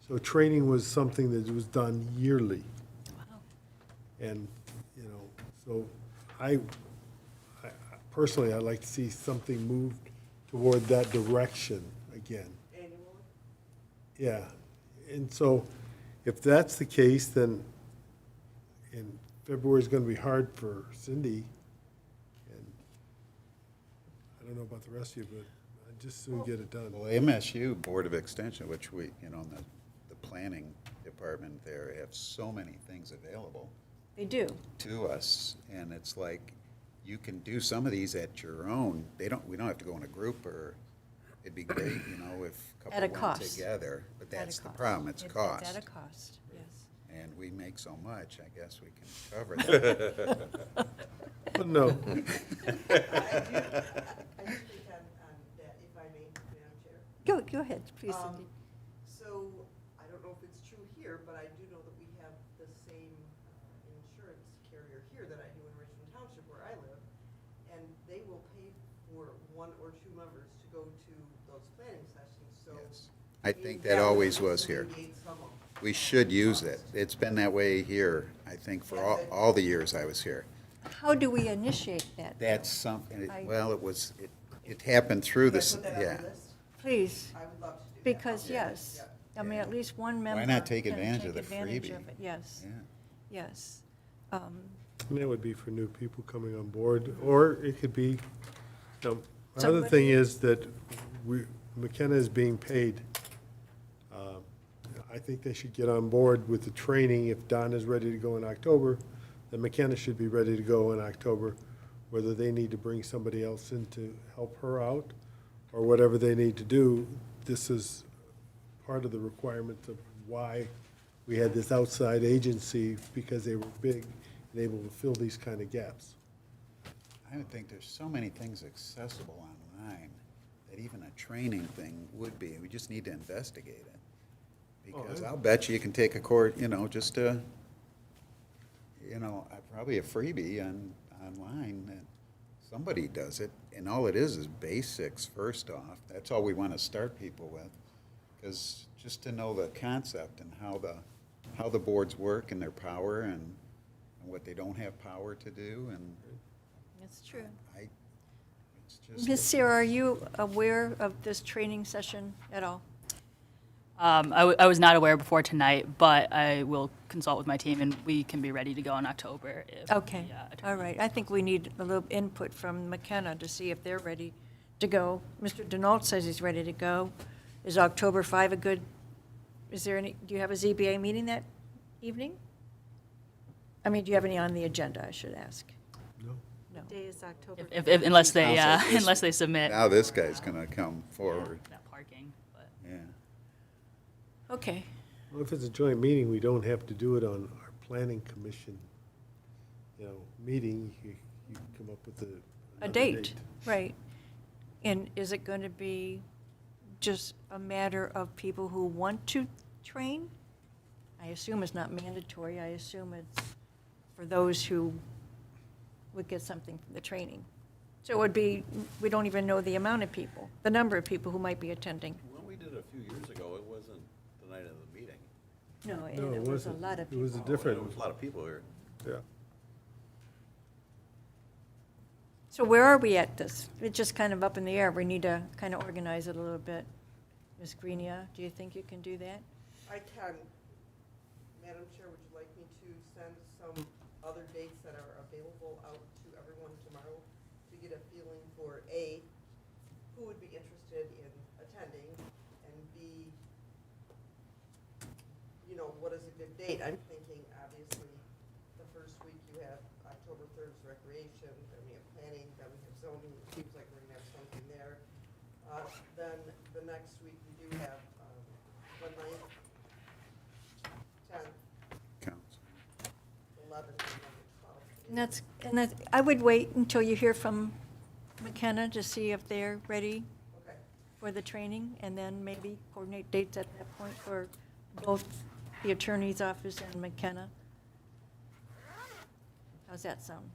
So training was something that was done yearly. And, so I personally, I'd like to see something moved toward that direction again. Annually? Yeah, and so if that's the case, then, and February's gonna be hard for Cindy, and I don't know about the rest of you, but I'd just soon get it done. Well, MSU Board of Extension, which we, the planning department there have so many things available They do. to us, and it's like, you can do some of these at your own. We don't have to go in a group, or it'd be great, if a At a couple went cost. together. But At a that's the cost. problem, it's cost. It's at a cost, yes. And we make so much, I guess we can cover that. But no, I do think on that, if I may, Madam Chair. Go ahead, please, Um, Cindy. So, I don't know if it's true here, but I do know that we have the same insurance carrier here that I do in Richmond Township where I live, and they will pay for 1 or 2 members to go to those planning sessions, so. Yes. I think that always was here. alleviate some of We should use it. It's been that way here, I think, for all the years I was here. How do we initiate that? That's something, I- well, it happened through Can I this, put that on yeah. the list? Please, I would love to do that. because, Yeah. yes, Yeah. I mean, at least one member. not take can advantage take of the advantage freebie? of it. Yes, Yeah. yes. And that would be for new people coming on board, or it could be, the other Somebody- thing is that McKenna is being paid. I think they should get on board with the training. If Don is ready to go in October, then McKenna should be ready to go in October, whether they need to bring somebody else in to help her out, or whatever they need to do. This is part of the requirement of why we had this outside agency, because they were big and able to fill these kind of gaps. I would think there's so many things accessible online that even a training thing would be. We just need to investigate it. Because I'll bet you can take a course, just probably a freebie online that somebody does it. And all it is basics first off. That's all we want to start people with. Because just to know the concept and how the boards work and their power and what they don't have power to do, and That's true. it's just. Ms. Sarah, are you aware of this training session at all? I was not aware before tonight, but I will consult with my team, and we can be ready to go in October. If Okay, the, all attorney- right. I think we need a little input from McKenna to see if they're ready to go. Mr. Denault says he's ready to go. Is October 5 a good, do you have a ZBA meeting that evening? I mean, do you have any on the agenda, I should ask? No? No. Day is October. unless they Sounds like this- unless they submit Now this guy's gonna come forward, that parking. But yeah. Okay, Well, if it's a joint meeting, we don't have to do it on our planning commission, meeting. You can come up with a another date, right. And is it going to be just a matter of people who want to train? I assume it's not mandatory. I assume it's for those who would get something from the training. So it would be, we don't even know the amount of people, the number of people who might be attending. When we did it a few years ago, it wasn't the night of the meeting. No, No, and it it was a wasn't. lot of It was people. a different, There was a lot of people here. yeah. So where are we at this? It's just kind of up in the air. We need to kind of organize it a little bit. Ms. Greenia, do you think you can do that? I can. Madam Chair, would you like me to send some other dates that are available out to everyone tomorrow to get a feeling for A, who would be interested in attending, and B, what is a good date? I'm thinking, obviously, the first week you have October 3rd is recreation, then we have planning, then we have zoning. It seems like we're gonna have something there. Then the next week we do have the 9th, 10th, Counts. 11th, and then the 12th. And that's, I would wait until you hear from McKenna to see if they're ready Okay. for the training, and then maybe coordinate dates at that point for both the attorney's office and McKenna. How's that sound?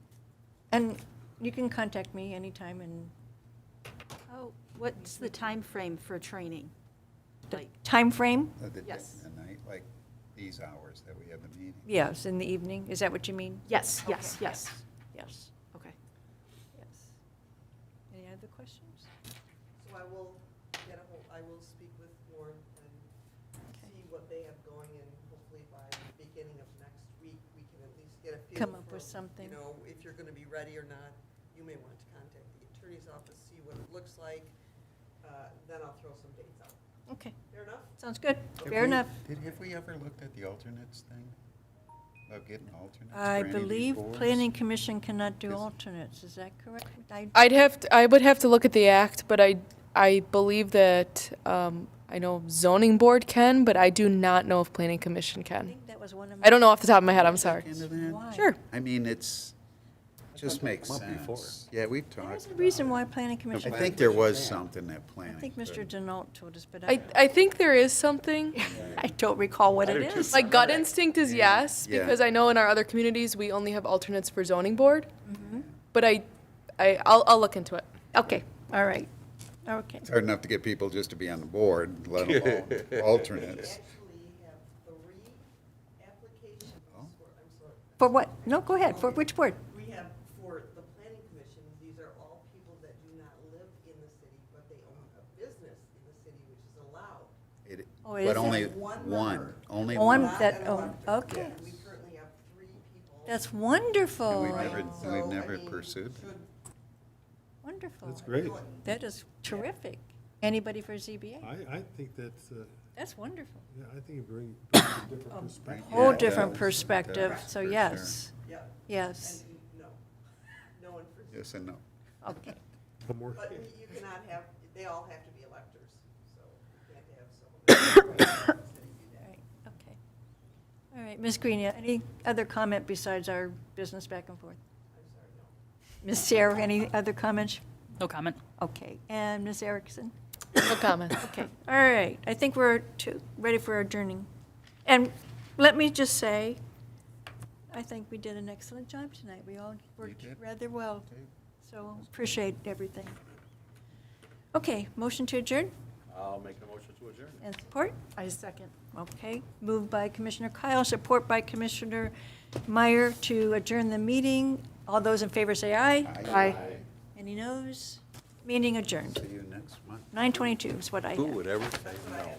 And you can contact me anytime, and Oh, what's the time frame for training? the Like, timeframe? Yes. At night, like these hours that we have the meeting. Yes, in the evening. Is that what you mean? yes, Okay. yes, yes. Yes, Okay. yes. Any other questions? So I will speak with Warren and see what they have going, and hopefully by the beginning of next week, we can at least get a feel Come up for, with something. if you're gonna be ready or not. You may want to contact the attorney's office, see what it looks like, then I'll throw some dates out. Okay, Fair enough? sounds good. Have Fair we- enough. Have we ever looked at the alternates thing? About getting alternates for I any of these believe boards? Planning Commission cannot do Is- alternates. Is that correct? I would have to look at the act, but I believe that, I know zoning board can, but I do not know if planning commission I can. think that was one of my. I don't know off the top of my head, I'm sorry. Look into that? Why? Sure. I mean, just makes come up before. sense. Yeah, we've talked. There's a about reason it. why Planning Commission. I think there was something that I planning. think Mr. could- Denault told us, but I think there is something. I don't recall what it is. My gut instinct is yes, Yeah. because I know in our other communities, we only have alternates for zoning board. But I'll look into it. Okay, all right. Okay. It's hard enough to get people just to be on the board, let alone alternates. Actually have 3 applications Oh. I'm sorry. For what? No, go ahead. For which board? We have, for the planning commission, these are all people that do not live in the city, but they own a business in the city, which is allowed. Oh, it But is? only One one, member. only One one. Not that, an oh, elected. okay. And we currently have 3 people That's wonderful. We've never pursued that. Wonderful. That's great. That is terrific. Anybody for ZBA? I think that's, That's wonderful. yeah, I think it brings a different perspective. Whole Yeah, it different does. perspective, It does, so for yes, Yep. yes, And no, no one for, Yes and no. okay. One more. but you cannot have, they all have to be electors, so you can't have someone that's right instead of you that. Right, okay. All right, Ms. Green, any other comment besides our business back and forth? I'm sorry, no. Ms. Sarah, any other comments? No comment. Okay, and Ms. Erickson? No comment. Okay, all right, I think we're ready for adjourning. And let me just say, I think we did an excellent job tonight. We all worked did. rather well, so appreciate everything. Okay, motion to adjourn I'll make a motion to adjourn. and support? I second. Okay, moved by Commissioner Kyle, support by Commissioner Meyer to adjourn the meeting. All those in favor say aye. Aye. Any noes? Meeting adjourned. See you next month. 9:22 is what I Who have. would ever say no?